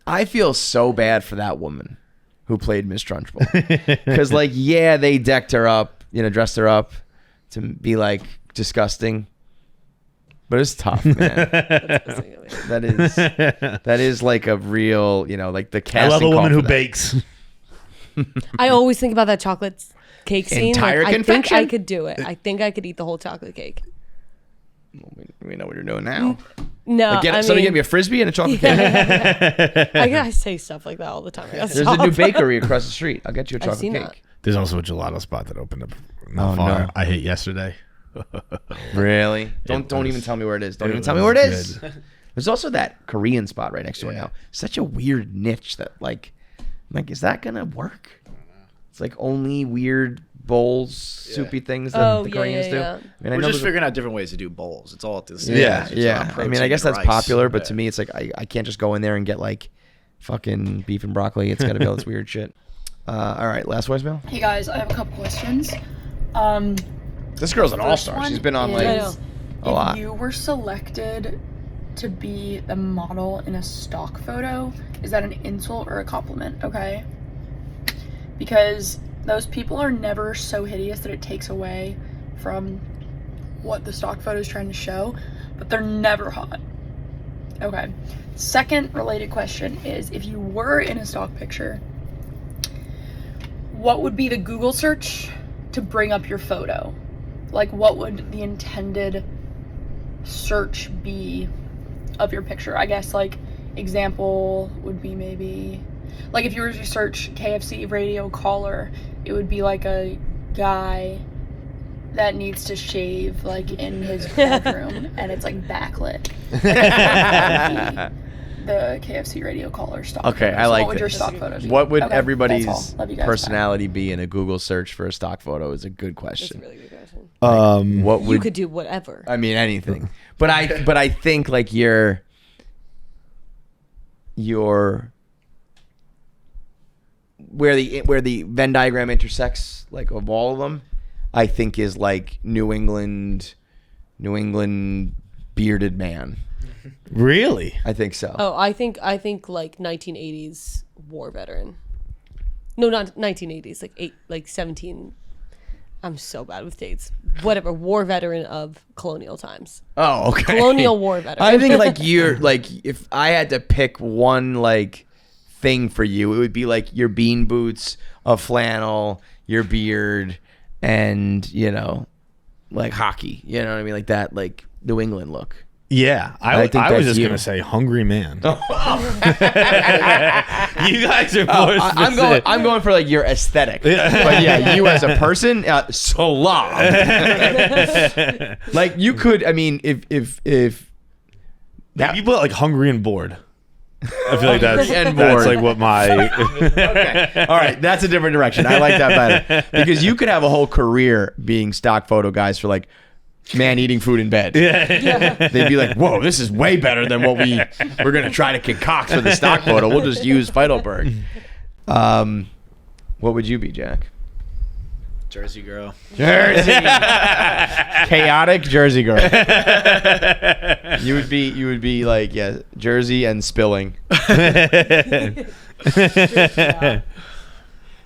I feel so bad for that woman who played Miss Trunchbull. Because, like, yeah, they decked her up, you know, dressed her up to be, like, disgusting. But it's tough, man. that is like a real, you know, like the casting. I love a call woman for who that. bakes. I always think about that chocolate cake scene. Entire Like, I think confection? I could do it. I think I could eat the whole chocolate cake. We know what you're doing now. No, Like, I somebody mean, get me a Frisbee and a chocolate cake. I say stuff like that all the time. There's a new bakery across the street. I'll get you a chocolate seen cake. that. There's also a gelato spot that opened up not Oh, far. no. I hate yesterday. Really? Don't was- even tell me where it is. Don't it even tell me was where it is. good. There's also that Korean spot right next door now. Such a weird niche that like is that gonna work? It's like only weird bowls, soupy things that the Koreans do. yeah. I mean, I We're know just there's a- figuring out different ways to do bowls. It's all at the same. Yeah, It's yeah. not I mean, I guess protein that's and rice. popular, but Yeah. to me, it's like I can't just go in there and get like fucking beef and broccoli. It's got to be all this weird shit. All right, last voicemail. Hey guys, I have a couple questions. This girl's an First all-star. one She's been on is, like a lot. If you were selected to be the model in a stock photo, is that an insult or a compliment? Okay. Because those people are never so hideous that it takes away from what the stock photo is trying to show, but they're never hot. Okay. Second related question is, if you were in a stock picture, what would be the Google search to bring up your photo? Like, what would the intended search be of your picture? I guess, like, example would be maybe, like, if you were to search KFC Radio caller, it would be like a guy that needs to shave, like, in his bedroom, and it's, like, backlit. That would be the KFC Radio caller stock Okay, photo. I So like what would your this. stock photo be? What would Okay, everybody's that's all. Love you guys. Bye. personality be in a Google search for a stock photo is a good question. That's a really good question. What You would could do whatever. I mean anything. But I think like your where the Venn diagram intersects, like of all of them, I think is like New England bearded man. Really? I think so. Oh, I think like 1980s war veteran. No, not 1980s. Like 17. I'm so bad with dates. Whatever, war veteran of colonial times. Oh, okay. Colonial war veteran. I think like you're like if I had to pick one like thing for you, it would be like your bean boots, a flannel, your beard, and you know, like hockey. You know what I mean? Like that, like New England look. Yeah, I think was that's just you. gonna say hungry man. You guys are more specific. I'm going for like your aesthetic. But yeah, you as a person, slob. Like you could. I mean, if Maybe you put like hungry and bored. I feel like that's And that's bored. like what my okay. All right, that's a different direction. I like that better because you could have a whole career being stock photo guys for like man eating food in bed. Yeah. They'd be like, "Whoa, this is way better than what we're gonna try to concoct for the stock photo. We'll just use Feitelberg." What would you be, Jack? Jersey girl. Jersey. Chaotic Jersey girl. You would be like, yeah, Jersey and spilling.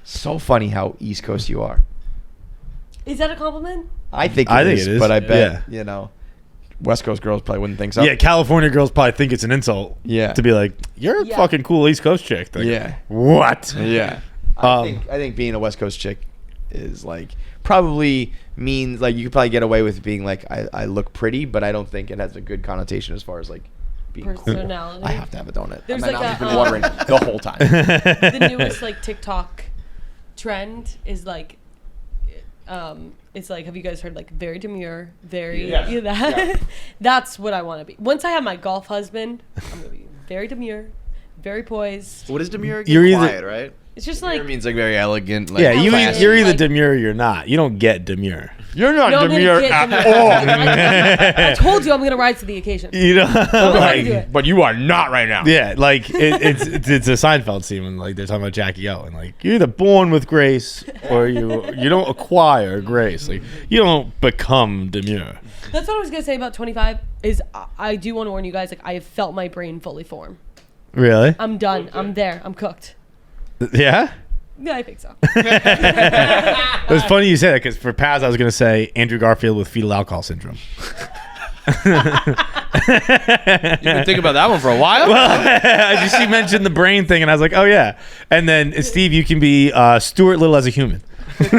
So funny how East Coast you are. Is that a compliment? I think it is, but I bet, you know, West Coast girls probably wouldn't think so. Yeah, California girls probably think it's an insult. Yeah. To be like, you're a fucking cool East Coast chick. Like, yeah. What? Yeah. I think being a West Coast chick is like probably means like you could probably get away with being like I look pretty, but I don't think it has a good connotation as far as like being personality. Cool. I have to have a donut. There's My like mouth has been watering the whole time. The newest like TikTok trend is like it's like, have you guys heard like very demure, very that's what I want to be. Once I have my golf husband, I'm gonna be very demure, very poised. What is demure? You're Quiet, right? It's just Demure like means like very elegant. Like, yeah, you're either like, demure or you're not. You don't get demure. You're not no, demure at all. I told you I'm gonna rise to the occasion. You know, like, but you are not right now. Yeah, like it's a Seinfeld scene when like they're talking about Jackie O and like you're either born with grace or you don't acquire grace. Like you don't become demure. That's what I was gonna say about 25. Is I do want to warn you guys. Like I have felt my brain fully form. Really? I'm done. I'm there. I'm cooked. Yeah. Yeah, I think so. It was funny you said that because for Paz I was gonna say Andrew Garfield with fetal alcohol syndrome. You've been thinking about that one for a while. Well, she mentioned the brain thing, and I was like, oh yeah. And then Steve, you can be Stuart Little as a human. That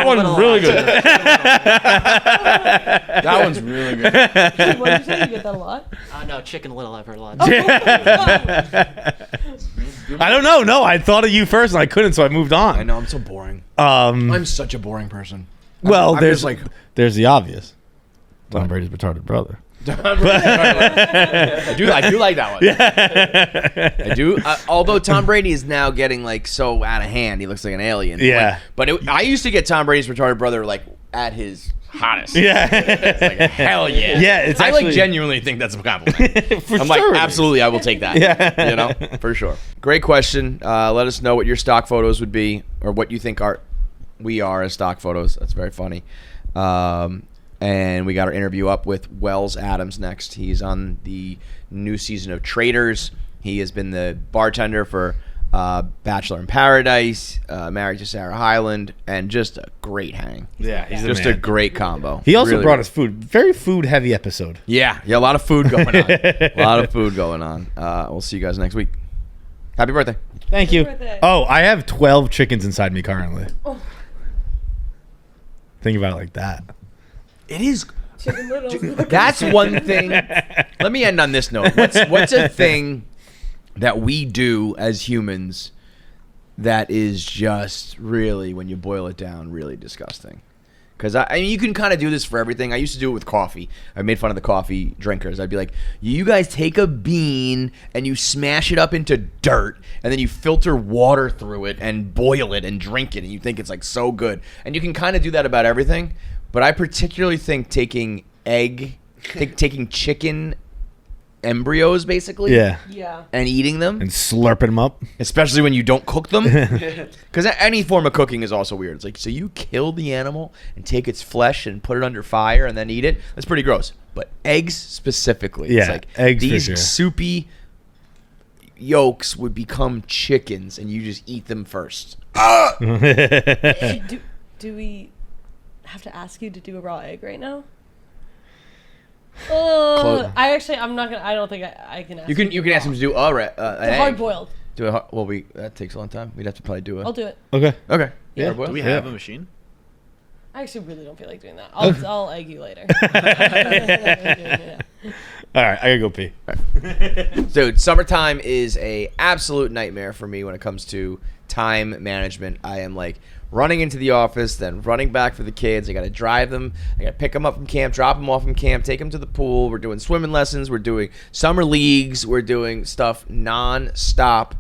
one's really good. That one's really good. What did you say? You get that a lot? No, Chicken Little I've heard a lot. I don't know. No, I thought of you first, and I couldn't, so I moved on. I know, I'm so boring. I'm such a boring person. Well, I'm there's like there's the obvious. Tom Brady's retarded brother. I do like that one. Yeah. I do. Although Tom Brady is now getting like so out of hand, he looks like an alien. Yeah. I used to get Tom Brady's retarded brother like at his hottest. Yeah. It's like, hell yeah. Yeah. It's I actually, like genuinely think that's a compliment. For I'm sure like, absolutely, I will take that. Yeah. You know, for sure. Great question. Let us know what your stock photos would be, or what you think we are as stock photos. That's very funny. And we got our interview up with Wells Adams next. He's on the new season of Traitors. He has been the bartender for Bachelor in Paradise, married to Sarah Hyland, and just a great hang. Yeah, he's just a great combo. He also Really brought us food. Very food heavy episode. Yeah, a lot of food going on. A lot of food going on. We'll see you guys next week. Happy birthday. Thank you. birthday. Oh, I have 12 chickens inside me currently. Oh. Think about it like that. It is. Chicken Little. That's one thing. Let me end on this note. What's a thing that we do as humans that is just really, when you boil it down, really disgusting? Because I mean, you can kind of do this for everything. I used to do it with coffee. I made fun of the coffee drinkers. I'd be like, you guys take a bean and you smash it up into dirt, and then you filter water through it and boil it and drink it, and you think it's like so good. And you can kind of do that about everything. But I particularly think taking chicken embryos, basically, Yeah. and eating them, And slurping them up. especially when you don't cook them, because any form of cooking is also weird. It's like, so you kill the animal and take its flesh and put it under fire and then eat it. That's pretty gross. But eggs specifically, Yeah, it's like eggs for these sure. soupy yolks would become chickens, and you just eat them first. Do we have to ask you to do a raw egg right now? Oh, I'm not gonna. I don't think I can ask You can ask him to do an egg. hard boiled. That takes a long time. We'd have to probably do it. I'll do it. Okay. Okay. Yeah. Hard boiled? Do we have a machine? I actually really don't feel like doing that. I'll egg you later. All right, I gotta go pee. Dude, summertime is a absolute nightmare for me when it comes to time management. I am like running into the office, then running back for the kids. I got to drive them. I got to pick them up from camp, drop them off from camp, take them to the pool. We're doing swimming lessons. We're doing summer leagues. We're doing stuff non-stop.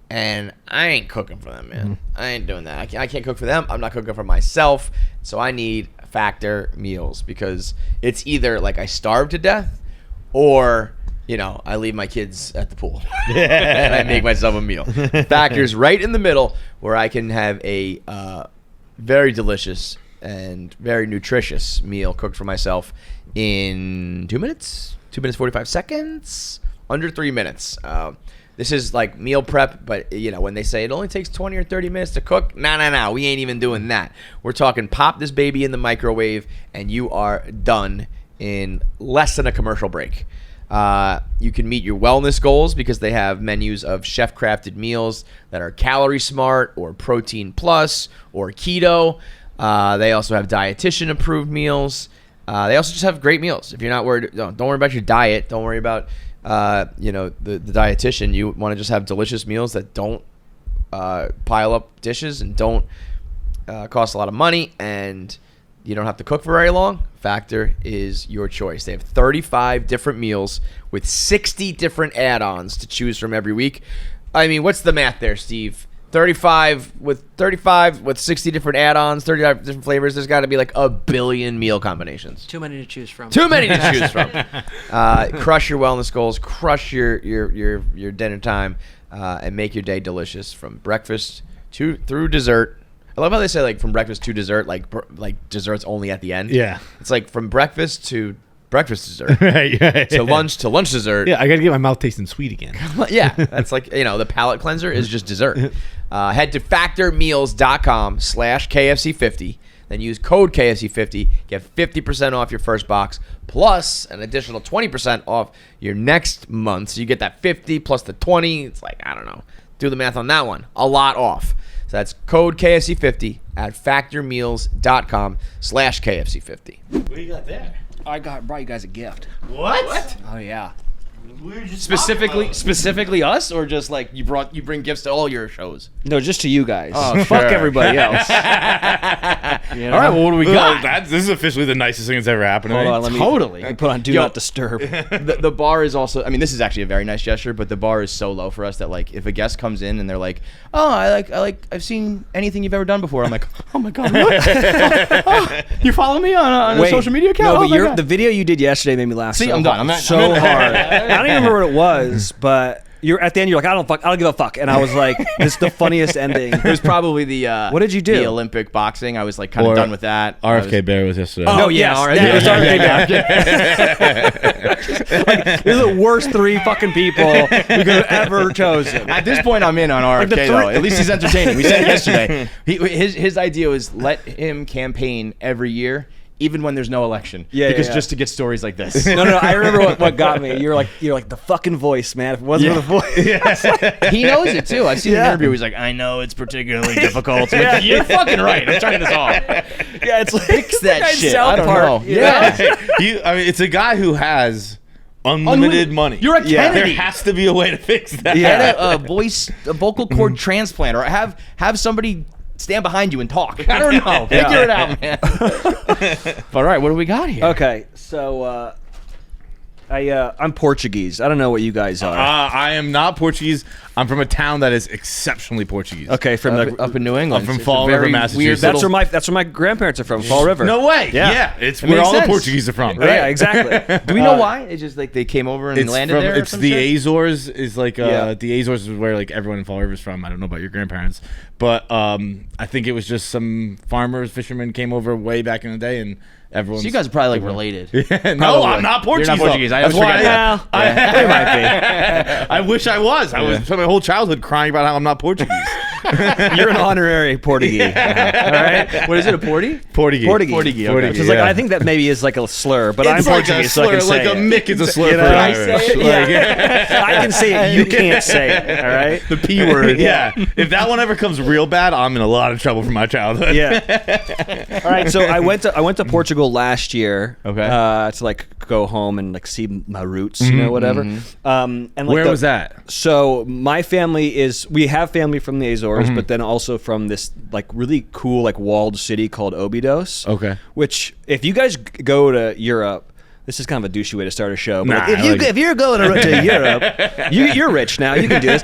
And I ain't cooking for them, man. I ain't doing that. I can't cook for them. I'm not cooking for myself. So I need factor meals, because it's either like I starve to death, or I leave my kids at the pool and I make myself a meal. Factor's right in the middle where I can have a very delicious and very nutritious meal cooked for myself in 2 minutes, 2 minutes 45 seconds, under 3 minutes. This is like meal prep, but when they say it only takes 20 or 30 minutes to cook, no, we ain't even doing that. We're talking pop this baby in the microwave and you are done in less than a commercial break. You can meet your wellness goals because they have menus of chef-crafted meals that are calorie smart or protein plus or keto. They also have dietitian-approved meals. They also just have great meals. If you're not worried, don't worry about your diet. Don't worry about the dietitian. You want to just have delicious meals that don't pile up dishes and don't cost a lot of money, and you don't have to cook for very long. Factor is your choice. They have 35 different meals with 60 different add-ons to choose from every week. I mean, what's the math there, Steve? 35 with 60 different add-ons, 35 different flavors. There's got to be like a billion meal combinations. Too many to choose from. Too many to choose from. Crush your wellness goals. Crush your dinner time, and make your day delicious from breakfast through dessert. I love how they say like from breakfast to dessert, like dessert's only at the end. Yeah, it's like from breakfast to breakfast dessert, right, to lunch dessert. Yeah, I gotta get my mouth tasting sweet again. Yeah, that's like the palate cleanser is just dessert. Head to factormeals.com/KFC50. Then use code KFC50. Get 50% off your first box, plus an additional 20% off your next month. So you get that 50 plus the 20. It's like, I don't know. Do the math on that one. A lot off. So that's code KFC50 at factormeals.com/KFC50. What do you got there? I brought you guys a gift. What? Oh yeah. We were just Specifically us, or just like you bring gifts to all your shows? No, just to you guys. Oh, fuck sure. everybody else. All right, well, what do we got? This is officially the nicest thing that's ever happened to me. Hold on, let me put on Do Not Disturb. The bar is also, I mean, this is actually a very nice gesture, but the bar is so low for us that like if a guest comes in and they're like, oh, I've seen anything you've ever done before. I'm like, oh my God, really? You follow me on a social media account? No, but the video you did yesterday made me laugh. See, so I'm done. hard. So hard. I don't even remember what it was, but you're at the end. You're like, I don't give a fuck, and I was like, this is the funniest ending. It was probably the what did you do? The Olympic boxing. I was like kind of done with that. RFK Bear was yesterday. Oh, yes, it was RFK Bear. Like, these are the worst three fucking people we could have ever chosen. At this point, I'm in on RFK though. At least he's entertaining. We said it yesterday. His idea was let him campaign every year, even when there's no election. Because just to get stories like this. No, I remember what got me. You're like the fucking voice, man. If it wasn't for the voice. He knows it too. I've seen an interview. He's like, I know it's particularly difficult. Like, you're fucking right. I'm turning this off. Yeah, it's like fix that shit. I don't know. Yeah. I mean, it's a guy who has unlimited money. You're a Kennedy. There has to be a way to fix that. Get a vocal cord transplant, or have somebody stand behind you and talk. I don't know. Figure it out, man. All right, what do we got here? Okay, so I'm Portuguese. I don't know what you guys are. I am not Portuguese. I'm from a town that is exceptionally Portuguese. Okay, from up in New England. I'm from Fall River, Massachusetts. That's where my grandparents are from. Fall River. No way. Yeah, it's where all the Portuguese are from. Right? Yeah, exactly. Do we know why? It's just like they came over and landed there. It's the Azores. Is like the Azores is where like everyone in Fall River is from. I don't know about your grandparents, but I think it was just some farmers, fishermen came over way back in the day, and everyone. So you guys are probably like related. No, I'm not Portuguese. You're not Portuguese. I always forget that. I might be. I wish I was. I was spent my whole childhood crying about how I'm not Portuguese. You're an honorary Portuguese. All right. What is it? A Porty? Portuguese. Okay. Which is like I think that maybe is like a slur, but it's I'm like Portuguese, a slur, so I can say like a Mick is a slur for Irish. I can say it. You can't say it. All right. The P word. Yeah. If that one ever comes real bad, I'm in a lot of trouble from my childhood. Yeah. All right. So I went to Portugal last year. Okay. To like go home and like see my roots, whatever. And like where was that? So my family we have family from the Azores, but then also from this like really cool like walled city called Óbidos. Okay. Which if you guys go to Europe, this is kind of a douchey way to start a show. But Nah, if you're going to Europe, you're rich now. You can do this.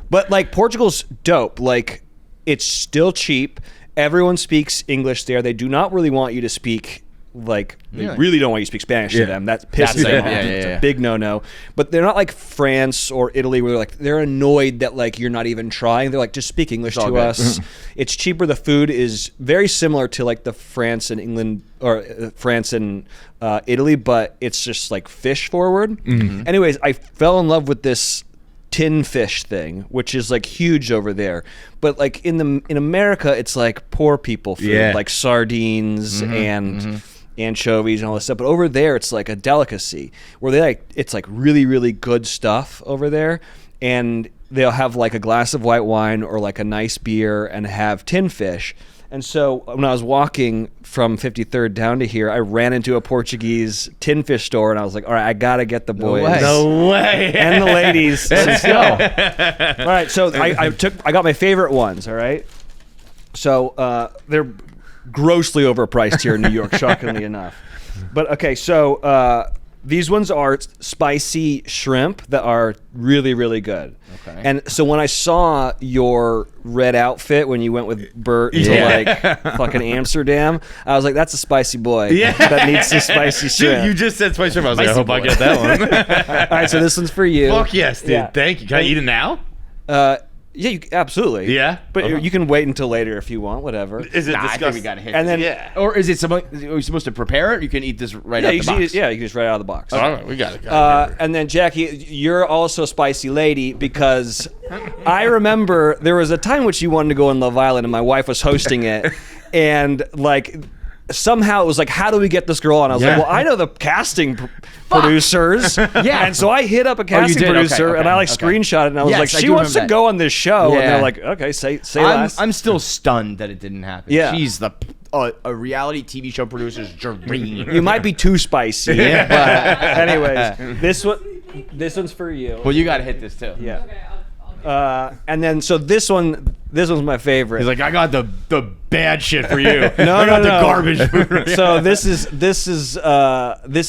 But like Portugal's dope. Like it's still cheap. Everyone speaks English there. They do not really want you to speak like they Really? really don't want you to speak Spanish Yeah. to them. That pisses them off. Yeah, It's yeah. a big no. But they're not like France or Italy where they're annoyed that like you're not even trying. They're like, just speak English all to good. us. It's cheaper. The food is very similar to like the France and England or France and Italy, but it's just like fish forward. Anyways, I fell in love with this tin fish thing, which is like huge over there, but like in America it's like poor people food, like sardines and anchovies and all this stuff, but over there it's like a delicacy where they like it's like really, really good stuff over there, and they'll have like a glass of white wine or like a nice beer and have tin fish. And so when I was walking from 53rd down to here, I ran into a Portuguese tin fish store, and I was like, all right, I got to get the boys. No way. And the ladies. Let's go. All right, so I got my favorite ones, all right? So they're grossly overpriced here in New York, shockingly enough. But okay, so these ones are spicy shrimp that are really, really good. Okay. And so when I saw your red outfit when you went with Bert to like fucking Amsterdam, I was like, that's a spicy boy. That needs some spicy shrimp. Dude, you just said spicy shrimp. I was like, I hope I get that one. All right, so this one's for you. Fuck yes, dude. Yeah. Thank you. Can I eat it now? Yeah, absolutely. Yeah? But Okay. you can wait until later if you want, whatever. Is it I think we disgusting? gotta hit And this. then- Or is it something? Are we supposed to prepare it? You can eat this right out you the can box. eat it, you can just right out of the box. All right, we got it. And then Jackie, you're also a spicy lady because I remember there was a time which you wanted to go on Love Island and my wife was hosting it, and like somehow it was like, how do we get this girl on? I was like, well, I know the casting producers. Yeah. And so I hit up a casting did? producer Okay, and I like okay. screenshot it and I was Yes, like, I she do wants to remember go on this show. And Yeah. they're like, okay, say less. I'm still stunned that it didn't happen. Yeah. She's a reality TV show producer's dream. You might be too spicy. Yeah. But anyways, this one's for you. Well, you got to hit this too. Yeah. And then so this one's my favorite. He's like, I got the bad shit for you. No, I got no. the garbage food. So this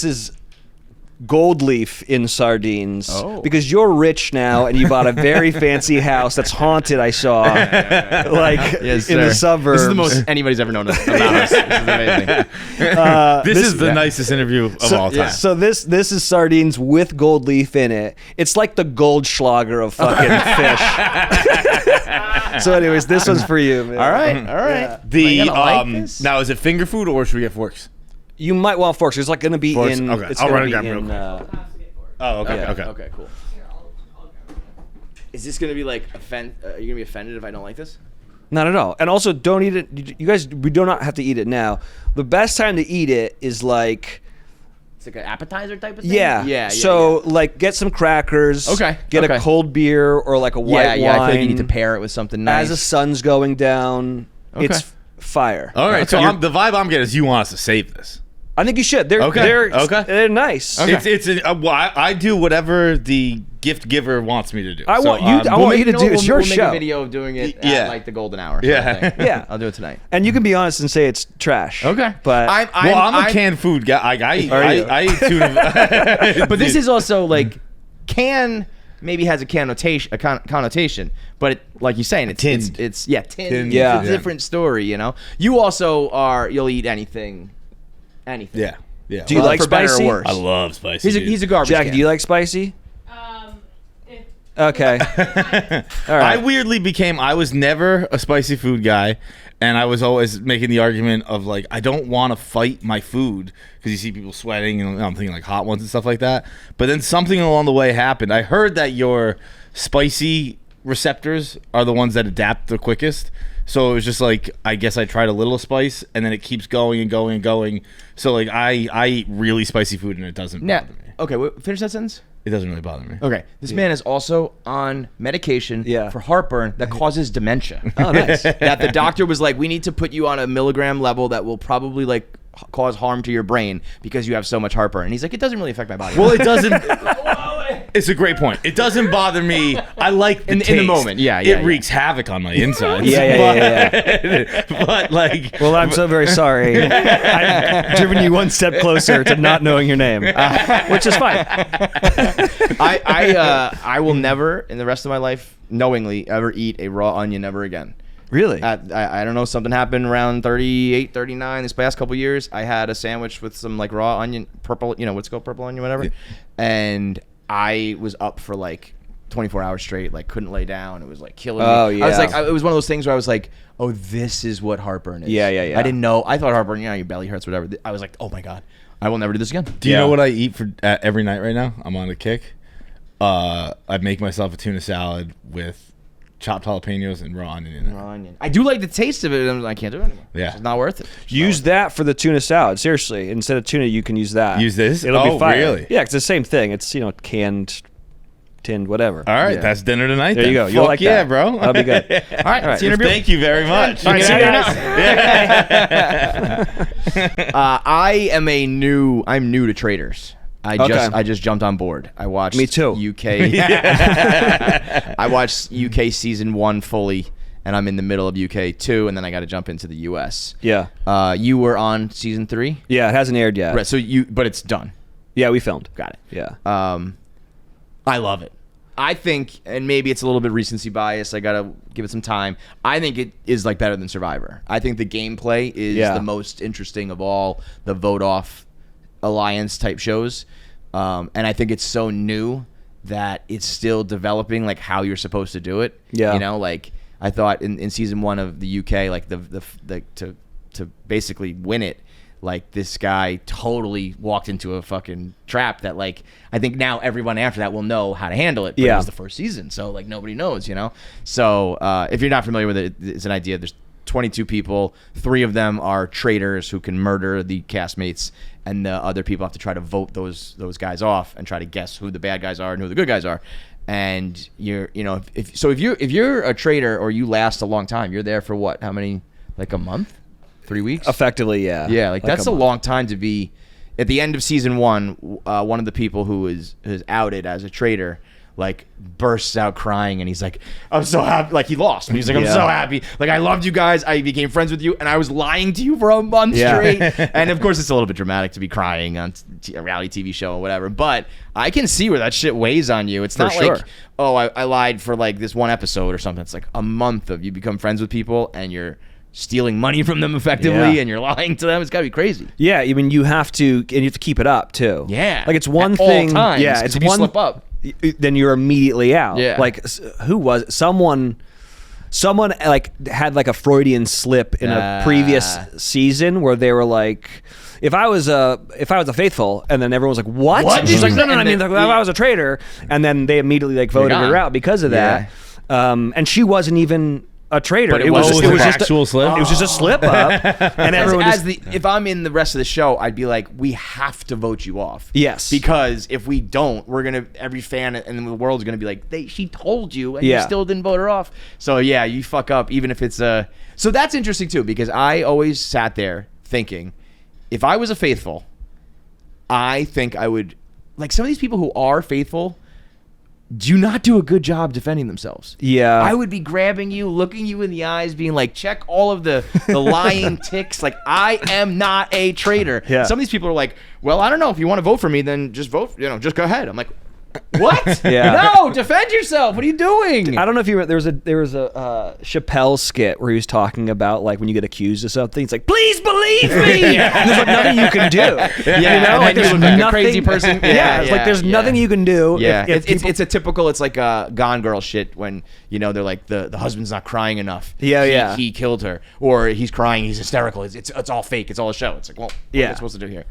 is gold leaf in sardines because you're rich now and you bought a very fancy house that's haunted. I saw like Yes, in the sir. suburbs. This is the most anybody's ever known about us. This is amazing. This is the nicest interview of all time. So this is sardines with gold leaf in it. It's like the Goldschlager of fucking fish. So anyways, this one's for you, man. All right. The Am I gonna like this? now is it finger food or should we get forks? You might want forks. It's like going to be Forks? in. Okay. It's I'll gonna run be and grab them in, real Oh, okay, Yeah. okay. Okay, cool. Is this gonna be like are you gonna be offended if I don't like this? Not at all. And also, don't eat it. You guys, we do not have to eat it now. The best time to eat it is like. It's like an appetizer type of thing. Yeah. So like, get some crackers. Okay, Get okay. a cold beer or like a white wine. Yeah. I feel like you need to pair it with something nice. As the sun's going down, Okay. it's fire. All right, so the vibe I'm getting is you want us to save this. I think you should. They're nice. It's I do whatever the gift giver wants me to do. I want you to do. It's your we'll show. Make a video of doing it Yeah. at like the golden hour. Yeah. Yeah. I'll do it tonight. And you can be honest and say it's trash. Okay. But I'm a canned food guy. I eat tuna. But this is also like can maybe has a connotation, but like you're saying, it's Tinned. It's tin. Tinned. Yeah. It's a different story. You know. You also you'll eat anything. Yeah. Do you like for better or spicy? worse. I love spicy. He's a garbage Jackie, can. do you like spicy? Okay. All right. I weirdly became. I was never a spicy food guy, and I was always making the argument of like, I don't want to fight my food because you see people sweating, and I'm thinking like hot ones and stuff like that. But then something along the way happened. I heard that your spicy receptors are the ones that adapt the quickest. So it was just like, I guess I tried a little spice, and then it keeps going and going and going. So like, I eat really spicy food, and it doesn't bother me. Okay, finish that sentence. It doesn't really bother me. Okay, this man is also on medication for heartburn that causes dementia. Oh, nice. That the doctor was like, we need to put you on a milligram level that will probably like cause harm to your brain because you have so much heartburn. And he's like, it doesn't really affect my body. Well, it doesn't. It's a great point. It doesn't bother me. I like the in the moment. Yeah. It wreaks havoc on my insides. Yeah. But like, Well, I'm so very sorry. I've driven you one step closer to not knowing your name, which is fine. I will never in the rest of my life knowingly ever eat a raw onion ever again. Really? I don't know, something happened around 38, 39 this past couple years. I had a sandwich with some like raw onion, purple, what's it called, purple onion, whatever. And I was up for like 24 hours straight, like couldn't lay down. It was like killing me. Oh, yeah. I was like, it was one of those things where I was like, oh, this is what heartburn is. Yeah. I didn't know. I thought heartburn, your belly hurts, whatever. I was like, oh my God, I will never do this again. Do you know what I eat for every night right now? I'm on a kick. I make myself a tuna salad with chopped jalapenos and raw onion in it. Raw onion. I do like the taste of it. And I can't do it anymore. Yeah. It's not worth it. Use that for the tuna salad. Seriously, instead of tuna, you can use that. Use this? It'll Oh, be fire. really? Yeah, it's the same thing. It's canned, tinned, whatever. All right, that's dinner tonight. There then. you go. You'll Fuck like yeah, that, bro. That'll be good. All right. All right. Thank you very much. All right, see you guys. I'm new to Traitors. I just jumped on board. I watched Me too. UK. I watched UK season 1 fully, and I'm in the middle of UK 2, and then I got to jump into the US. Yeah. You were on season 3? Yeah, it hasn't aired yet. Right, but it's done. Yeah, we filmed. Got it. Yeah. I love it. I think, and maybe it's a little bit recency bias, I gotta give it some time. I think it is like better than Survivor. I think the gameplay is the most interesting of all the vote off alliance type shows, and I think it's so new that it's still developing like how you're supposed to do it. Like I thought in season 1 of the UK, like the to basically win it, like this guy totally walked into a fucking trap that like I think now everyone after that will know how to handle it. But it was the first season, so like nobody knows, So if you're not familiar with it, it's an idea. There's 22 people, 3 of them are traitors who can murder the castmates, and the other people have to try to vote those guys off and try to guess who the bad guys are and who the good guys are. And if you're a traitor or you last a long time, you're there for what? How many? Like a month? 3 weeks? Effectively, yeah. Yeah, like that's a long time to be. At the end of season 1, one of the people who is outed as a traitor like bursts out crying, and he's like, I'm so happy. Like he lost, but he's like, I'm so happy. Like I loved you guys. I became friends with you, and I was lying to you for a month straight. And of course, it's a little bit dramatic to be crying on a reality TV show or whatever. But I can see where that shit weighs on you. It's not like, oh, I lied for like this one episode or something. It's like a month of you become friends with people, and you're stealing money from them effectively, and you're lying to them. It's got to be crazy. Yeah, I mean, you have to keep it up too. Yeah, like it's one at thing. All times, yeah, it's if you one. Slip up, then you're immediately out. Yeah. Like who was it? Someone like had like a Freudian slip in a previous season where they were like, if I was a faithful, and then everyone was like, what? She's like, no, I mean, if I was a traitor, and then they immediately like voted her out because of that. And she wasn't even a traitor. But it was just an actual slip. It was just a slip up, and everyone. If I'm in the rest of the show, I'd be like, we have to vote you off. Yes, because if we don't, every fan in the world is gonna be like, she told you, and you still didn't vote her off. So yeah, you fuck up, even if it's a. So that's interesting too, because I always sat there thinking, if I was a faithful, I think I would, like some of these people who are faithful, do not do a good job defending themselves. Yeah. I would be grabbing you, looking you in the eyes, being like, check all of the lying ticks. Like, I am not a traitor. Yeah. Some of these people are like, well, I don't know. If you want to vote for me, then just vote, just go ahead. I'm like, what? Yeah. No, defend yourself. What are you doing? I don't know if you remember, there was a Chappelle skit where he was talking about like when you get accused of something, it's like, please believe me. There's like nothing you can do. Like there's like nothing, a crazy person. It's like there's nothing you can do. Yeah, it's a typical. It's like Gone Girl shit when they're like the husband's not crying enough. He killed her, or he's crying, he's hysterical. It's all fake. It's all a show. It's like, well, what are we supposed to do here?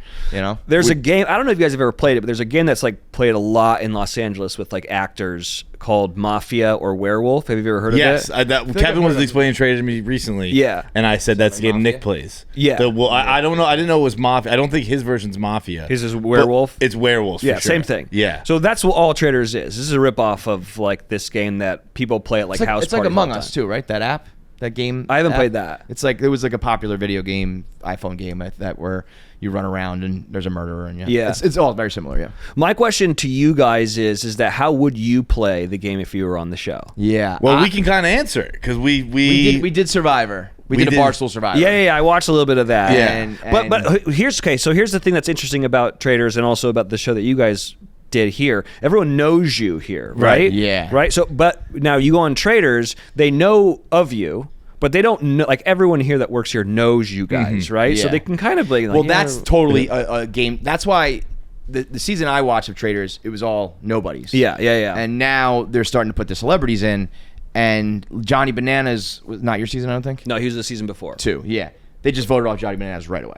There's a game. I don't know if you guys have ever played it, but there's a game that's like played a lot in Los Angeles with like actors called Mafia or Werewolf. Have you ever heard of it? Yes, Kevin was explaining Traitors to me recently. Yeah, and I said that's the game Nick plays. Yeah, I don't know. I didn't know it was Mafia. I don't think his version's Mafia. His is Werewolf. It's Werewolf. Yeah, for sure. same thing. Yeah. So that's what all Traitors is. This is a ripoff of like this game that people play at like house parties. It's like Among Us too, right? That app, that game. I haven't played that. It's like it was like a popular video game, iPhone game that where you run around and there's a murderer and it's all very similar. Yeah. My question to you guys is that how would you play the game if you were on the show? Yeah. Well, we can kind of answer it because we did Survivor. We did a Barstool Survivor. Yeah. I watched a little bit of that. Yeah. But here's the thing that's interesting about Traitors and also about the show that you guys did here. Everyone knows you here, right? Yeah. Right. So, but now you go on Traitors, they know of you, but they don't know. Like everyone here that works here knows you guys, right? So Yeah. they can kind of be like, Well, that's totally a game. That's why the season I watched of Traitors, it was all nobodies. Yeah. And now they're starting to put the celebrities in. And Johnny Bananas was not your season, I don't think. No, he was the season before. 2, yeah. They just voted off Johnny Bananas right away.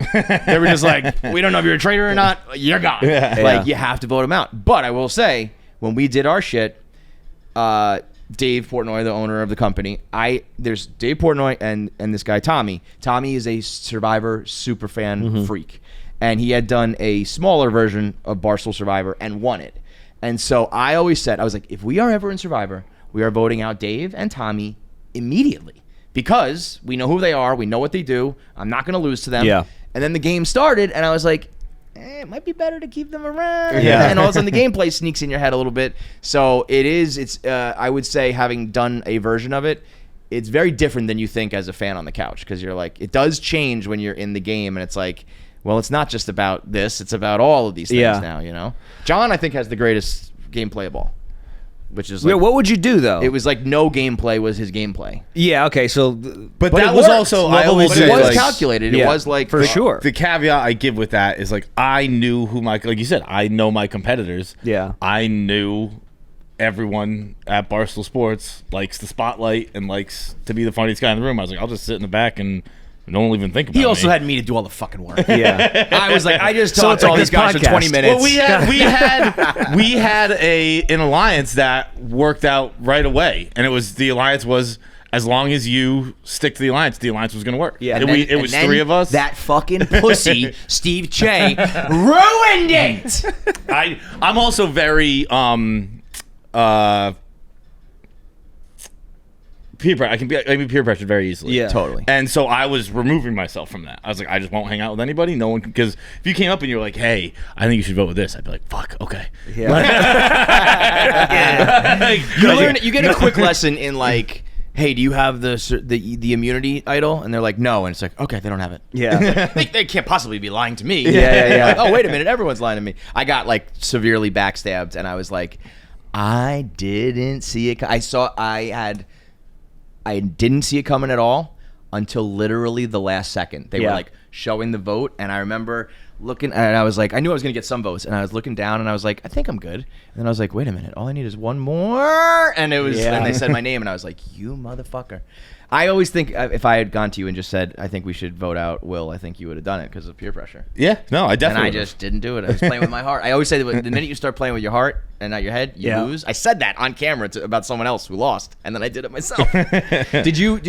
They were just like, we don't know if you're a traitor or not. You're gone. Like, you have to vote him out. But I will say, when we did our shit, Dave Portnoy, the owner of the company, there's Dave Portnoy and this guy, Tommy. Tommy is a Survivor super fan freak. And he had done a smaller version of Barstool Survivor and won it. And so I always said, I was like, if we are ever in Survivor, we are voting out Dave and Tommy immediately because we know who they are. We know what they do. I'm not going to lose to them. Yeah. And then the game started, and I was like, it might be better to keep them around. Yeah. And all of a sudden, the gameplay sneaks in your head a little bit. So it's I would say, having done a version of it, it's very different than you think as a fan on the couch because you're like, it does change when you're in the game, and it's like, well, it's not just about this. It's about all of these things now, you know? John, I think, has the greatest gameplay of all. Which is like, what would you do though? It was like no gameplay was his gameplay. Yeah, okay, so But that was also I always but say, it was like, calculated. It was like for sure. The caveat I give with that is like I knew who like you said, I know my competitors. Yeah. I knew everyone at Barstool Sports likes the spotlight and likes to be the funniest guy in the room. I was like, I'll just sit in the back and don't even think about it. He also had me to do all the fucking work. Yeah. I was like, I just talked to all these guys for 20 minutes. Well, we had an alliance that worked out right away, and the alliance was as long as you stick to the alliance was going to work. Yeah, it was 3 of us. That fucking pussy, Steve Che, ruined it. I'm also very peer pressure. I can be peer pressured very easily. Yeah, totally. And so I was removing myself from that. I was like, I just won't hang out with anybody. No one, because if you came up and you were like, "Hey, I think you should vote with this," I'd be like, "Fuck, okay." Yeah. You get a quick lesson in like, hey, do you have the immunity idol? And they're like, no. And it's like, okay, they don't have it. Yeah. they can't possibly be lying to me. Yeah. Like, oh, wait a minute, everyone's lying to me. I got like severely backstabbed, and I was like, I didn't see it. I didn't see it coming at all until literally the last second. They were like showing the vote, and I remember looking, and I was like, I knew I was going to get some votes, and I was looking down, and I was like, I think I'm good. And then I was like, wait a minute, all I need is one more, and it was, and they said my name, and I was like, you motherfucker. I always think if I had gone to you and just said, I think we should vote out Will, I think you would have done it because of peer pressure. Yeah, no, I definitely. And I just didn't do it. I was playing with my heart. I always say that the minute you start playing with your heart and not your head, you lose. I said that on camera about someone else who lost, and then I did it myself. Did you?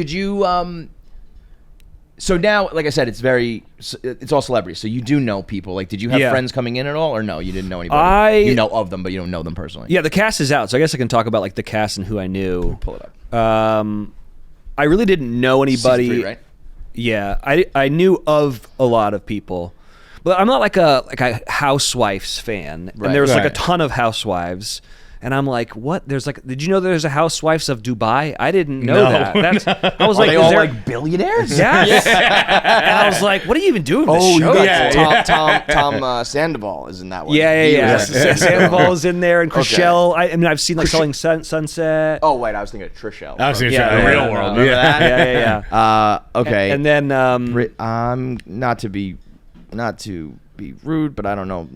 So now, like I said, it's all celebrities. So you do know people. Like, did you have friends coming in at all, or no? You didn't know anybody. You know of them, but you don't know them personally. Yeah, the cast is out, so I guess I can talk about like the cast and who I knew. Pull it up. I really didn't know anybody. Season 3, right? Yeah, I knew of a lot of people, but I'm not like a Housewives fan. Right. And there was like a ton of Housewives, and I'm like, what? There's like, did you know there's a Housewives of Dubai? I didn't know that. I was Are like, they all like billionaires? Yes. And I was like, what are you even doing? With this show? Tom Sandoval is in that one. Yeah. Sandoval's in there, and Chriselle. I mean, I've seen like Selling Sunset. Oh wait, I was thinking of Trishelle. I was thinking of the real world. Remember that? Yeah. Okay. And then not to be rude, but I don't know.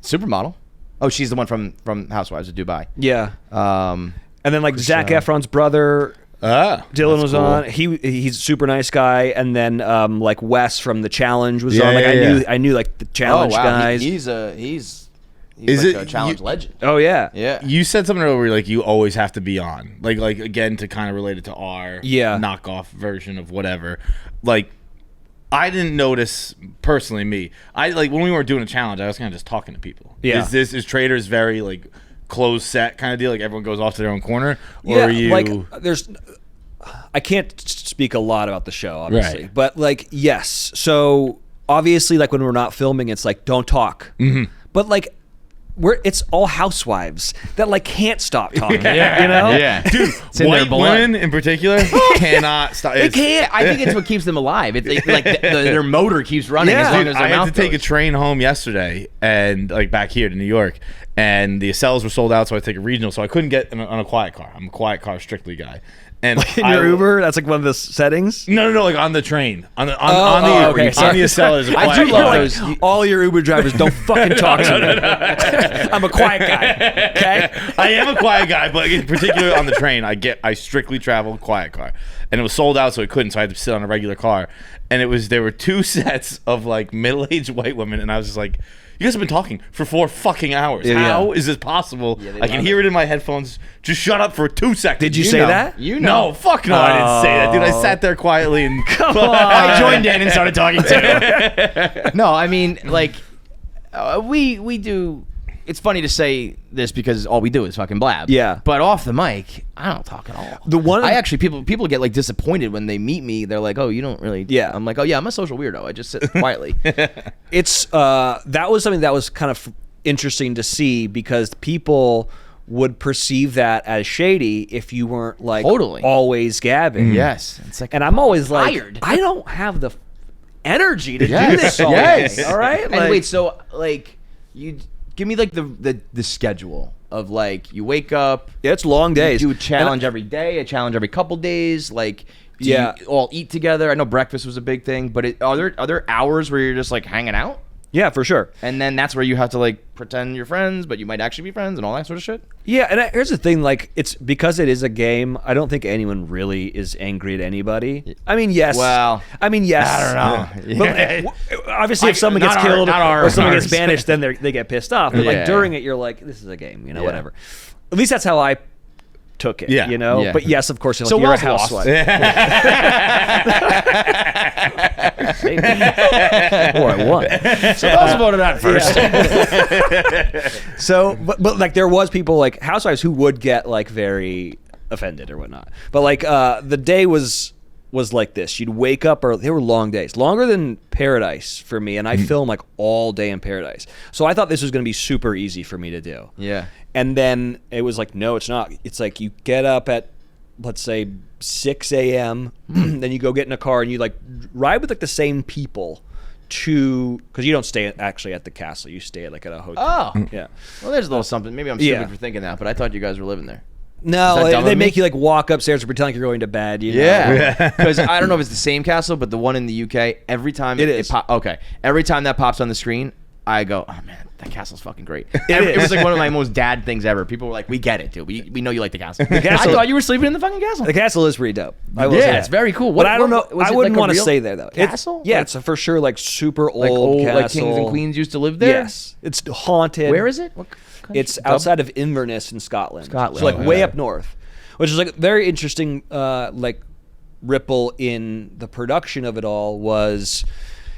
Supermodel. Oh, she's the one from Housewives of Dubai. Yeah. And then like Zac Efron's brother, Dylan was cool. on. He's a super nice guy. And then like Wes from The Challenge was on. Like I knew like the Challenge guys. He's a Challenge legend. Oh yeah. Yeah. You said something earlier, like you always have to be on, like again to kind of relate it to our knockoff version of whatever. Like, I didn't notice personally me. I like when we weren't doing a challenge, I was kind of just talking to people. Yeah. Is Traitors very like closed set kind of deal? Like everyone goes off to their own corner, or are you? Like I can't speak a lot about the show, obviously, Right. but like yes. So obviously, like when we're not filming, it's like don't talk. Mm-hmm. But like. It's all housewives that like can't stop talking. You know? Yeah. Dude, white women in particular cannot stop. They can't. I think it's what keeps them alive. Their motor keeps running as long as their I mouth had to take a goes. train home yesterday, and like back here to New York, and the cells were sold out, so I had to take a regional, so I couldn't get on a quiet car. I'm a quiet car strictly guy. And in your Uber, that's like one of the settings. No, like on the train, on the Uber, okay. on the Acela is a quiet. I do love those. All your Uber drivers don't fucking talk to me. I'm a quiet guy. Okay, I am a quiet guy, but in particular on the train, I strictly travel quiet car, and it was sold out, so I couldn't. So I had to sit on a regular car, and there were 2 sets of like middle-aged white women, and I was just like, you guys have been talking for 4 fucking hours. How is this possible? I can hear it in my headphones. Just shut up for 2 seconds. Did you say that? No, fuck no, I didn't say that, dude. I sat there quietly and I joined in and started talking too. No, I mean, like, we do. It's funny to say this because all we do is fucking blab. Yeah. But off the mic, I don't talk at all. People get like disappointed when they meet me. They're like, "Oh, you don't really." Yeah. I'm like, "Oh yeah, I'm a social weirdo. I just sit quietly." It's that was something that was kind of interesting to see because people would perceive that as shady if you weren't like always gabbing. Yes. It's like, and I'm always like, tired. I don't have the energy to do this all day. All right. And wait, so like you. Give me like the schedule of like you wake up. Yeah, it's long days. You do a challenge every day, a challenge every couple days. Like, do you all eat together? I know breakfast was a big thing, but are there hours where you're just like hanging out? Yeah, for sure. And then that's where you have to like pretend you're friends, but you might actually be friends and all that sort of shit. Yeah, and here's the thing: like, it's because it is a game. I don't think anyone really is angry at anybody. I mean, yes. Well, I mean, yes. I don't know. But obviously, if someone gets killed or someone gets banished, then they get pissed off. But like during it, you're like, this is a game, whatever. At least that's how I took it, you know? Yeah. But yes, of course, you're a housewife. Or I won. So Wells voted out first. So, but like there was people like housewives who would get like very offended or whatnot. But like the day was like this. You'd wake up early. They were long days, longer than Paradise for me. And I film like all day in Paradise. So I thought this was going to be super easy for me to do. Yeah. And then it was like, no, it's not. It's like you get up at, let's say, 6 a.m. Then you go get in a car and you like ride with like the same people because you don't stay actually at the castle. You stay at a hotel. Oh. Yeah. Well, there's a little something. Maybe I'm stupid for thinking that, but I thought you guys were living there. No, they make you like walk upstairs and pretend like you're going to bed. You know? Yeah, because I don't know if it's the same castle, but the one in the UK, every time every time that pops on the screen, I go, oh man, that castle's fucking great. It was like one of my most dad things ever. People were like, we get it, dude. We know you like the castle. I thought you were sleeping in the fucking castle. The castle is pretty dope. I will say that. It's very cool. But I don't know. I wouldn't want to stay there though. Castle? It's for sure like super old castle. Like kings and queens used to live there. Yes, it's haunted. Where is it? It's outside of Inverness in Scotland. So like way up north. Which is like a very interesting like ripple in the production of it all was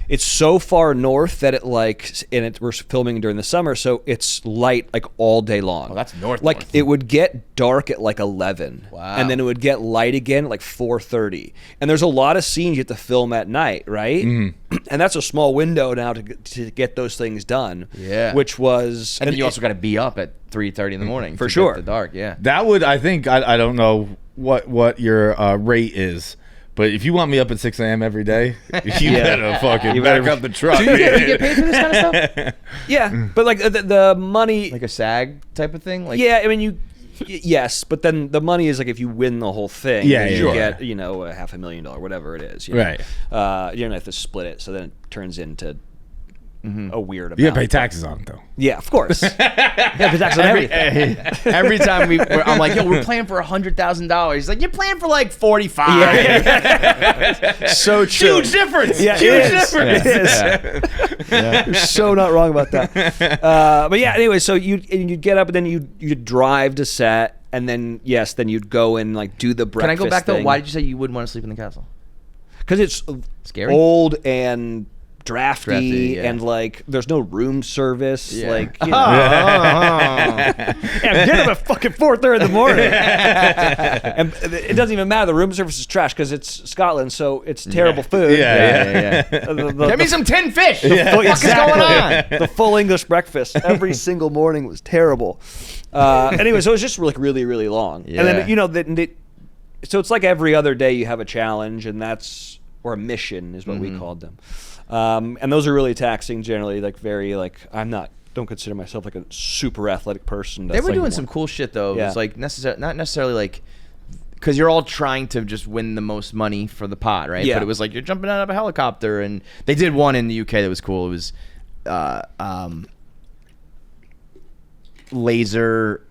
it's so far north that we're filming during the summer, so it's light like all day long. Oh, that's north. Like it would get dark at like 11. Wow. And then it would get light again at like 4:30. And there's a lot of scenes you have to film at night, right? Mm-hmm. And that's a small window now to get those things done. Yeah. Which was and then you also got to be up at 3:30 in the morning for sure. The dark, yeah. That would I think I don't know what your rate is. But if you want me up at 6 a.m. every day, you better fucking back up the truck. Do you get paid for this kind of stuff? Yeah, but like the money, like a SAG type of thing. Like I mean yes, but then the money is like if you win the whole thing, you get a $500,000, whatever it is. Right. You don't have to split it, so then it turns into a weird amount. You gotta pay taxes on it though. Yeah, of course. Pay taxes on everything. Every time I'm like, yo, we're playing for $100,000. He's like, you're playing for like 45. Yeah. So true. Huge difference. Yeah, huge difference. It is. Yeah. You're so not wrong about that. But yeah, anyway, so you'd get up and then you'd drive to set, and then you'd go and like do the breakfast. Can I go back thing. though? Why did you say you wouldn't want to sleep in the castle? Because it's scary, old, and drafty yeah. and like there's no room service. Yeah. Like you know. Yeah, get up at fucking 4:30 in the morning. And it doesn't even matter. The room service is trash because it's Scotland, so it's terrible food. Yeah. Get me some tinned fish. What the fuck is going on? The full English breakfast every single morning was terrible. Anyway, so it was just like really, really long. Yeah. And then so it's like every other day you have a challenge, and or a mission is what we called them. And those are really taxing generally, like very like don't consider myself like a super athletic person. They were doing some cool shit though. Yeah. It's like not necessarily like because you're all trying to just win the most money for the pot, right? Yeah. But it was like you're jumping out of a helicopter, and they did one in the UK that was cool. It was laser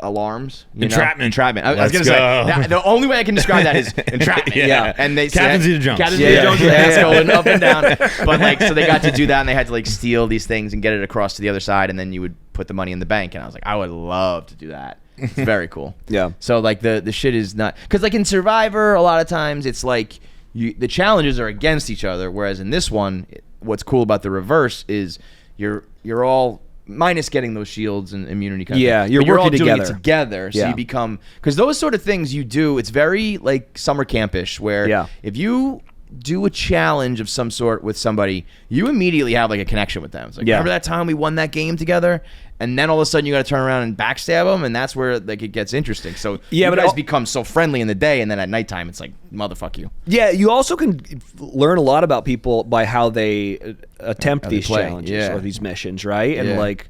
alarms. Entrapment. I was gonna say the only way I can describe that is entrapment. Yeah. And they Captain Zeta Jones. Captain Zeta Jones with ass going up and down. But like, so they got to do that, and they had to like steal these things and get it across to the other side, and then you would put the money in the bank. And I was like, I would love to do that. It's very cool. Yeah. So like the shit is not, because like in Survivor, a lot of times it's like the challenges are against each other, whereas in this one, what's cool about the reverse is you're all minus getting those shields and immunity kind of thing. you're But working all doing together. it together, so you become, because those sort of things you do, it's very like summer campish, where if you do a challenge of some sort with somebody, you immediately have like a connection with them. It's like, remember that time we won that game together? And then all of a sudden you got to turn around and backstab them, and that's where like it gets interesting. So you guys become so friendly in the day, and then at nighttime it's like, motherfuck you. Yeah, you also can learn a lot about people by how they attempt these challenges or these missions, right? And like,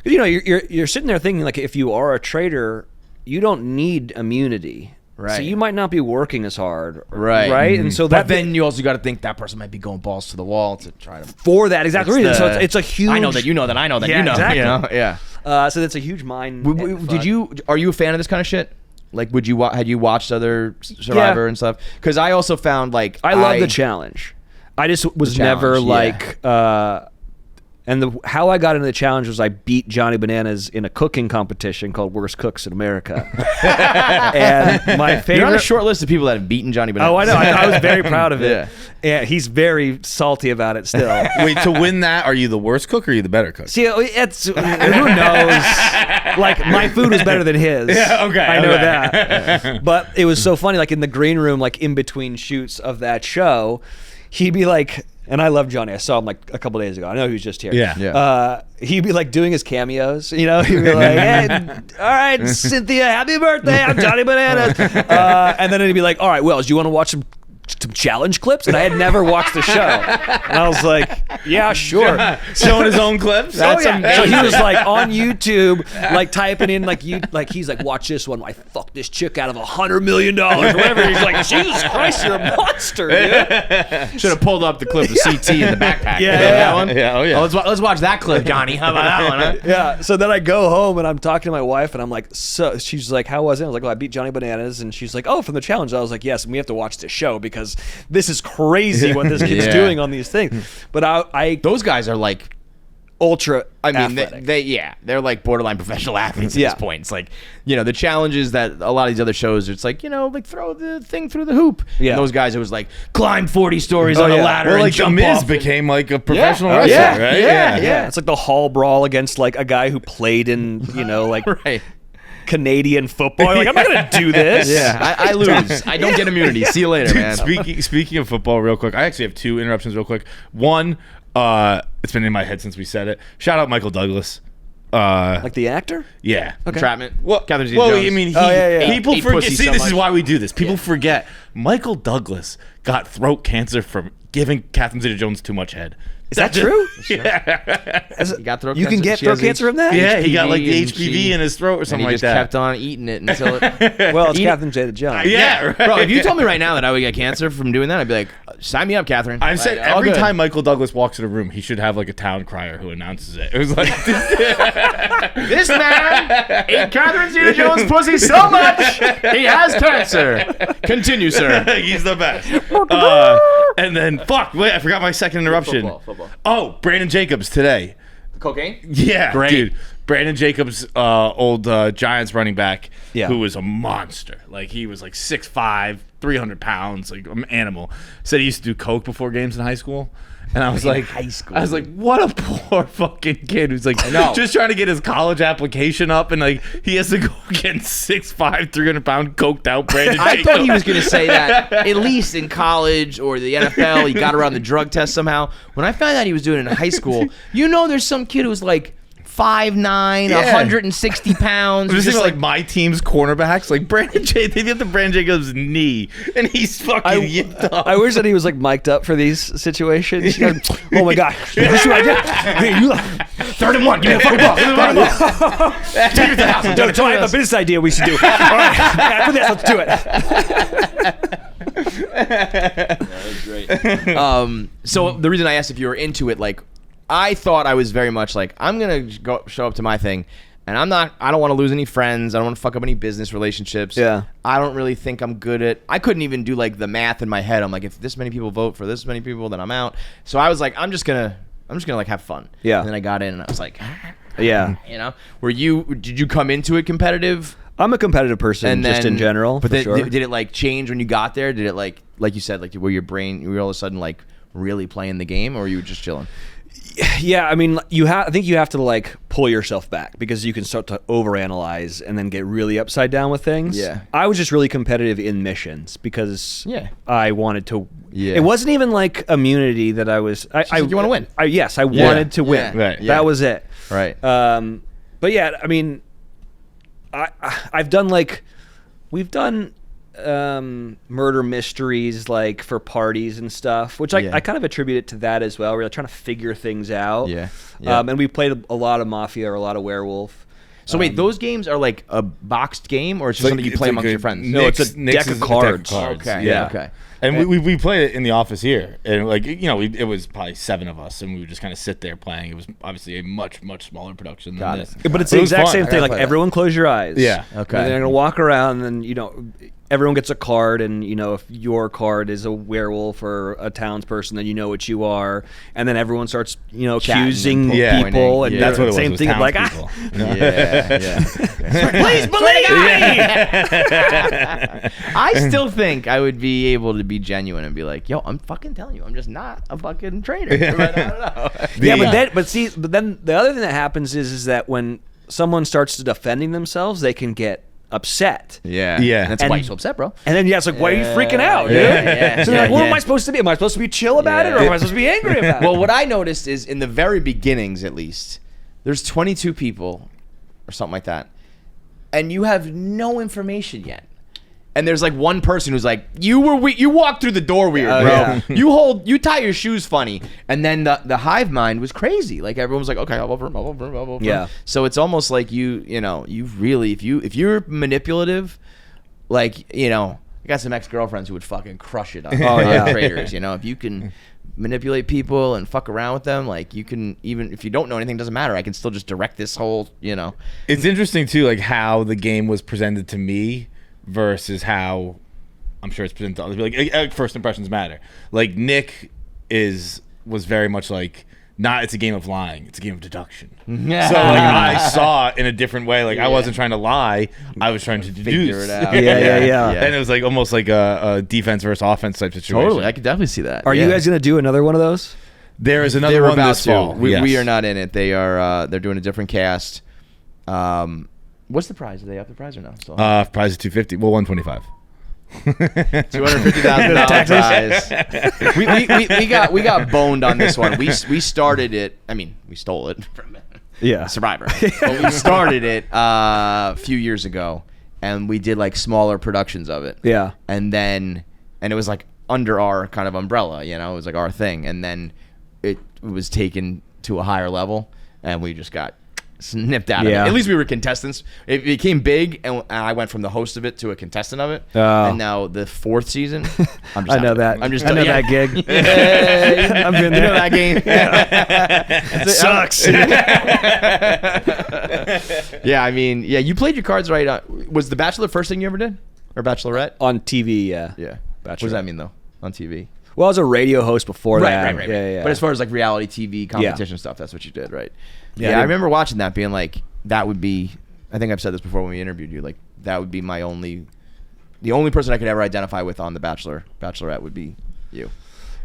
you know, you're sitting there thinking like, if you are a traitor, you don't need immunity. Right. So you might not be working as hard. Right. Right. And so but then you also got to think that person might be going balls to the wall to try to. For that exact reason. So it's a huge. I know that you know that I know that you know. Exactly. You know? Yeah. So that's a huge mind. Are you a fan of this kind of shit? Like, had you watched other Survivor and stuff? Because I also found like. I love the challenge. I just was never like. And how I got into the challenge was I beat Johnny Bananas in a cooking competition called Worst Cooks in America. And my favorite... You're on a short list of people that have beaten Johnny Bananas. Oh, I know. I was very proud of it. Yeah, he's very salty about it still. Wait, to win that, are you the worst cook or are you the better cook? See, it's who knows? Like, my food was better than his. Yeah, okay. I know that. But it was so funny, like in the green room, like in between shoots of that show, he'd be like... And I love Johnny. I saw him like a couple days ago. I know he was just here. Yeah. He'd be like doing his cameos. You know, he'd be like, "Hey, all right, Cynthia, happy birthday! I'm Johnny Bananas." And then he'd be like, "All right, Wells, you want to watch some challenge clips?" And I had never watched the show, and I was like, "Yeah, sure." Showing his own clips. So he was like on YouTube, like typing in like he's like, "Watch this one. I fucked this chick out of $100 million or whatever." He's like, "Jesus Christ, you're a monster, dude." Should have pulled up the clip of CT in the backpack. That one. Yeah. Oh yeah. Oh, let's watch that clip, Johnny. How about that one? Huh? Yeah. So then I go home and I'm talking to my wife and I'm like, so she's like, "How was it?" I was like, "Well, I beat Johnny Bananas," and she's like, "Oh, from the challenge." I was like, "Yes, and we have to watch this show because this is crazy what this kid's doing on these things." But those guys are like ultra. I mean, athletic. they're like borderline professional athletes at this point. It's like, you know, the challenges that a lot of these other shows, it's like, you know, like throw the thing through the hoop. Yeah. And those guys, it was like climb 40 stories on a ladder. Well, and like jump The Miz off became like a professional wrestler, right? Yeah. It's like the hall brawl against like a guy who played in, you know, like Canadian football. Like, I'm not gonna do this. Yeah, I lose. I don't get immunity. See you later, man. Speaking of football, real quick, I actually have two interruptions real quick. One, it's been in my head since we said it. Shout out Michael Douglas. Like the actor? Yeah. Okay. Entrapment. Well, Catherine Zeta-Jones. I mean, people Ate forget. pussy See, so this much. is why we do this. People forget. Michael Douglas got throat cancer from giving Catherine Zeta-Jones too much head. Is that true? Yeah. He got throat You cancer. can get She throat has cancer from that? Yeah, he got like the and HPV in his throat or something and he like just that. kept on eating it until it. Well, it's Catherine Zeta-Jones. Yeah, right. Bro, if you told me right now that I would get cancer from doing that, I'd be like, sign me up, Catherine. I've said Like, all every good. time Michael Douglas walks in a room, he should have like a town crier who announces it. It was like, This man ate Catherine Zeta-Jones' pussy so much, he has cancer. Continue, sir. he's the best. And then, wait, I forgot my second interruption. Football. Oh, Brandon Jacobs today. Cocaine? Yeah, Great. dude. Brandon Jacobs, old Giants running back, Yeah. who was a monster. Like, he was like 6'5", 300 pounds, like an animal. Said he used to do coke before games in high school. And I was like, high school, I was like, what a poor fucking kid who's like, know. just trying to get his college application up, and like he has to go against 6'5", 300 pound coked out Brandon. I thought Jacobs. he was going to say that at least in college or the NFL, he got around the drug test somehow. When I found out he was doing it in high school, you know, there's some kid who's like 5'9", 160 pounds. I'm just just thinking, like my team's cornerbacks, like Brandon J. They get the Brandon Jacobs knee, and he's fucking yipped up. I wish that he was like mic'd up for these situations. Oh my god! You see what I did? Hey, you 3rd and 1. Give me the fucking ball. Give me the ball. Take it to the house. So I have a business idea we should do. All right, after this, let's do it. That was great. So the reason I asked if you were into it, like, I thought I was very much like, I'm gonna go show up to my thing, and I don't want to lose any friends. I don't want to fuck up any business relationships. Yeah. I don't really think I'm good at. I couldn't even do like the math in my head. I'm like, if this many people vote for this many people, then I'm out. So I was like, I'm just gonna like have fun. Yeah. And then I got in, and I was like, Yeah. you know, did you come into it competitive? I'm a competitive person, just in general. But for then, sure. did it like change when you got there? Did it like you said, like were your brain, you were all of a sudden like really playing the game, or were you just chilling? Yeah, I mean, I think you have to like pull yourself back because you can start to overanalyze and then get really upside down with things. Yeah. I was just really competitive in missions because I wanted to. Yeah. It wasn't even like immunity that I was. You want to win. Yes, I wanted to win. Yeah. Right. That was it. Right. But yeah, I mean, I've done like we've done murder mysteries like for parties and stuff, which I kind of attribute it to that as well. We're like trying to figure things out. Yeah. And we played a lot of Mafia or a lot of Werewolf. So wait, those games are like a boxed game, or it's just something you play amongst your friends? No, it's a deck of cards. Okay. Yeah. Okay. And we played it in the office here, and like it was probably 7 of us, and we would just kind of sit there playing. It was obviously a much smaller production than this. But it's the exact fun. same thing. Like everyone close your eyes. Yeah. Okay. And they're gonna walk around, and everyone gets a card, and if your card is a werewolf or a townsperson, then you know what you are, and then everyone starts accusing people, and that's what it was. Same It was thing. Like please believe me. I still think I would be able to be genuine and be like, yo, I'm fucking telling you, I'm just not a fucking traitor. But I don't know. But then the other thing that happens is that when someone starts to defending themselves, they can get upset. Yeah. That's why you're so upset, bro. And then it's like, why are you freaking out, dude? So they're like, what am I supposed to be? Am I supposed to be chill about it, or am I supposed to be angry about it? Well, what I noticed is in the very beginnings, at least, there's 22 people or something like that, and you have no information yet. And there's like one person who's like, you walked through the door weird, bro. Yeah. You tie your shoes funny. And then the hive mind was crazy. Like everyone was like, okay, I'll vote for him, I'll vote for him, I'll vote for him. Yeah. So it's almost like you really, if you're manipulative, like, I got some ex-girlfriends who would fucking crush it on Traitors. If you can manipulate people and fuck around with them, like you can, even if you don't know anything, doesn't matter. I can still just direct this whole, It's interesting too, like how the game was presented to me versus how I'm sure it's presented to other people. Like first impressions matter. Like Nick was very much like, it's a game of lying, it's a game of deduction. So like I saw it in a different way. Like I wasn't trying to lie, I was trying to deduce. Figure it out. Yeah. And it was like almost like a defense versus offense type situation. Totally, I could definitely see that. Are you guys gonna do another one of those? There is another one this fall. We are not in it. They are. They're doing a different cast. What's the prize? Are they up the prize or no? So prize is $250. Well, $125. $250,000 prize. We got boned on this one. We started it. I mean, we stole it from Survivor. But we started it a few years ago, and we did like smaller productions of it. Yeah. And it was like under our kind of umbrella, it was like our thing, and then it was taken to a higher level, and we just got snipped out of it. At least we were contestants. It became big, and I went from the host of it to a contestant of it. And now the 4th season, I'm just I know that. I'm just I know that gig. I'm doing that game. It sucks. I mean, you played your cards right. Was The Bachelor the first thing you ever did, or Bachelorette? On TV, yeah. Yeah. Bachelor. What does that mean though? On TV? Well, I was a radio host before that. Right. Yeah. But as far as like reality TV competition stuff, that's what you did, right? Yeah, I remember watching that, being like, that would be. I think I've said this before when we interviewed you. Like, that would be the only person I could ever identify with on The Bachelor, Bachelorette would be you.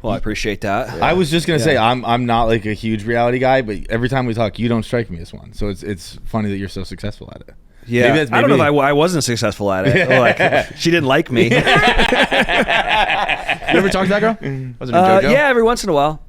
Well, I appreciate that. I was just gonna say I'm not like a huge reality guy, but every time we talk, you don't strike me as one. So it's funny that you're so successful at it. Yeah, maybe I don't know if I wasn't successful at it. Like, she didn't like me. You ever talk to that girl? Was it JoJo? Yeah, every once in a while.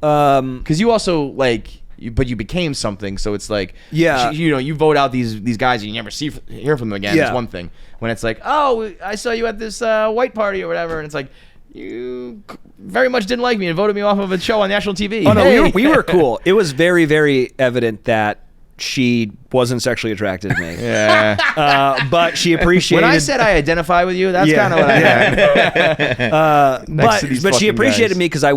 Because you also like, but you became something. So it's like, Yeah. you vote out these guys and you never hear from them again. Yeah. It's one thing. When it's like, oh, I saw you at this white party or whatever, and it's like, you very much didn't like me and voted me off of a show on national TV. Oh no, we were cool. It was very, very evident that she wasn't sexually attracted to me. Yeah. But she appreciated. When I said I identify with you, that's kind of what I meant. But she appreciated me because I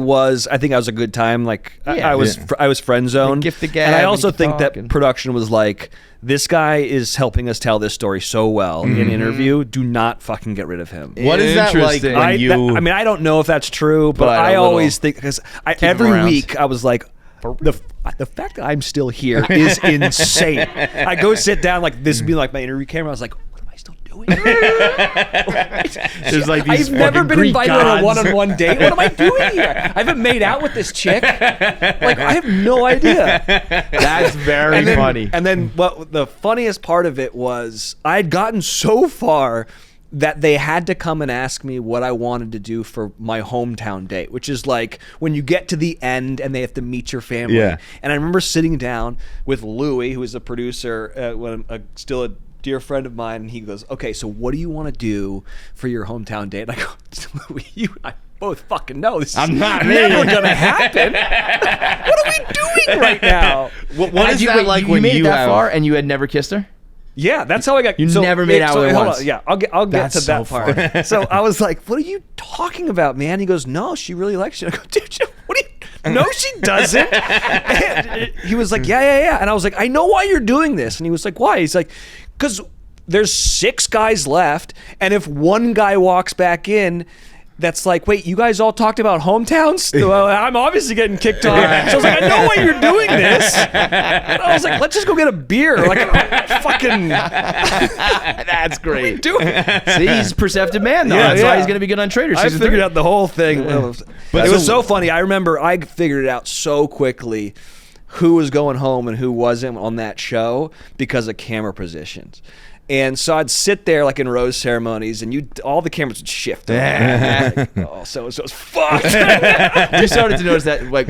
think I was a good time. Like I was friend zoned. Gift the gab, and I and also you think talk that and- production was like, this guy is helping us tell this story so well in an interview. Do not fucking get rid of him. What is that like when I mean, I don't know if that's true, but I always think, because every week I was like, the fact that I'm still here is insane. I go sit down, like this would be like my interview camera. I was like, what am I still doing? There's like these I've never been Greek invited on a gods. one-on-one date. What am I doing here? I haven't made out with this chick. Like, I have no idea. That's very funny. And then what the funniest part of it was, I'd gotten so far that they had to come and ask me what I wanted to do for my hometown date, which is like when you get to the end and they have to meet your family. Yeah. And I remember sitting down with Louis, who is a producer, still a dear friend of mine, and he goes, okay, so what do you want to do for your hometown date? And I go, Louis, you and I both fucking know this is never going to happen. What are we doing right now? What is that like you when made you it that have... far and you had never kissed her? Yeah, that's how I got. You never made out with her hold once. on, yeah, I'll get That's to that so part. funny. So I was like, "What are you talking about, man?" He goes, "No, she really likes you." I go, "Dude, what do you?" No, she doesn't. And he was like, yeah. And I was like, I know why you're doing this. And he was like, why? He's like, because there's 6 guys left, and if one guy walks back in, that's like, wait, you guys all talked about hometowns? Well, I'm obviously getting kicked off. So I was like, I know why you're doing this. And I was like, let's just go get a beer. Like, fucking. That's great. What are we doing? See, he's a perceptive man, though. That's why he's going to be good on Traitors. I Season figured 3. out the whole thing. But it was so funny. I remember I figured it out so quickly who was going home and who wasn't on that show because of camera positions. And so I'd sit there like in rose ceremonies, and all the cameras would shift. Like, oh, so it's fucked. We started to notice that, like,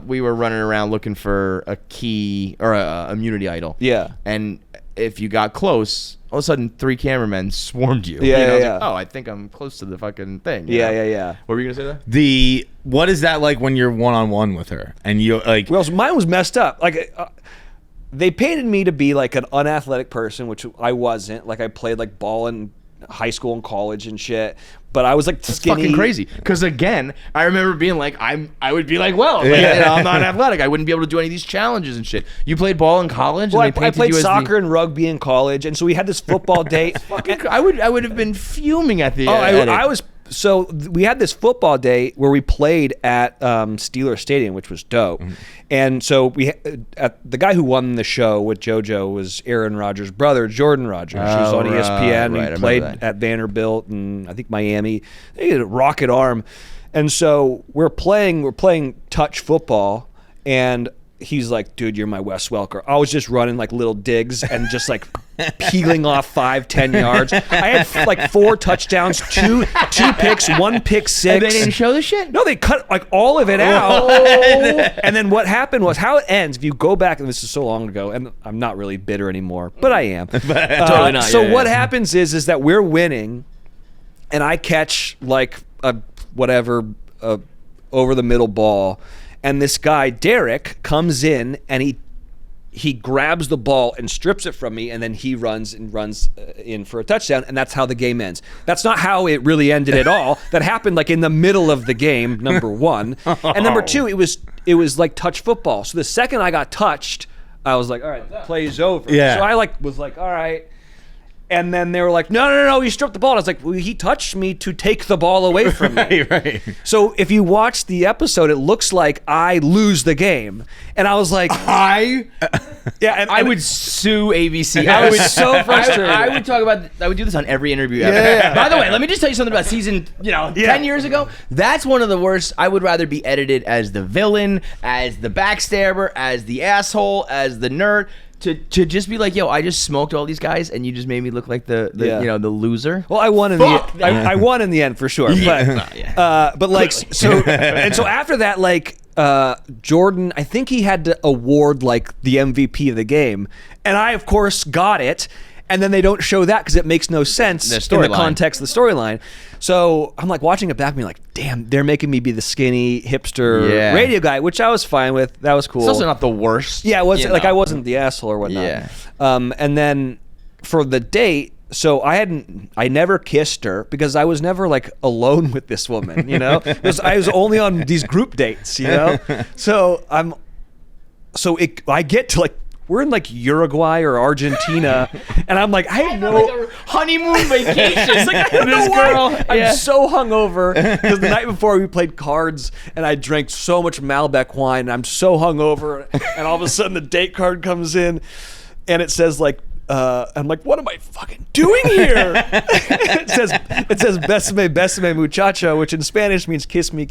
we were running around looking for a key or a immunity idol. Yeah. And if you got close, all of a sudden 3 cameramen swarmed you. Yeah, I was yeah. like, oh, I think I'm close to the fucking thing. Yeah. What were you gonna say there? What is that like when you're one-on-one with her and you like? Well, mine was messed up. Like. They painted me to be like an unathletic person, which I wasn't. Like I played like ball in high school and college and shit, but I was like skinny. Fucking crazy. Because again, I remember being like, I would be like, well, like, I'm not athletic. I wouldn't be able to do any of these challenges and shit. You played ball in college. Well, and they I painted played you as soccer and rugby in college, and so we had this football date. I would have been fuming at the. I was. So we had this football day where we played at Steeler Stadium, which was dope. Mm-hmm. And so the guy who won the show with JoJo was Aaron Rodgers' brother, Jordan Rodgers. He was on ESPN. Right, he played at Vanderbilt and I think Miami. He had a rocket arm. And so we're playing touch football, and he's like, dude, you're my Wes Welker. I was just running like little digs and just like peeling off 5-10 yards. I had like 4 touchdowns, two picks, 1 pick 6. And they didn't show the shit? No, they cut like all of it out. And then what happened was, how it ends, if you go back, and this is so long ago, and I'm not really bitter anymore, but I am. Totally not. So what happens is that we're winning, and I catch like a over the middle ball, and this guy Derek comes in and he grabs the ball and strips it from me, and then he runs in for a touchdown, and that's how the game ends. That's not how it really ended at all. That happened like in the middle of the game, number 1. And number 2, it was like touch football. So the second I got touched, I was like, all right, play's over. Yeah. So I was like, all right. And then they were like, no, he stripped the ball. And I was like, well, he touched me to take the ball away from me. Right. So if you watch the episode, it looks like I lose the game. And I was like, I would sue ABC. I was so frustrated. I would do this on every interview ever. Yeah. By the way, let me just tell you something about season, 10 years ago. That's one of the worst. I would rather be edited as the villain, as the backstabber, as the asshole, as the nerd. To just be like, yo, I just smoked all these guys, and you just made me look like the loser. Well, I won in I won in the end for sure. Yeah. But like so after that, like Jordan, I think he had to award like the MVP of the game, and I of course got it. And then they don't show that because it makes no sense in the context of the storyline. So I'm like watching it back and being like, damn, they're making me be the skinny hipster radio guy, which I was fine with. That was cool. It's also not the worst. Yeah, it was like I wasn't the asshole or whatnot. Yeah. And then for the date, so I never kissed her because I was never like alone with this woman, you know? I was only on these group dates, you know? So I get to like, we're in like Uruguay or Argentina, and I'm like, I have no like honeymoon vacation. It's like, I don't know why. I'm so hungover because the night before we played cards, and I drank so much Malbec wine, and I'm so hungover, and all of a sudden the date card comes in, and it says like, I'm like, what am I fucking doing here? it says besame muchacho, which in Spanish means kiss me.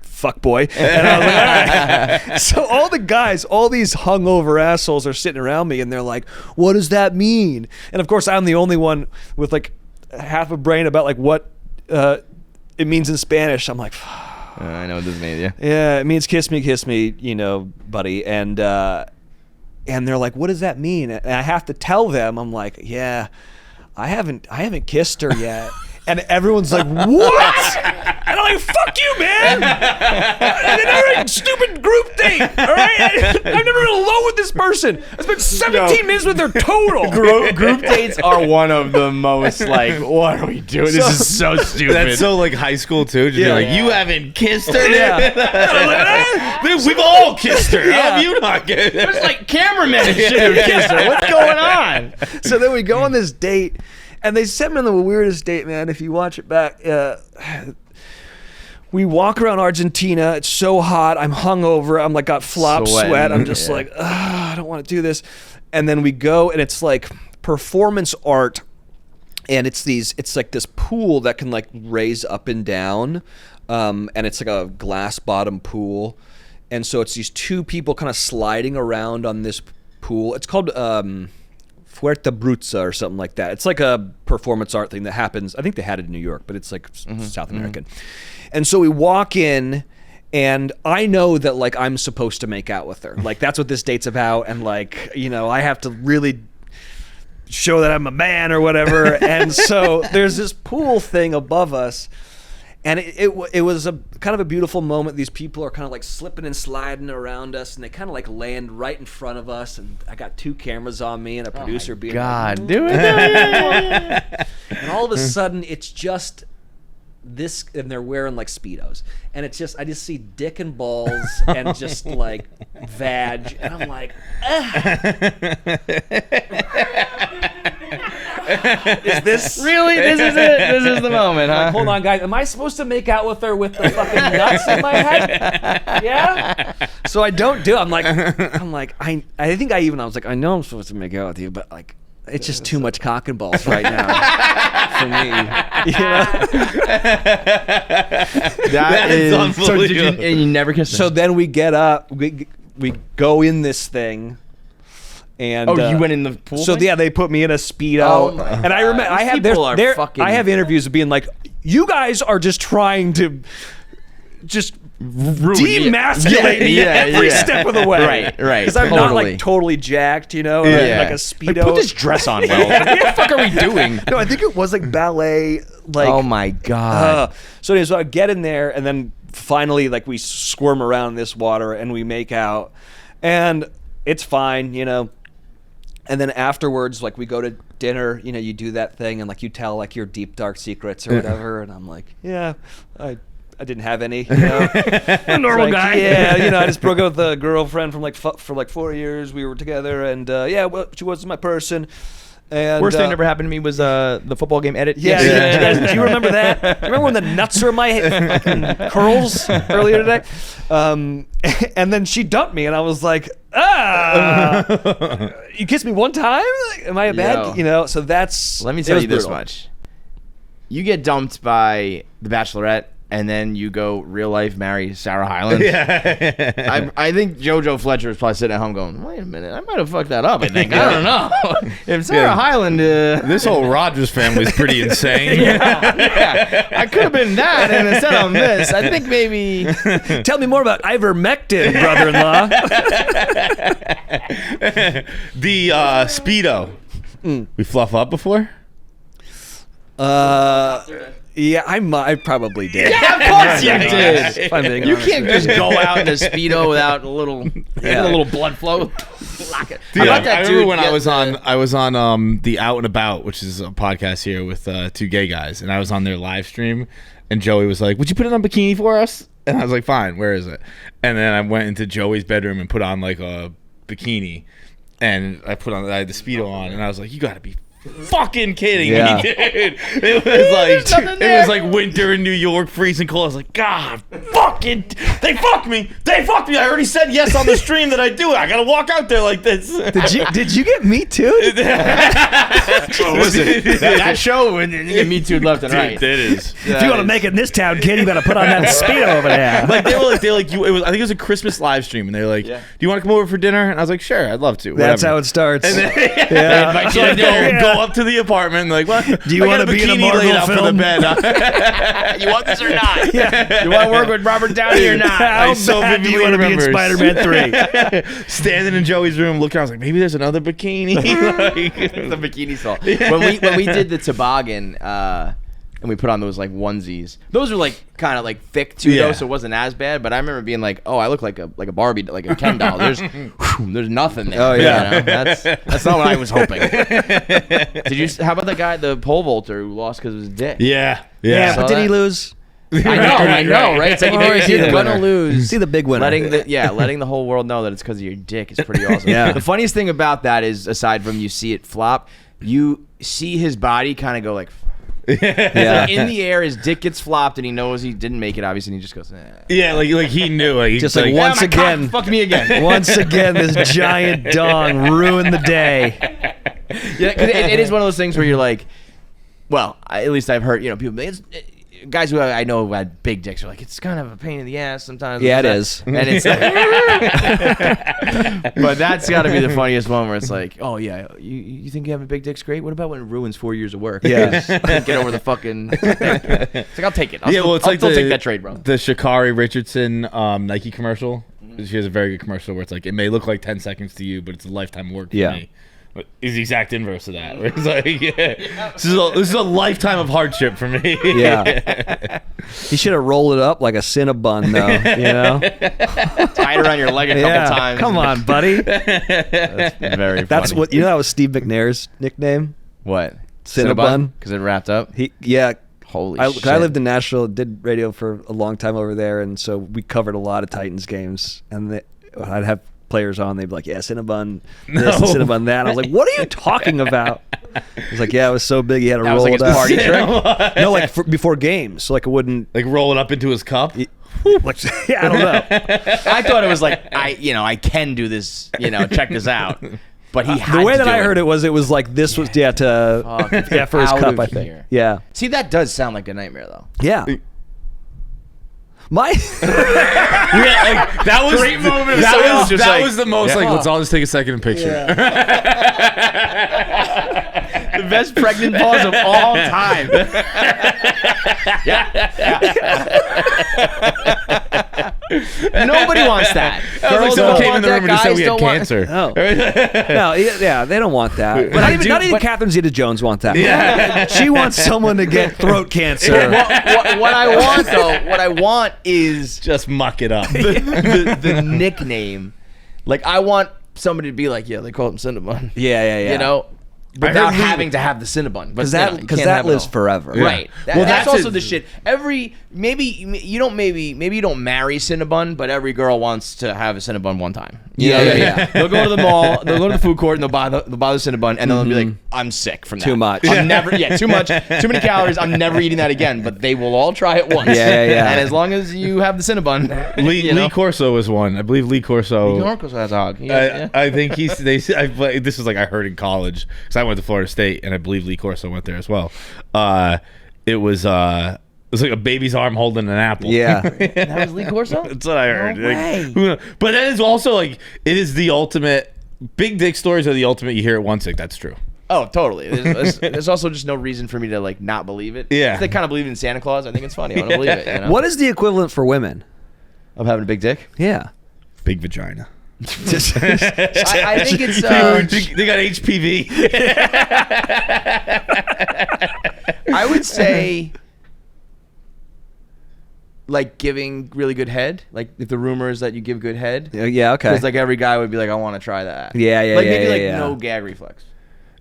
Fuck boy. And I was like, all right. So all the guys, all these hungover assholes are sitting around me and they're like, what does that mean? And of course I'm the only one with like half a brain about like what it means in Spanish. I'm like, I know what this means, yeah. Yeah, it means kiss me, you know, buddy. And they're like, what does that mean? And I have to tell them, I'm like, yeah, I haven't kissed her yet. And everyone's like, what? And I'm like, fuck you, man. I never a stupid group date, all right? I've never been alone with this person. I spent 17 minutes with her total. Group dates are one of the most like, what are we doing? This is so stupid. That's so like high school too. Just like, you haven't kissed her? Yeah. Dude, we've all kissed her. How have you not kissed her? There's like cameramen and shit who kissed her. What's going on? So then we go on this date. And they sent me on the weirdest date, man. If you watch it back, we walk around Argentina. It's so hot. I'm hungover. I'm like got flop sweat. I'm just like, I don't want to do this. And then we go, and it's like performance art, and it's like this pool that can like raise up and down, and it's like a glass bottom pool, and so it's these two people kind of sliding around on this pool. It's called Fuerte Brutza or something like that. It's like a performance art thing that happens. I think they had it in New York, but it's like South American. And so we walk in, and I know that like I'm supposed to make out with her. Like that's what this date's about, and like, you know, I have to really show that I'm a man or whatever. And so there's this pool thing above us. And it was a kind of a beautiful moment. These people are kind of like slipping and sliding around us, and they kind of like land right in front of us. And I got two cameras on me and a producer being God, like, do it. And all of a sudden, it's just this, and they're wearing like Speedos, and it's just I just see dick and balls and just like vag, and I'm like, is this really? This is it. This is the moment, huh? Like, hold on, guys. Am I supposed to make out with her with the fucking nuts in my head? Yeah. So I don't do it. I'm like, I think I was like, I know I'm supposed to make out with you, but like, it's just too much cock and balls right now for me. You know? that is so. And you never kissed her? So then we get up. We go in this thing. And you went in the pool? So yeah, they put me in a Speedo, and I remember I have interviews of being like, "You guys are just trying to just demasculate me every step of the way." Right. Because I'm not like totally jacked, you know, like a Speedo. Like, put this dress on, Will. What the fuck are we doing? No, I think it was like ballet. Like, oh my god. So anyways, I get in there, and then finally, like, we squirm around this water, and we make out, and it's fine, you know. And then afterwards, like, we go to dinner, you know, you do that thing, and like you tell like your deep dark secrets or whatever, and I'm like, yeah, I didn't have any, you know. A normal like, guy. Yeah, you know, I just broke up with a girlfriend from like for like 4 years. We were together, and well, she was my person. And worst thing that ever happened to me was the football game edit. Yeah. Do you remember that? Do you remember when the nuts were in my curls earlier today? And then she dumped me, and I was like, you kissed me one time? Like, am I a bad? You know. So that's. Let me tell you this much: you get dumped by the Bachelorette, and then you go real life marry Sarah Hyland. Yeah. I think JoJo Fletcher is probably sitting at home going, wait a minute, I might have fucked that up. I think I don't know if Sarah Hyland. This whole Rogers family is pretty insane. Yeah, I could have been that, and instead I'm this. I think maybe. Tell me more about ivermectin, brother-in-law. The Speedo. We fluff up before? Yeah, I probably did. Yeah, of course you did. If I'm being You honest can't with just go out in a Speedo without a little blood flow. Dude, I remember when I was on the Out and About, which is a podcast here with two gay guys, and I was on their live stream, and Joey was like, "Would you put it on bikini for us?" And I was like, "Fine, where is it?" And then I went into Joey's bedroom and put on like a bikini, and I had the Speedo on, and I was like, "You gotta be fucking kidding me, dude!" It was like winter in New York, freezing cold. I was like, "God, fucking, they fucked me! They fucked me! I already said yes on the stream that I do it. I gotta walk out there like this." Did you get Me Too? That show, and you get Me Too left and right. It is. If you want to make it in this town, kid, you better put on that Speedo over there. Like they were like you. I think it was a Christmas live stream, and they were like, "Do you want to come over for dinner?" And I was like, "Sure, I'd love to." That's whatever. how it starts. And then, Yeah. they invite you to dinner, go up to the apartment, and like, "What? Do you want to be in a Marvel out for the film? bed?" You want this or not? You want to work with Robert Downey or not? How bad do you want to be in Spider-Man 3? Standing in Joey's room, looking, I was like, maybe there's another bikini. The bikini salt. When we did the toboggan, and we put on those like onesies. Those were like kind of like thick too, though, so it wasn't as bad. But I remember being like, "Oh, I look like a Barbie, like a Ken doll." There's nothing there. Oh yeah, you know? That's not what I was hoping. Did you? How about the guy, the pole vaulter who lost because of his dick? Yeah. But did he lose? I know, right? It's like if you're gonna lose, see the big winner. Letting the whole world know that it's because of your dick is pretty awesome. Yeah. The funniest thing about that is, aside from you see it flop, you see his body kind of go like. Like in the air, his dick gets flopped, and he knows he didn't make it. Obviously, and he just goes. Yeah, like he knew. Like, just like once again, fuck me again. Once again, this giant dong ruined the day. Yeah, 'cause it is one of those things where you're like, well, at least I've heard, people. Guys who I know who had big dicks are like, it's kind of a pain in the ass sometimes. Yeah, it is. And it's but that's got to be the funniest one where it's like, oh yeah, you think having big dick's great? What about when it ruins 4 years of work? Yeah. Get over the fucking thing. It's like, I'll take it. I'll it's like take that trade, bro. The Sha'Carri Richardson Nike commercial. She has a very good commercial where it's like, it may look like 10 seconds to you, but it's a lifetime work for me. Is the exact inverse of that. Where it's like, this is a lifetime of hardship for me. Yeah. You should have rolled it up like a Cinnabon, though. Tie it around your leg a couple times. Come on, buddy. That's very funny. That's what that was Steve McNair's nickname. What? Cinnabon? Because it wrapped up. Holy shit! I lived in Nashville, did radio for a long time over there, and so we covered a lot of Titans games. And I'd have players on, they'd be like, "Yeah, Cinnabon this, and Cinnabon that." I was like, "What are you talking about?" I was like, "Yeah, it was so big, he had to roll was like it his up." party trick? No, like before games, so like it wouldn't like roll it up into his cup. Like, yeah, I don't know. I thought it was like I can do this. Check this out. But he had the way to that do I heard it was like this was for his cup, I think. Here. Yeah. See, that does sound like a nightmare, though. Yeah. That was great moment. That was the most like. Let's all just take a second and picture. The best pregnant pause of all time. Nobody wants that. Girls someone came in the room and just said we had cancer. No, yeah, they don't want that. But not even Catherine Zeta-Jones want that. Yeah. She wants someone to get throat cancer. What I want is just muck it up. the nickname. Like, I want somebody to be like, yeah, they call him Cinnabon. Yeah. Without having to have the Cinnabon, because that lives forever, right? Yeah. That's also the shit. Maybe you don't marry Cinnabon, but every girl wants to have a Cinnabon one time. Yeah. They'll go to the mall, they'll go to the food court, and they'll buy the Cinnabon, and they'll be like, "I'm sick from that. Too much. I'm never. Yeah, too much. Too many calories. I'm never eating that again." But they will all try it once. Yeah. And as long as you have the Cinnabon, Lee Corso is one. I believe Lee Corso. Lee Corso has a hog. I think this was like I heard in college because I went to Florida State and I believe Lee Corso went there as well. It was It's like a baby's arm holding an apple. Yeah. That was Lee Corso? That's what I heard. No way. Who knows? But that is also like it is the ultimate. Big dick stories are the ultimate. You hear it once, like that's true. Oh, totally. There's also just no reason for me to like not believe it. Yeah. If they kind of believe in Santa Claus, I think it's funny. I want to believe it. You know? What is the equivalent for women Of having a big dick? Yeah. Big vagina. I think it's they got HPV. I would say like giving really good head. Like if the rumor is that you give good head. Yeah, okay. Because like every guy would be like, I want to try that. Yeah, Like yeah, maybe yeah, like yeah. no gag reflex.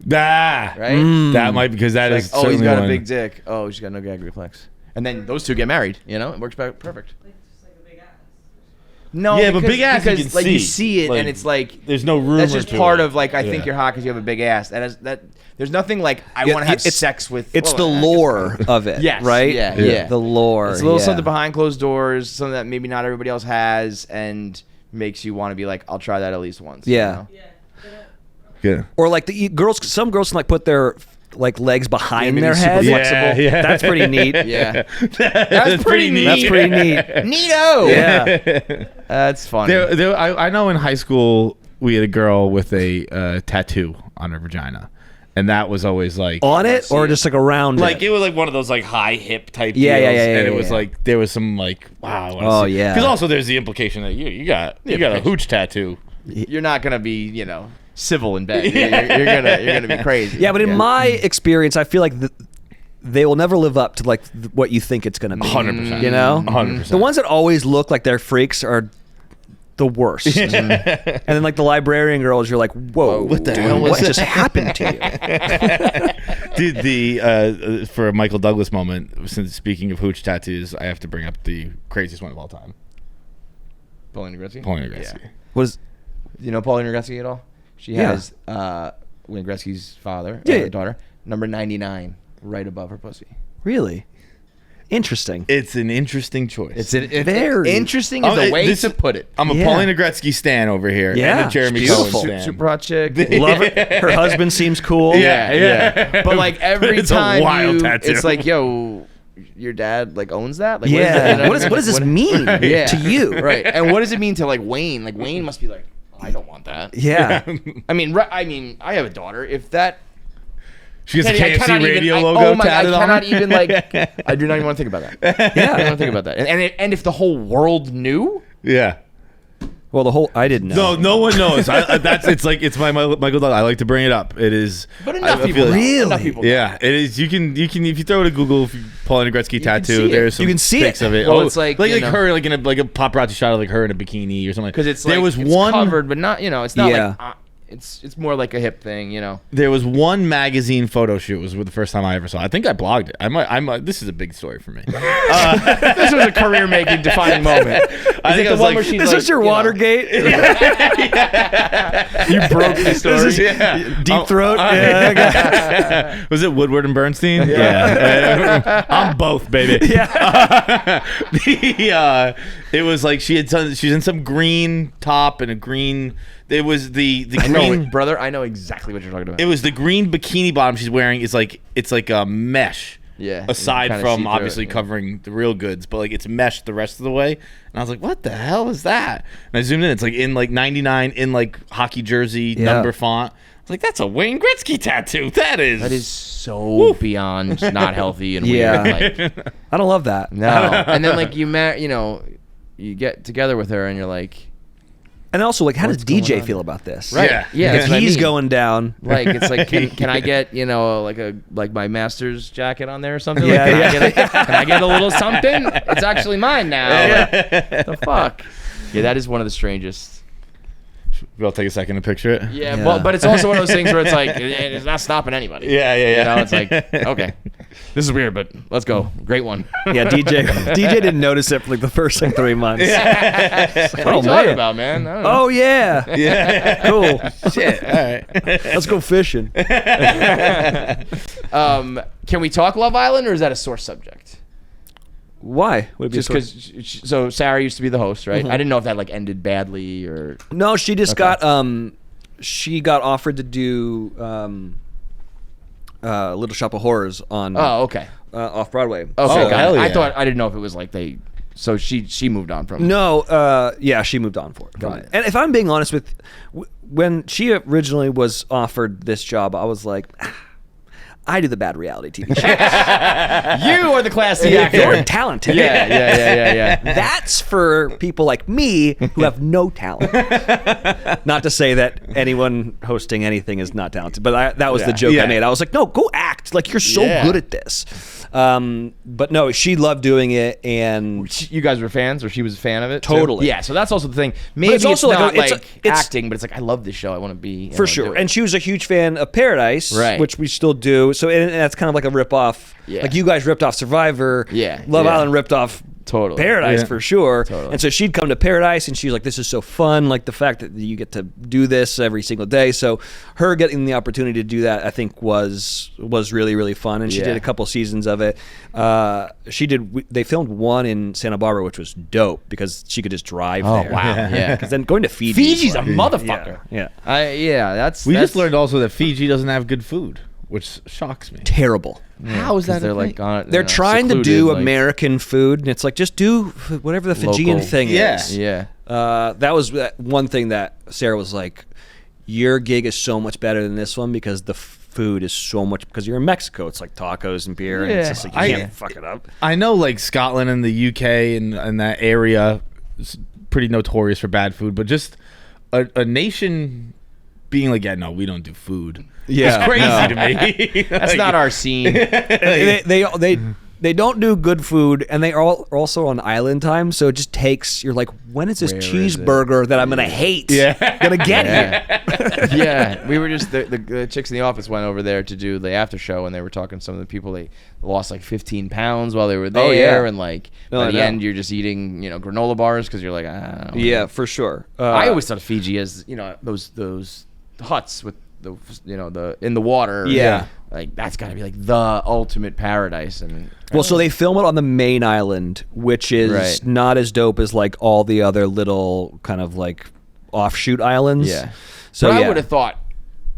Nah. Right? That might because that It's is like, oh, he's certainly got a one. big dick. Oh, she's got no gag reflex. And then those two get married. You know, it works perfect. No, Yeah, but big ass you because can you see. see it, Like, and it's like there's no rumor That's just to part it. of like I think Yeah. you're hot because you have a big ass. That there's nothing like I Yeah, want to have it's- sex with. It's well, the I guess- lore of it, Yes, right? yeah. The lore. It's a little yeah. something behind closed doors, something that maybe not everybody else has, and makes you want to be like, I'll try that at least once. Yeah. You know? Yeah. Or like some girls can like put their like legs behind maybe their super head. flexible. Yeah. That's pretty neat. Yeah. That's pretty neat. That's pretty neat. Neato. Yeah. That's funny. I know in high school we had a girl with a tattoo on her vagina, and that was always like On it or just like around like it? it was like one of those like high hip type Yeah, deals, yeah, yeah, and it yeah, was yeah. like there was some like wow. Oh, yeah. Because also there's the implication that you got a hooch tattoo. You're not gonna be, civil in bed. You're gonna be crazy. Yeah, but in my experience, I feel like they will never live up to like what you think it's going to be. 100%. You know, 100%. The ones that always look like they're freaks are the worst. And then like the librarian girls, you're like, whoa, What the dude, hell was what that? just happened to you? Dude, the for a Michael Douglas moment, since speaking of hooch tattoos, I have to bring up the craziest one of all time. Pauline Gretzky. Pauline Gretzky. Yeah. What is? Do you know Pauline Gretzky at all? She Yeah. has Wayne Gretzky's father, Yeah. daughter, number 99, right above her pussy. Really? Interesting. It's an interesting choice. Very interesting is the way to put it. I'm a Yeah. Paulina Gretzky stan over here. Yeah, and a Jeremy she's Cohen beautiful. stan. Super hot chick. Love it. Her husband seems cool. Yeah. But like every It's a time wild tattoo. it's like, yo, your dad like owns that? Like, Yeah. What, is that? What does this mean Yeah. to you? Right. And what does it mean to like Wayne? Like Wayne must be like, I don't want that. Yeah. I mean, I have a daughter. If that She gets a Kenny, I KFC cannot Radio even, logo oh my, tatted I on cannot her. even like. I do not even want to think about that. Yeah. I don't want to think about that. And if the whole world knew, Yeah. Well, I didn't know. No one knows. It's my Michael Douglas. I like to bring it up. It is. but enough I people feel know. like- Enough people know. Yeah, it is. You can if you throw it to Google, Paulina Gretzky can see tattoo. it. There's some You can see pics it. of it. Well, it's like, you know- her in a paparazzi shot of like her in a bikini or something. Because it's there like was it's one covered, but not it's not Yeah. like it's more like a hip thing, There was one magazine photo shoot. Was the first time I ever saw it. I think I blogged it. I might. This is a big story for me. This was a career-making defining moment. I think I was like, Is this your Watergate? You broke the story. Deep Throat? Yeah. Was it Woodward and Bernstein? Yeah. I'm both, baby. Yeah. It was like she's in some green top and a green. It was the I know green it, brother. I know exactly what you're talking about. It was the green bikini bottom she's wearing. It's like a mesh. Yeah, Aside kinda from see-through obviously it, yeah. covering the real goods, but like it's meshed the rest of the way. And I was like, "What the hell is that?" And I zoomed in. It's like in like 99 in like hockey jersey number font. I was like, "That's a Wayne Gretzky tattoo. That is so beyond not healthy and Yeah. weird. Like, I don't love that. no. And then like you get together with her and you're like, And also, like, how does What's going DJ on? feel about this? Right. Yeah. Yeah. If that's what I he's mean. going down. Like it's like can I get like my master's jacket on there or something? Yeah, Like, yeah. can I get a little something? It's actually mine now. Like, the fuck. Yeah, that is one of the strangest. We'll take a second to picture it. Yeah, Yeah. but it's also one of those things where it's like it's not stopping anybody. Yeah. You know, it's like okay, this is weird, but let's go. Great one. Yeah, DJ didn't notice it for like the first like 3 months. What are you talking about, man? I don't know. Oh yeah. Yeah. Cool. Shit. All right. Let's go fishing. Can we talk Love Island, or is that a sore subject? Why? Would it be Just because, so Sarah used to be the host, right? I didn't know if that like ended badly or. No, she just Okay. got she got offered to do Little Shop of Horrors on Oh, okay. off Broadway. Okay, Oh, got hell it. yeah. I didn't know if it was like they. So she moved on from. No, yeah, she moved on from it. And if I'm being honest with, when she originally was offered this job, I was like, I do the bad reality TV shows. You are the classy actor. You're talented. Yeah. That's for people like me who have no talent. Not to say that anyone hosting anything is not talented, but that was the joke I made. I was like, no, go act. Like, you're so good at this. But no, she loved doing it, and you guys were fans, or she was a fan of it. Totally. Too? Yeah. So that's also the thing. Maybe it's also not like it's acting, but it's like I love this show. I want to be for sure. And she was a huge fan of Paradise, right? Which we still do. So and that's kind of like a rip off. Yeah. Like you guys ripped off Survivor. Yeah. Love Island ripped off Paradise for sure. Totally. And so she'd come to Paradise and she's like, this is so fun. Like the fact that you get to do this every single day. So her getting the opportunity to do that, I think was really, really fun. And she did a couple seasons of it. They filmed one in Santa Barbara, which was dope because she could just drive there. Oh, wow. Yeah. Because then going to Fiji. Fiji's a motherfucker. Yeah. We just learned also that Fiji doesn't have good food, which shocks me. Terrible. How is that? They're like they're trying to do American food, and it's like just do whatever the Fijian thing is. Yeah. That was one thing that Sarah was like, your gig is so much better than this one because the food is so much, because you're in Mexico, it's like tacos and beer, and it's just like you can't fuck it up. I know like Scotland and the UK and that area is pretty notorious for bad food, but just a nation being like, yeah, no, we don't do food. Yeah, it's crazy to me. That's not our scene. They don't do good food, and they are also on island time, so it just takes, you're like, when is this cheeseburger that I'm gonna hate gonna get here? Yeah, we were just the chicks in the office went over there to do the after show, and they were talking to some of the people. They lost like 15 pounds while they were there, and like by the end you're just eating granola bars because you're like, I don't know. Yeah, for sure. I always thought of Fiji as those huts with the in the water. Yeah. Like that's got to be like the ultimate paradise. And well, so they film it on the main island, which is not as dope as like all the other little kind of like offshoot islands. Yeah. So I would have thought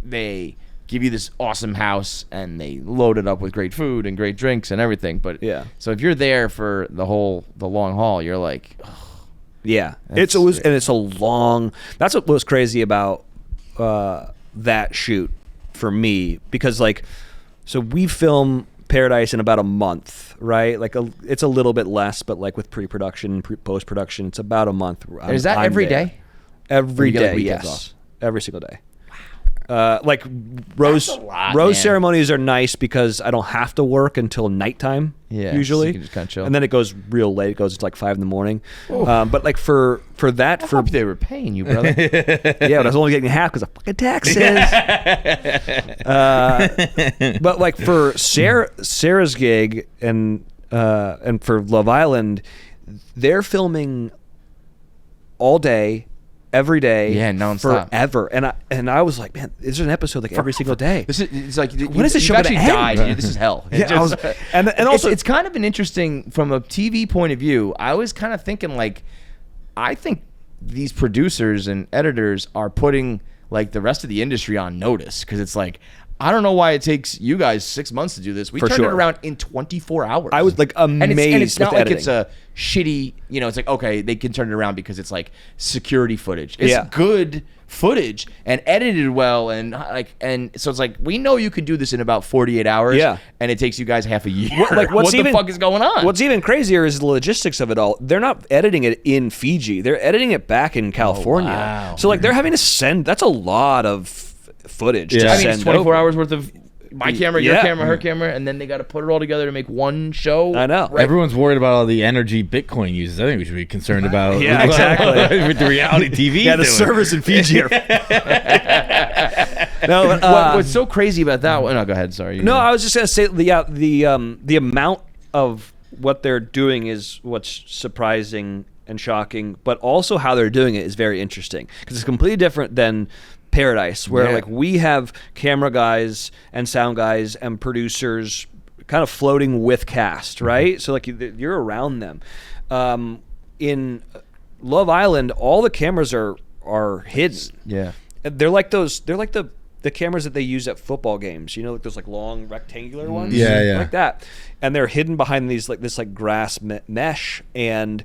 they give you this awesome house and they load it up with great food and great drinks and everything. But so if you're there for the long haul, you're like, yeah, it's a long. That's what was crazy about that shoot for me, because like, so we film Paradise in about a month, right? Like it's a little bit less, but like with pre-production, post-production, it's about a month. Is that every day? Every day, yes. Off? Every single day. Like rose ceremonies are nice because I don't have to work until nighttime. Usually, so you can just kind of chill. And then it goes real late. It goes to like 5 a.m. But like for that, I hope they were paying you, brother. Yeah, but I was only getting half because of fucking taxes. But like for Sarah's gig and for Love Island, they're filming all day, every day, nonstop, forever. And I was like, man, is there an episode like every single day? It's like, when is this show gonna end? This is hell. And also it's kind of an interesting from a TV point of view. I was kind of thinking like, I think these producers and editors are putting like the rest of the industry on notice, because it's like, I don't know why it takes you guys 6 months to do this. We turned it around in 24 hours. I was like amazed. And it's not with like editing. it's a shitty, it's like, okay, they can turn it around because it's like security footage. It's good footage and edited well, and so it's like, we know you can do this in about 48 hours. Yeah. And it takes you guys half a year. What the fuck is going on? What's even crazier is the logistics of it all. They're not editing it in Fiji. They're editing it back in California. Oh, wow. So like they're having to send. That's a lot of footage. I mean, to it's 24 hours worth of my camera, your camera, her camera, and then they got to put it all together to make one show. I know. Right? Everyone's worried about all the energy Bitcoin uses. I think we should be concerned about exactly with the reality TV. Yeah, the servers in Fiji are. No, what's so crazy about that one? No, go ahead. Sorry. I was just gonna say the amount of what they're doing is what's surprising and shocking, but also how they're doing it is very interesting, because it's completely different than Paradise, where like we have camera guys and sound guys and producers kind of floating with cast, right? So like you're around them. In Love Island, all the cameras are hidden. Yeah, they're like the the cameras that they use at football games. You know, like those like long rectangular ones. Yeah. Like that, and they're hidden behind these like this like grass mesh. And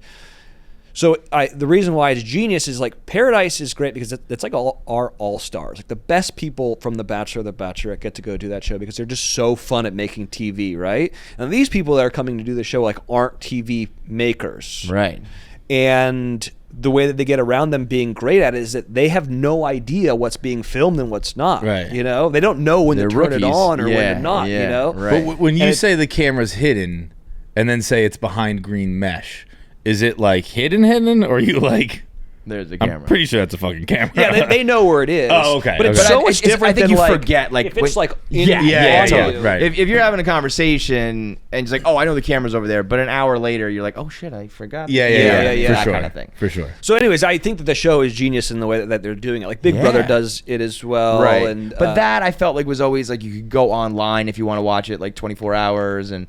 so the reason why it's genius is like Paradise is great because it's like our all-stars. Like the best people from The Bachelor, The Bachelorette get to go do that show because they're just so fun at making TV, right? And these people that are coming to do the show like aren't TV makers. Right. And the way that they get around them being great at it is that they have no idea what's being filmed and what's not. Right. You know? They don't know when They're to turn it rookies. on or when Yeah, to not, yeah, you know? right. But when you say the camera's hidden and then say it's behind green mesh, is it like hidden, or are you like... There's the camera. I'm pretty sure that's a fucking camera. Yeah, they know where it is. Oh, okay. But it's okay. so much different I think than you like, forget, like, if it's when- like in Yeah, totally. right. If you're having a conversation and it's like, oh, I know the camera's over there, but an hour later you're like, oh shit, I forgot. Yeah, that for sure. kind of thing. For sure. So, anyways, I think that the show is genius in the way that they're doing it. Like Big Brother does it as well, Right. And but that I felt like was always like you could go online if you want to watch it like 24 hours, and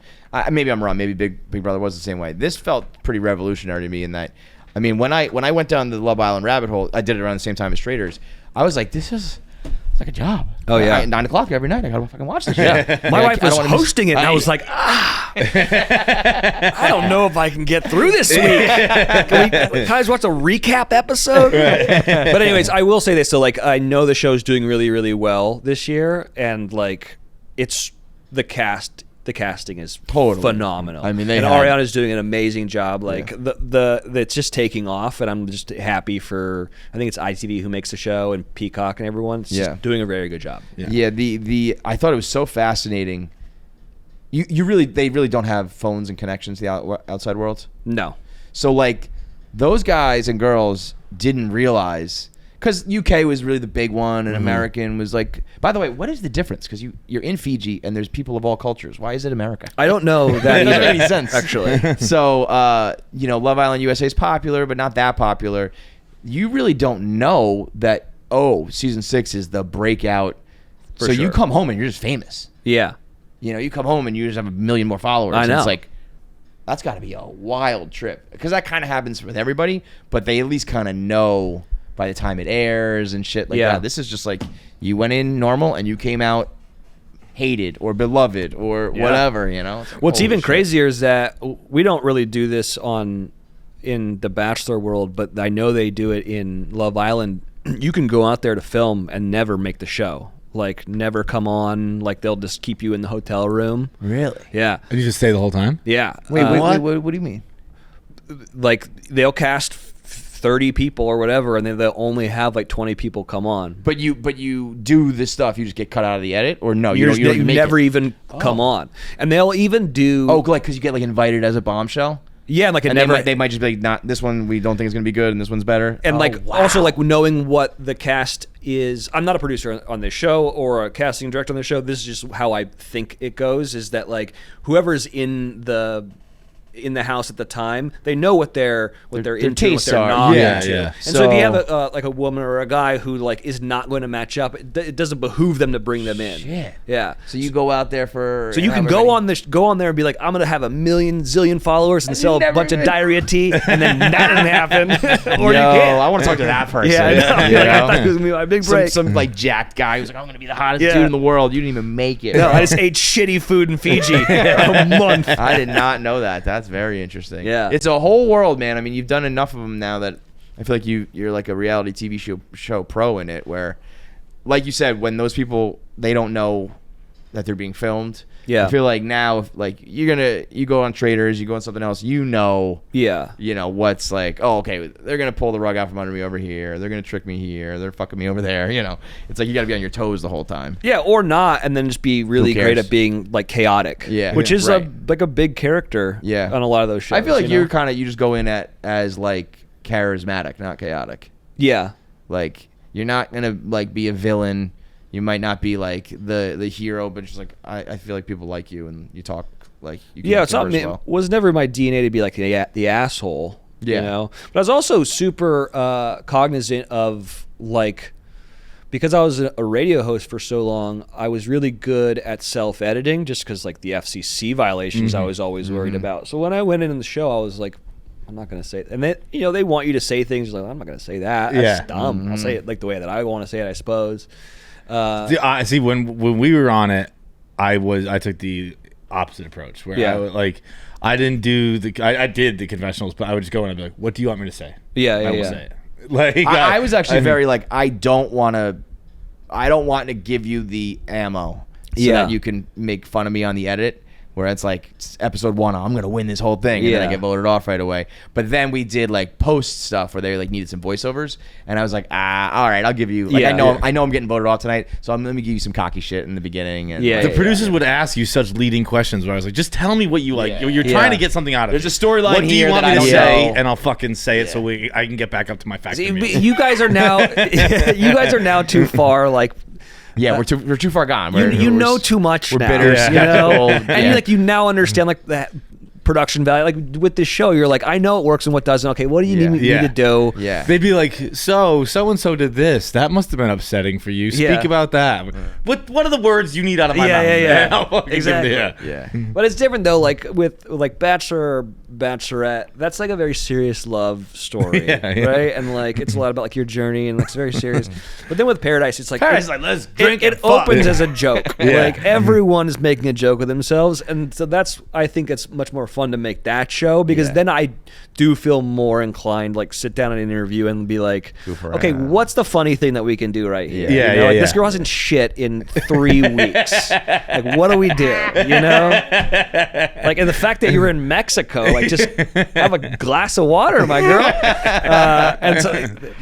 maybe I'm wrong. Maybe Big Brother was the same way. This felt pretty revolutionary to me in that. I mean, when I went down the Love Island rabbit hole, I did it around the same time as Traitors. I was like, it's like a job. Oh, yeah. At 9 o'clock every night, I gotta fucking watch this shit. My wife I was don't wanna miss- hosting it, and I was like, I don't know if I can get through this week. Can we guys watch a recap episode? But anyways, I will say this. So, like, I know the show's doing really, really well this year, and, like, it's the casting is Totally. phenomenal. I mean, Ariana's doing an amazing job. Like it's just taking off, and I'm just happy for. I think it's ITV who makes the show, and Peacock and everyone. It's just doing a very good job. Yeah. The I thought it was so fascinating. They really don't have phones and connections to the outside world. No. So like those guys and girls didn't realize. Because UK was really the big one, and American was like. By the way, what is the difference? Because you're in Fiji, and there's people of all cultures. Why is it America? I don't know that it doesn't either, make any sense, actually. So, Love Island USA is popular, but not that popular. You really don't know that. Oh, season 6 is the breakout. For so sure. you come home and you're just famous. Yeah. You come home and you just have 1 million more followers. I know. It's like that's got to be a wild trip because that kind of happens with everybody, but they at least kind of know. By the time it airs and shit like that. This is just like you went in normal and you came out hated or beloved or whatever, you know? It's like, What's holy even shit. crazier is that we don't really do this in the Bachelor world, but I know they do it in Love Island. You can go out there to film and never make the show. Like, never come on. Like, they'll just keep you in the hotel room. Really? Yeah. And you just stay the whole time? Yeah. Wait, what do you mean? Like, they'll cast 30 people or whatever, and then they'll only have like 20 people come on. But you do this stuff, you just get cut out of the edit, or no? You You never even come on, and they'll even do. Oh, like because you get like invited as a bombshell. Yeah, like they might just be like, not this one. We don't think is going to be good, and this one's better. And also like knowing what the cast is. I'm not a producer on this show or a casting director on this show. This is just how I think it goes. Is that like whoever's in the house at the time, they know what they're into, what tastes they're are. not Yeah, into. yeah. And so if you have a woman or a guy who like is not going to match up, it doesn't behoove them to bring them in. Shit. Yeah. So you go out there for. So you can go on there and be like, I'm gonna have 1 million zillion followers and sell a bunch of diarrhea tea, and then that didn't happen. Or you can't. I want to talk to that person. Yeah, I know. You Like, I know? thought it was gonna be my big break. Some like jacked guy who's like, I'm gonna be the hottest Yeah. dude in the world. You didn't even make it. No, I just ate shitty food in Fiji a month. I did not know that. That's very interesting. Yeah. It's a whole world, man. I mean, you've done enough of them now that I feel like you're like a reality TV show pro in it, where, like you said, when those people, they don't know that they're being filmed. Yeah. I feel like now, if like you go on Traitors, you go on something else, Yeah. what's like, oh, okay, they're gonna pull the rug out from under me over here, they're gonna trick me here, they're fucking me over there. It's like you gotta be on your toes the whole time. Yeah, or not, and then just be really Who cares? great at being like chaotic. Yeah. Which is Right. a big character. Yeah. On a lot of those shows. I feel like you you're know? you just go in as like charismatic, not chaotic. Yeah. Like you're not gonna like be a villain. You might not be like the hero, but just like I feel like people like you and you talk like you can Yeah, it's not. converse It well. was never my DNA to be like the asshole. Yeah. You know, but I was also super cognizant of like, because I was a radio host for so long, I was really good at self-editing just because like the FCC violations I was always worried about. So when I went in the show, I was like, I'm not going to say it. And then, they want you to say things like, I'm not going to say that. That's dumb. I'll say it like the way that I want to say it, I suppose. See, when we were on it, I took the opposite approach where I didn't do I did the confessionals, but I would just go in and be like, what do you want me to say? I will say it. Like I was actually very like, I don't want to give you the ammo so that you can make fun of me on the edit. Where it's like episode 1, I'm gonna win this whole thing, and then I get voted off right away. But then we did like post stuff where they like needed some voiceovers, and I was like, all right, I'll give you. Like, I know I'm getting voted off tonight, so let me give you some cocky shit in the beginning. And the producers would ask you such leading questions where I was like, just tell me what you like. You're trying to get something out of it. There's a storyline What do you here want that me I to don't say, know. and I'll fucking say it so I can get back up to my factory. You guys are now too far. Like. Yeah, we're too far gone. You know too much now. We're bitter, you know? skeptical. And you now understand like that production value. Like with this show, you're like, I know it works and what doesn't. Okay, what do you need me to do? Yeah. They'd be like, so and so did this. That must have been upsetting for you. Speak about that. What are the words you need out of my mouth? Yeah. Exactly. Yeah. But it's different though. Like with Bachelor, Bachelorette, that's like a very serious love story, right? And like it's a lot about like your journey and it's very serious. But then with Paradise, it's like let's drink. It opens as a joke. Like everyone is making a joke with themselves, and so I think it's much more fun to make that show because then I do feel more inclined like sit down in an interview and be like, okay, what's the funny thing that we can do right here? This girl hasn't shit in 3 weeks. Like, what do we do? You know, like, and the fact that you're in Mexico, like, just have a glass of water, my girl. And so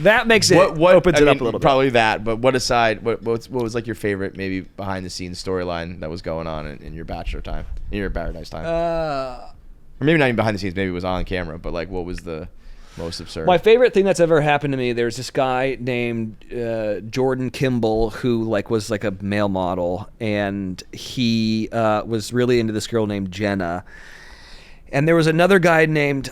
that makes it opens it up a little bit. Probably that. But what aside, what was like your favorite maybe behind the scenes storyline that was going on in your Bachelor time, in your Paradise time? Or maybe not even behind the scenes, maybe it was on camera, but like what was the most absurd? My favorite thing that's ever happened to me, there's this guy named Jordan Kimball who like was like a male model, and he was really into this girl named Jenna. And there was another guy named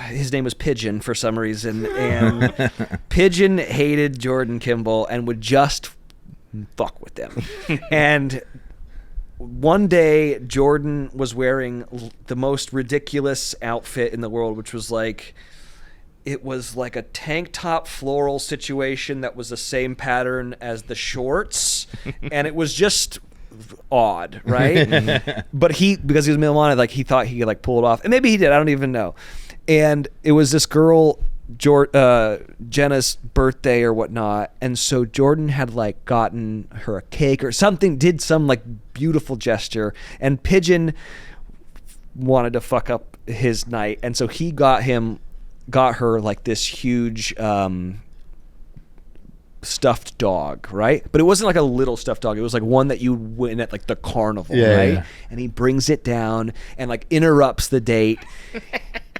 his name was Pigeon for some reason, and Pigeon hated Jordan Kimball and would just fuck with them. And one day, Jordan was wearing the most ridiculous outfit in the world, which was like, it was like a tank top floral situation that was the same pattern as the shorts, and it was just odd, right? But because he was male model, like he thought he could like pull it off, and maybe he did. I don't even know. And it was this girl, Jenna's birthday or whatnot, and so Jordan had like gotten her a cake or something, did some like beautiful gesture, and Pigeon wanted to fuck up his night, and so he got her like this huge stuffed dog, right? But it wasn't like a little stuffed dog, it was like one that you win at like the carnival, right? And he brings it down and like interrupts the date.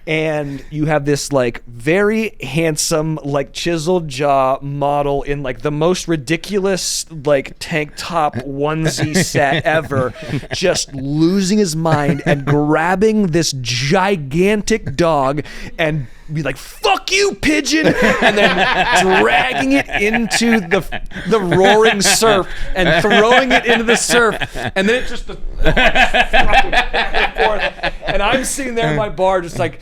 And you have this like very handsome, like chiseled jaw model in like the most ridiculous like tank top onesie set ever, just losing his mind and grabbing this gigantic dog and be like, "Fuck you, Pigeon," and then dragging it into the roaring surf and throwing it into the surf, and then it just back and forth. And I'm sitting there in my bar, just like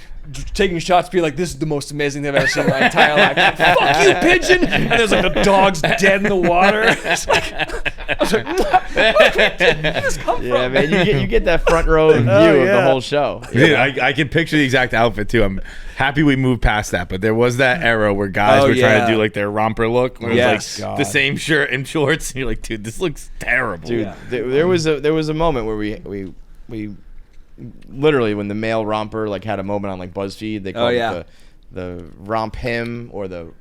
taking shots, being like, "This is the most amazing thing I've ever seen in my entire life." Fuck you, Pigeon! And there's like the dog's dead in the water. It's like, I was like, where did this come from? Yeah, man, you get that front row view of the whole show. Dude, I can picture the exact outfit too. I'm happy we moved past that, but there was that era where guys were trying to do like their romper look, where it was like the same shirt and shorts, and you're like, dude, this looks terrible. Dude, there was a moment where we literally, when the male romper like had a moment on like BuzzFeed, they called it the romp him or the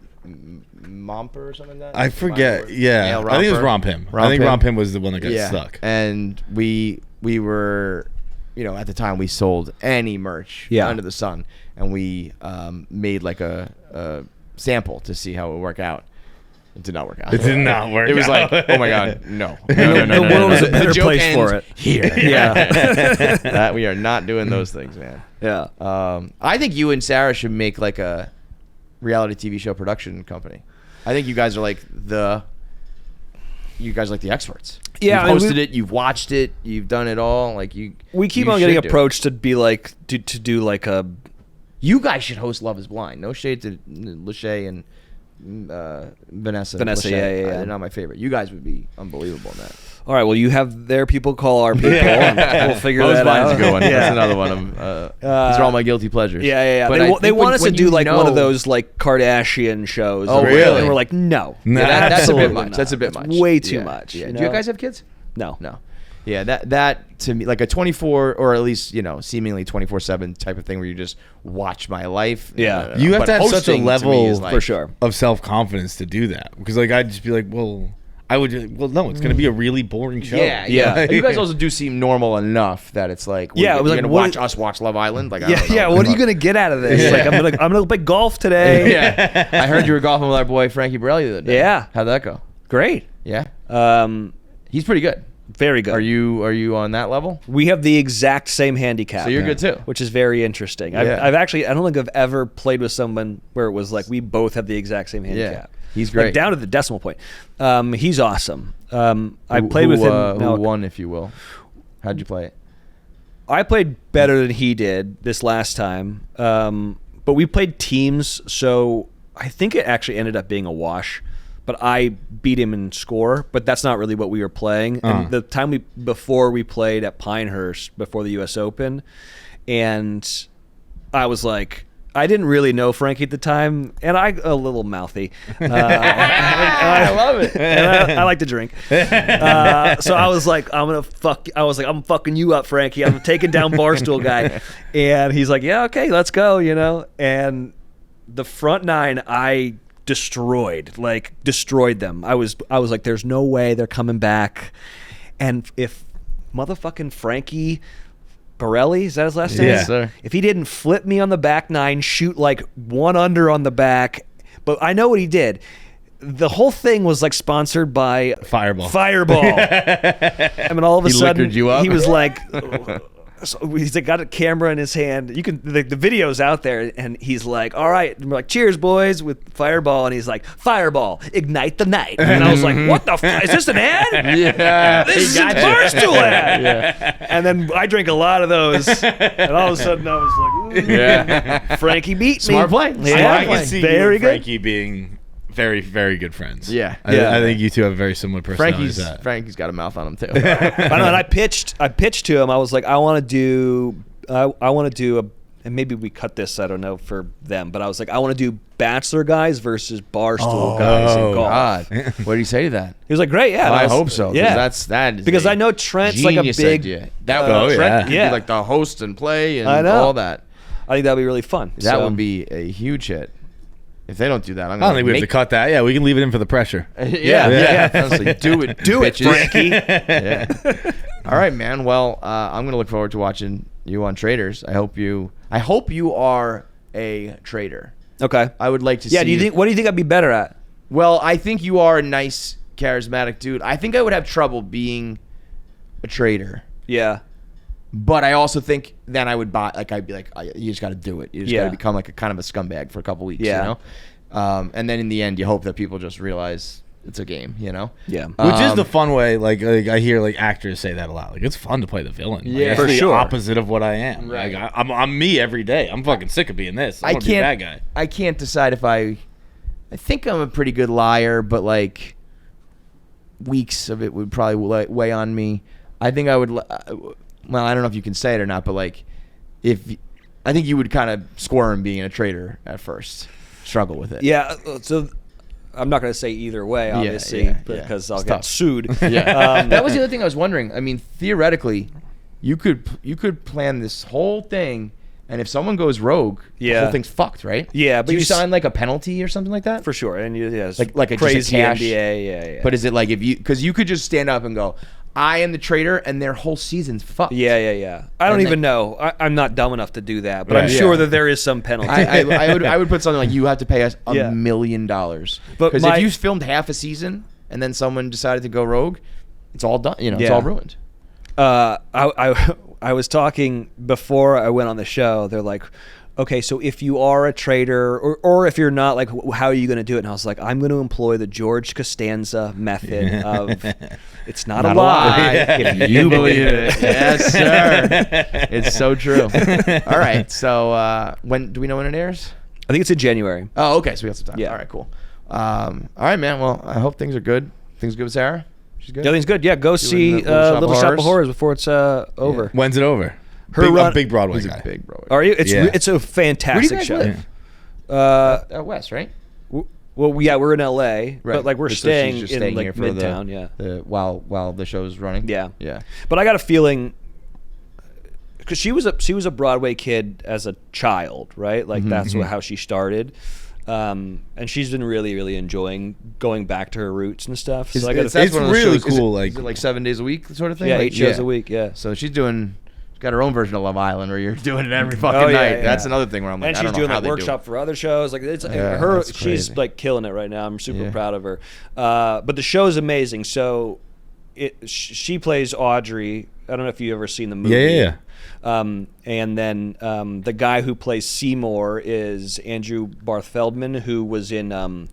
momper or something like that. I forget. I think it was romp him. I think romp him was the one that got stuck. And we were, at the time we sold any merch under the sun, and we made like a sample to see how it would work out. It did not work out. It did not work out. It was like, oh my God, no. The world is a better place for it. Here. Yeah. We are not doing those things, man. Yeah. I think you and Sarah should make like a reality TV show production company. I think you guys are like the experts. Yeah, you've hosted it, you've watched it, you've done it all. Like we keep on getting approached to be like to do like a. You guys should host Love Is Blind. No shade to Lachey and Vanessa. Vanessa, Lachey. yeah. They're not my favorite. You guys would be unbelievable in that. All right, well, you have their people call our people, and we'll figure that out. Mine's a good one. Yeah. That's another one of them. These are all my guilty pleasures. Yeah. But They want us to do like one of know- those like Kardashian shows. Oh, and really? And we're like, no. Yeah, that's a bit Absolutely much. not. That's a bit It's much. way too Yeah. much. Yeah. you Do you know? guys have kids? No. No. Yeah, that to me, like a 24 or at least, seemingly 24/7 type of thing where you just watch my life. Yeah. You have But to have such a hosting to me level is like- for sure of self-confidence to do that. Because like I'd just be like, well, I would just, well, no, it's going to be a really boring show. Yeah. You guys also do seem normal enough that it's like, Yeah, it was you're like, gonna what- watch Love Island. Like, I don't know. Yeah. What are you gonna get out of this? Yeah. Like, I'm gonna play golf today. Yeah. I heard you were golfing with our boy Frankie Borrelli the other day. Yeah. How'd that go? Great. Yeah. He's pretty good. Very good. Are you on that level? We have the exact same handicap. So you're good too. Which is very interesting. Yeah. I've actually, I don't think I've ever played with someone where it was like we both have the exact same handicap. He's Like, great. down to the decimal point. He's awesome. I played with him. Who won, if you will? How'd you play it? I played better than he did this last time. But we played teams, so I think it actually ended up being a wash. But I beat him in score, but that's not really what we were playing. And the time before we played at Pinehurst before the U.S. Open, and I was like, I didn't really know Frankie at the time, and I a little mouthy. I love it. And I like to drink. So I was like, I'm fucking you up, Frankie. I'm taking down Barstool guy. And he's like, yeah, okay, let's go, And the front nine, I destroyed them. I was like, there's no way they're coming back. And if motherfucking Frankie Borrelli, is that his last name? Yeah, sir. If he didn't flip me on the back nine, shoot like 1 under on the back, but I know what he did. The whole thing was like sponsored by Fireball. I mean, all of a He sudden, liquored you up? he was like, so he's like got a camera in his hand. You can the video's out there, and he's like, "All right," and we're like, "Cheers, boys!" with Fireball, and he's like, "Fireball, ignite the night." And I was like, "What the? Is this an ad? Yeah, this is a Barstool ad." Yeah. And then I drank a lot of those, and all of a sudden I was like, "Ooh." Yeah. Frankie beat me. Smart play. Yeah, I can see you very and good. Frankie being very, very good friends. Yeah. I think you two have very similar personalities. Frankie's got a mouth on him too. I know, and I pitched to him. I was like, I want to do a, and maybe we cut this, I don't know, for them, but I was like, I want to do Bachelor guys versus Barstool guys in golf. God. What did he say to that? He was like, great, yeah. Well, And I was- hope so. Yeah, That is because a I know Trent's like a genius big. idea. That would Trent could yeah. be like the host and play and I know. all that. I think that'd be really fun. That So- would be a huge hit. If they don't do that, I'm I gonna don't think we have to cut that. Yeah, we can leave it in for the pressure. Yeah. Honestly, do it, bitches. Frankie. Yeah. All right, man. Well, I'm gonna look forward to watching you on Traitors. I hope you are a traitor. Okay. I would like to see. Yeah. What do you think I'd be better at? Well, I think you are a nice, charismatic dude. I think I would have trouble being a traitor. Yeah. But I also think then I would buy, like, I'd be like, you just got to do it. You just got Yeah. to become like a kind of a scumbag for a couple weeks, Yeah. you know? And then in the end, you hope that people just realize it's a game, you know? Yeah. Which is the fun way. Like I hear like actors say that a lot. Like it's fun to play the villain. Like, Yeah. that's For the sure. opposite of what I am. Right. Like I'm me every day. I'm fucking sick of being this. I want to be a bad guy. I can't decide if I think I'm a pretty good liar, but like weeks of it would probably weigh on me. I think I would. Well, I don't know if you can say it or not, but like, I think you would kind of squirm being a traitor at first, struggle with it. Yeah. So I'm not going to say either way, obviously, yeah. because I'll It's get tough. sued. Yeah. That was the other thing I was wondering. I mean, theoretically, you could plan this whole thing, and if someone goes rogue, the Yeah. whole thing's fucked, right? Yeah, but Do you you sign like a penalty or something like that? For sure. And it's Like a crazy just a cash NDA. Yeah. But is it like because you could just stand up and go, I am the traitor, and their whole season's fucked. Yeah. I don't And even know. I'm not dumb enough to do that, but I'm Right. sure Yeah. that there is some penalty. I would put something like, you have to pay us Yeah. $1 million. But Because my- if you filmed half a season and then someone decided to go rogue, it's all done. You know, it's Yeah. all ruined. I was talking before I went on the show. They're like, okay, so if you are a traitor or if you're not, like, how are you going to do it? And I was like, I'm going to employ the George Costanza method of it's not a lie. If you believe it. Yes, sir. It's so true. All right. So when do we know when it airs? I think it's in January. Oh, okay. So we got some time. Yeah. All right, cool. All right, man. Well, I hope things are good. Things good with Sarah? She's good? Everything's good. Yeah, go see Little Shop of Horrors before it's over. When's it over? I'm a big Broadway guy. Big Broadway. Are you? It's a fantastic Where do you guys show. live? Out west, right? Well, yeah, we're in LA, Right. but like we're So staying she's just in staying like here for Midtown. while the show's running. Yeah. Yeah. But I got a feeling because she was a Broadway kid as a child, right? Like that's how she started. And she's been really enjoying going back to her roots and stuff. So it's really cool. Is it like 7 days a week sort of thing? Yeah, like, 8 shows a week. Yeah. So she's got her own version of Love Island where you're doing it every fucking night. That's another thing where I'm like, and I she's don't know doing how like they workshop for other shows. Like it's that's she's crazy. like killing it right now. I'm super proud of her. But the show is amazing. So she plays Audrey. I don't know if you've ever seen the movie. Yeah. And then the guy who plays Seymour is Andrew Barth Feldman, who was in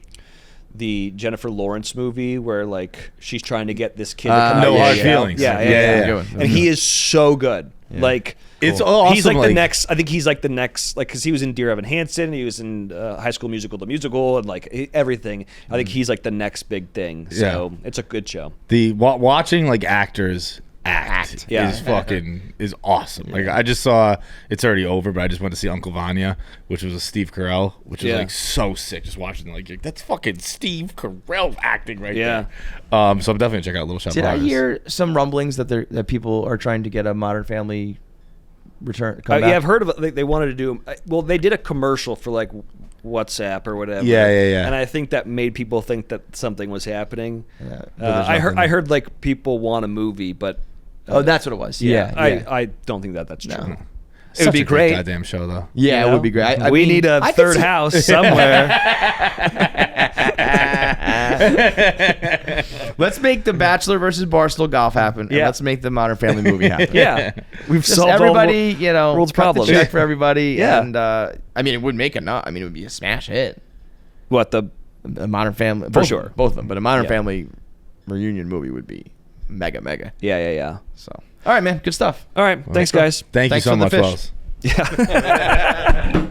the Jennifer Lawrence movie where like she's trying to get this kid to come No out. Hard Feelings. Yeah. And he is so good. Yeah. Like it's awesome. He's like the next. I think he's like the next. Like because he was in Dear Evan Hansen. He was in High School Musical, the musical, and like everything. I think he's like the next big thing. So it's a good show. The watching like actors act is awesome. Like I just saw, it's already over, but I just went to see Uncle Vanya, which was a Steve Carell, which is like so sick. Just watching like that's fucking Steve Carell acting right there. So I'm definitely gonna check out Little Shop of Did I Horrors. hear some rumblings that people are trying to get a Modern Family return? Yeah, I've heard of it. They wanted to do. Well, they did a commercial for like WhatsApp or whatever. Yeah. And I think that made people think that something was happening. Yeah, I heard like people want a movie, but that's what it was. Yeah. I don't think that's true. No. It would be great. Goddamn show though. Yeah, it would be great. We need a third house somewhere. Let's make the Bachelor versus Barstool golf happen. And let's make the Modern Family movie happen. We've Just solved everybody, world's problems. Check for everybody. Yeah. And I mean, it would make it not. I mean, it would be a smash hit. What the Modern Family for sure, both of them. But a Modern Family reunion movie would be mega. Yeah. So, all right, man, good stuff. All right, thanks, guys. Thank you so for the much, fish. Wells. Yeah.